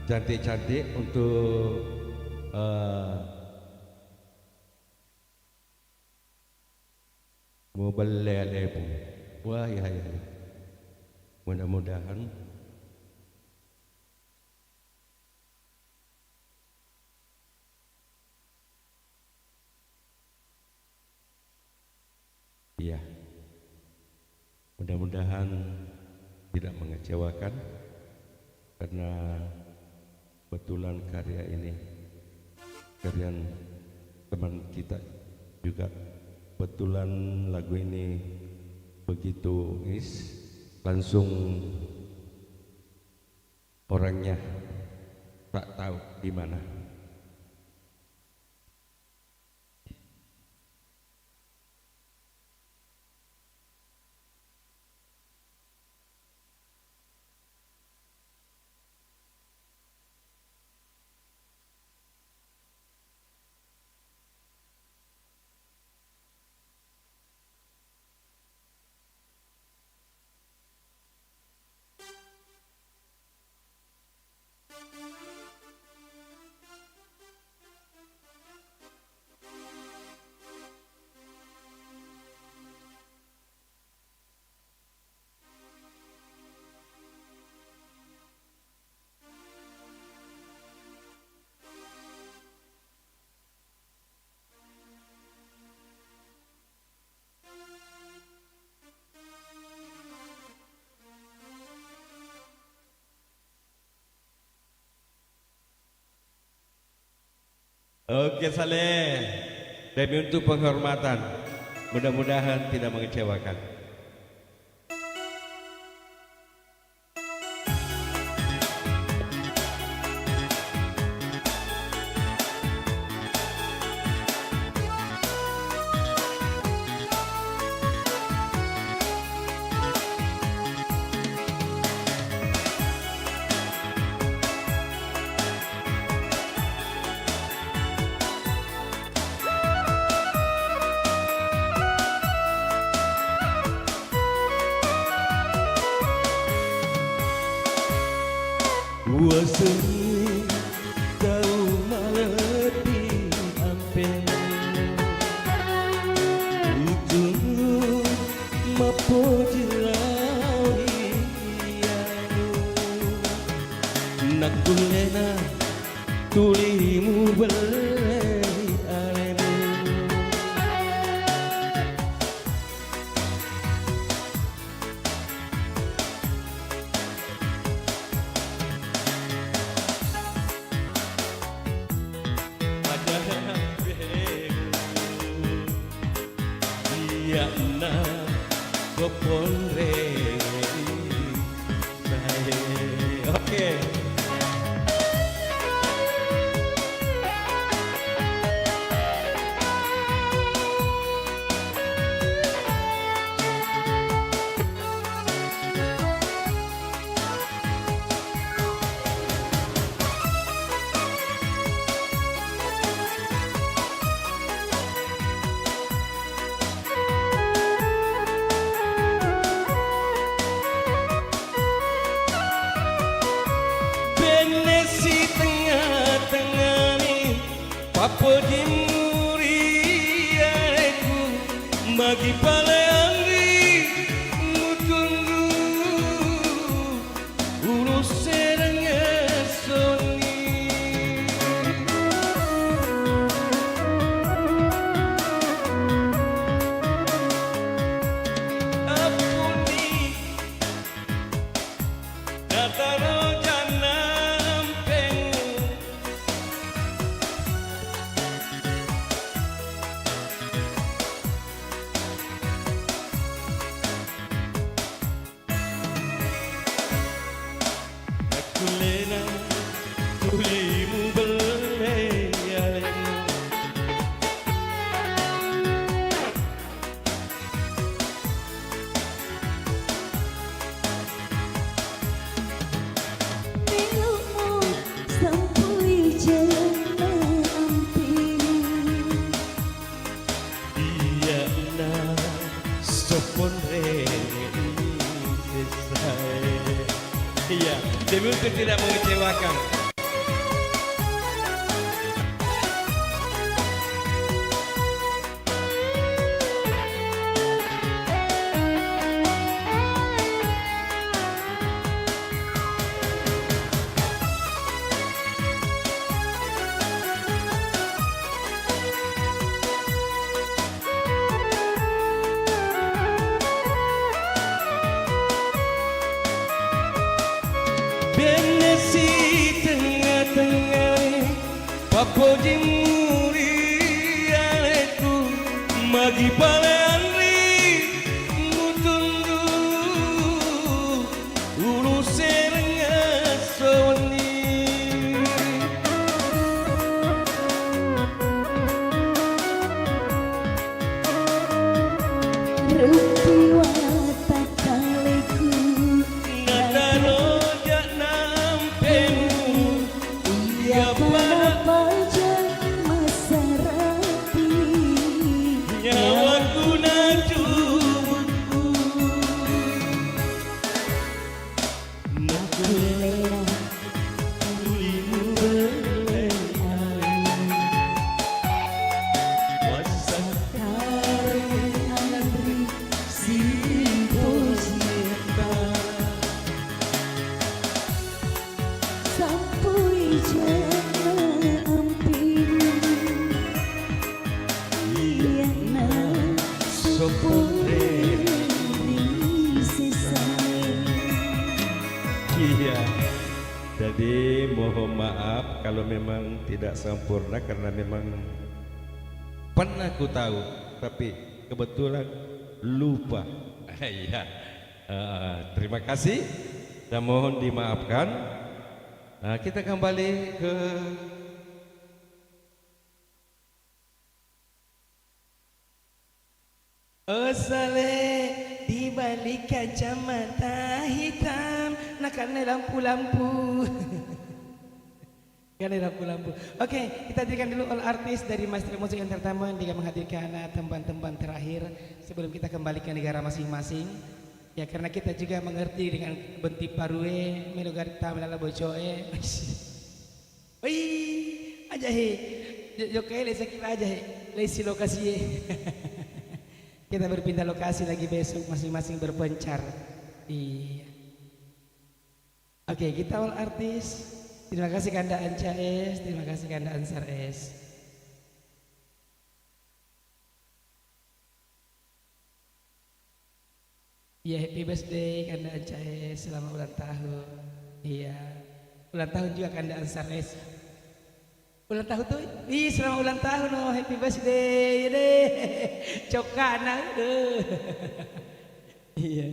cantik-cantik untuk mau belele pun. Wah ya ya. Mudah-mudahan iya. Mudah-mudahan tidak mengecewakan karena kebetulan karya ini karya teman kita juga kebetulan lagu ini begitu langsung orangnya tak tahu di mana. Oke Saleh, demi untuk penghormatan, mudah-mudahan tidak mengecewakan. Wasani kau malati ampen itu mapo jelawi nakulena tulimu beli alemu Kopondre. Oke. Benesi tengah-tengah ni Papa jimuriaku Bagi paleangri Mutunggu Urus serangnya soni Apuni Dataro janam pengu Aku lena tulimu beleyalemu Milumu sampui jalan ampiri Iya na sopon Iya, demi untuk tidak mengecewakan. Benesi tengah-tengah Papa jimuriaku Magi paleanri Mutunggu Urus serangnya soni Rupi watak kaleku Nataro janam pengu Ia pada pajak masarati nyawaku najuku Kulera Tulimu berleari Masa Andri simposita Sampui jalan ampiri Iya na Sopore Iya. Jadi mohon maaf kalau memang tidak sempurna karena memang pernah ku tahu tapi kebetulan lupa. Iya. Terima kasih dan mohon dimaafkan. Nah, kita kembali ke Osale di balik kacamata hitam Nah karena lampu-lampu Karena lampu-lampu Oke, kita hadirkan dulu all artis dari Maestro Musik Entertainment Juga menghadirkan temban-temban terakhir Sebelum kita kembali ke negara masing-masing Ya karena kita juga mengerti dengan benti parue Melugarita melala bocoe Wih, aja he Jokai lesa kira aja he Lesi lokasi he Kita berpindah lokasi lagi besok masing-masing berpencar. Iya. Oke, kita all artis. Terima kasih Kanda Anca S, terima kasih Kanda Ansar S. Iya, happy birthday Kanda Anca S, selamat ulang tahun. Iya. Ulang tahun juga Kanda Ansar S. Ulang tahun tuh, ih selamat ulang tahun oh, happy birthday deh, cokana deh, iya.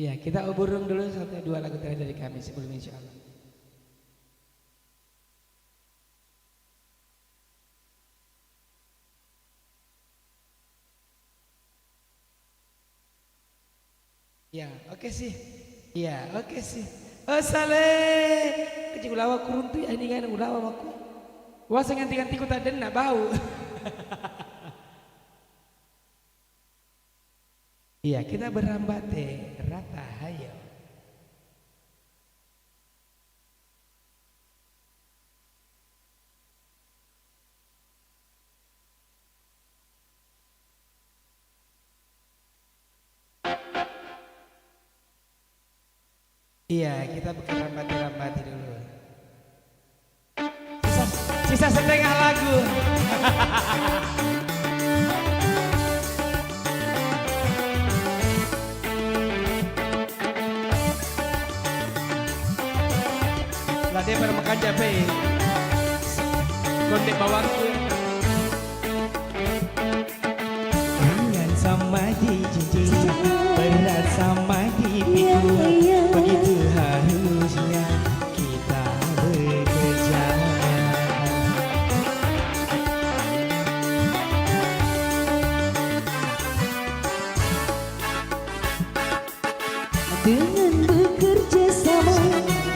Iya, kita obrol dulu satu dua lagu terakhir dari kami sebelum insya Allah. Ya, oke sih. Iya, oke sih. Oh saleh, kecil ulawa kurun tuh ya ini kan ulawa maku. Wah saya ganti-ganti ku tak nak bau. Iya, kita berambat teh rata hayo. Iya, kita bukan rambati dulu. Sisa setengah lagu. Lade pada makan jape. Kondek bawangku. Ringan sama di jinjing, berat sama di pikul. Begitu harusnya kita bekerja. Dengan bekerja sama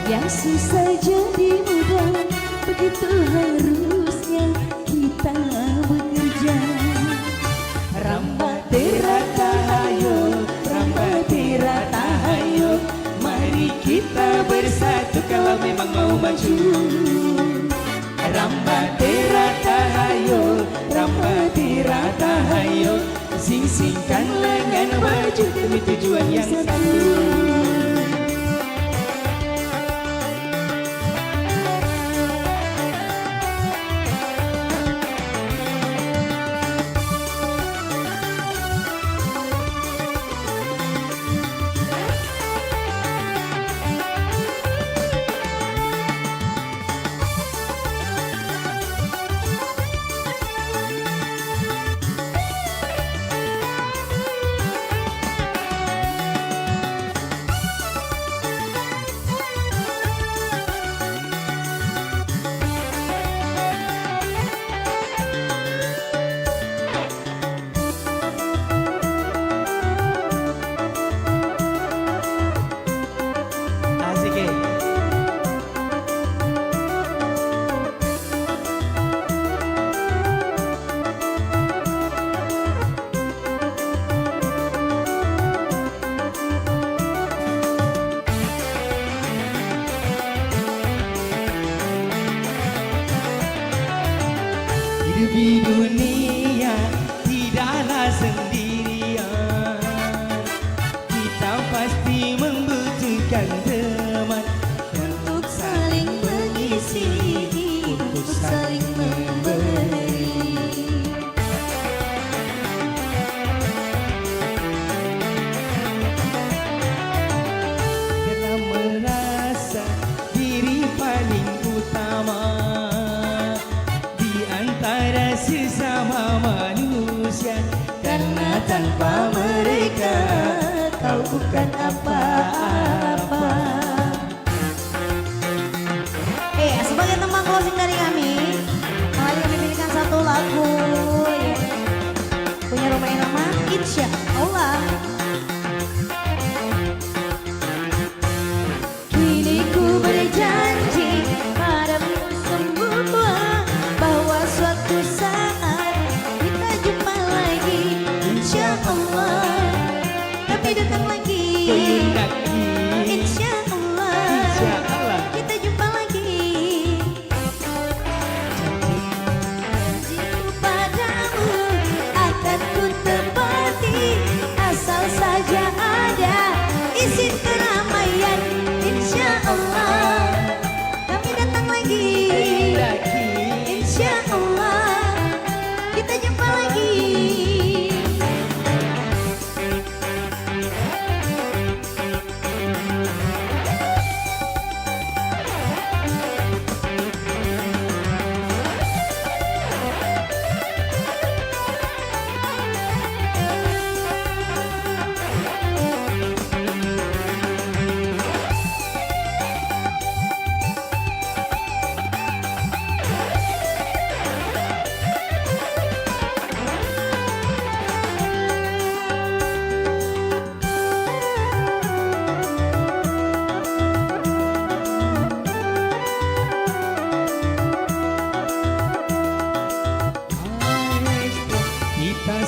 yang susah jadi mudah, begitu harusnya kita bekerja. Rambate rata hayo, rambate rata hayo, mari kita bersatu kalau memang mau maju. Rambate rata hayo, rambate rata hayo, sing-singkan lengan maju demi tujuan yang satu. Hidup di dunia tidaklah sendirian. Kita pasti membutuhkan teman untuk saling mengisi, untuk saling memberi. Karena merasa diri paling utama antara sesama manusia, karena tanpa mereka kau bukan apa-apa. Sebagai teman closing dari kami, mari kami pilihkan satu lagu ya, punya rumah yang nama Insya Allah. Kini ku berjanji padamu semua bahwa suatu saat kita jumpa lagi, insya Allah. Tapi datang lagi,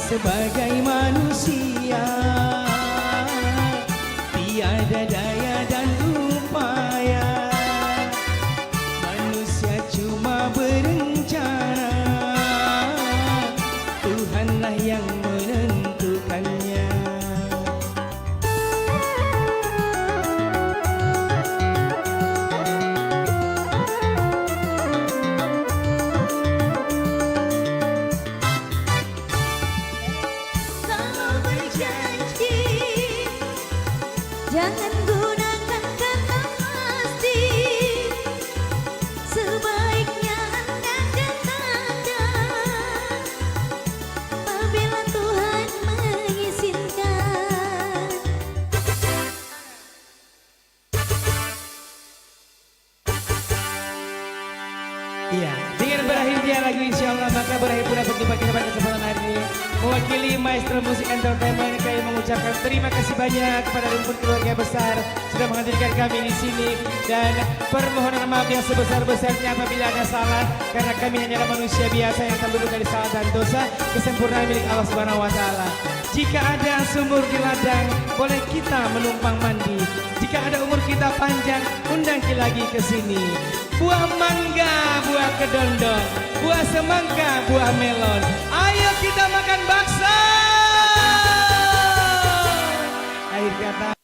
sebagai manusia tiada daya dan upaya, manusia cuma berencana, Tuhanlah yang menentukannya. Kalau berjanji jangan gunakan kata pasti, sebaiknya Anda katakan apabila Tuhan mengizinkan. Iya, dengan berakhirnya lagu insyaallah maka berakhir pula perjumpaan kita pada kesempatan hari ini. Mewakili Maestro Musik Entertainment, kami mengucapkan terima kasih banyak kepada rumpun keluarga besar sudah menghadirkan kami di sini, dan permohonan maaf yang sebesar-besarnya apabila ada salah, karena kami hanyalah manusia biasa yang terluput dari salah dan dosa. Kesempurnaan milik Allah Subhanahu wa taala. Jika ada sumur di ladang, boleh kita menumpang mandi. Jika ada umur kita panjang, undang lagi ke sini. Buah mangga, buah kedondong, buah semangka, buah melon. Ayo kita makan bakso. Akhir kata.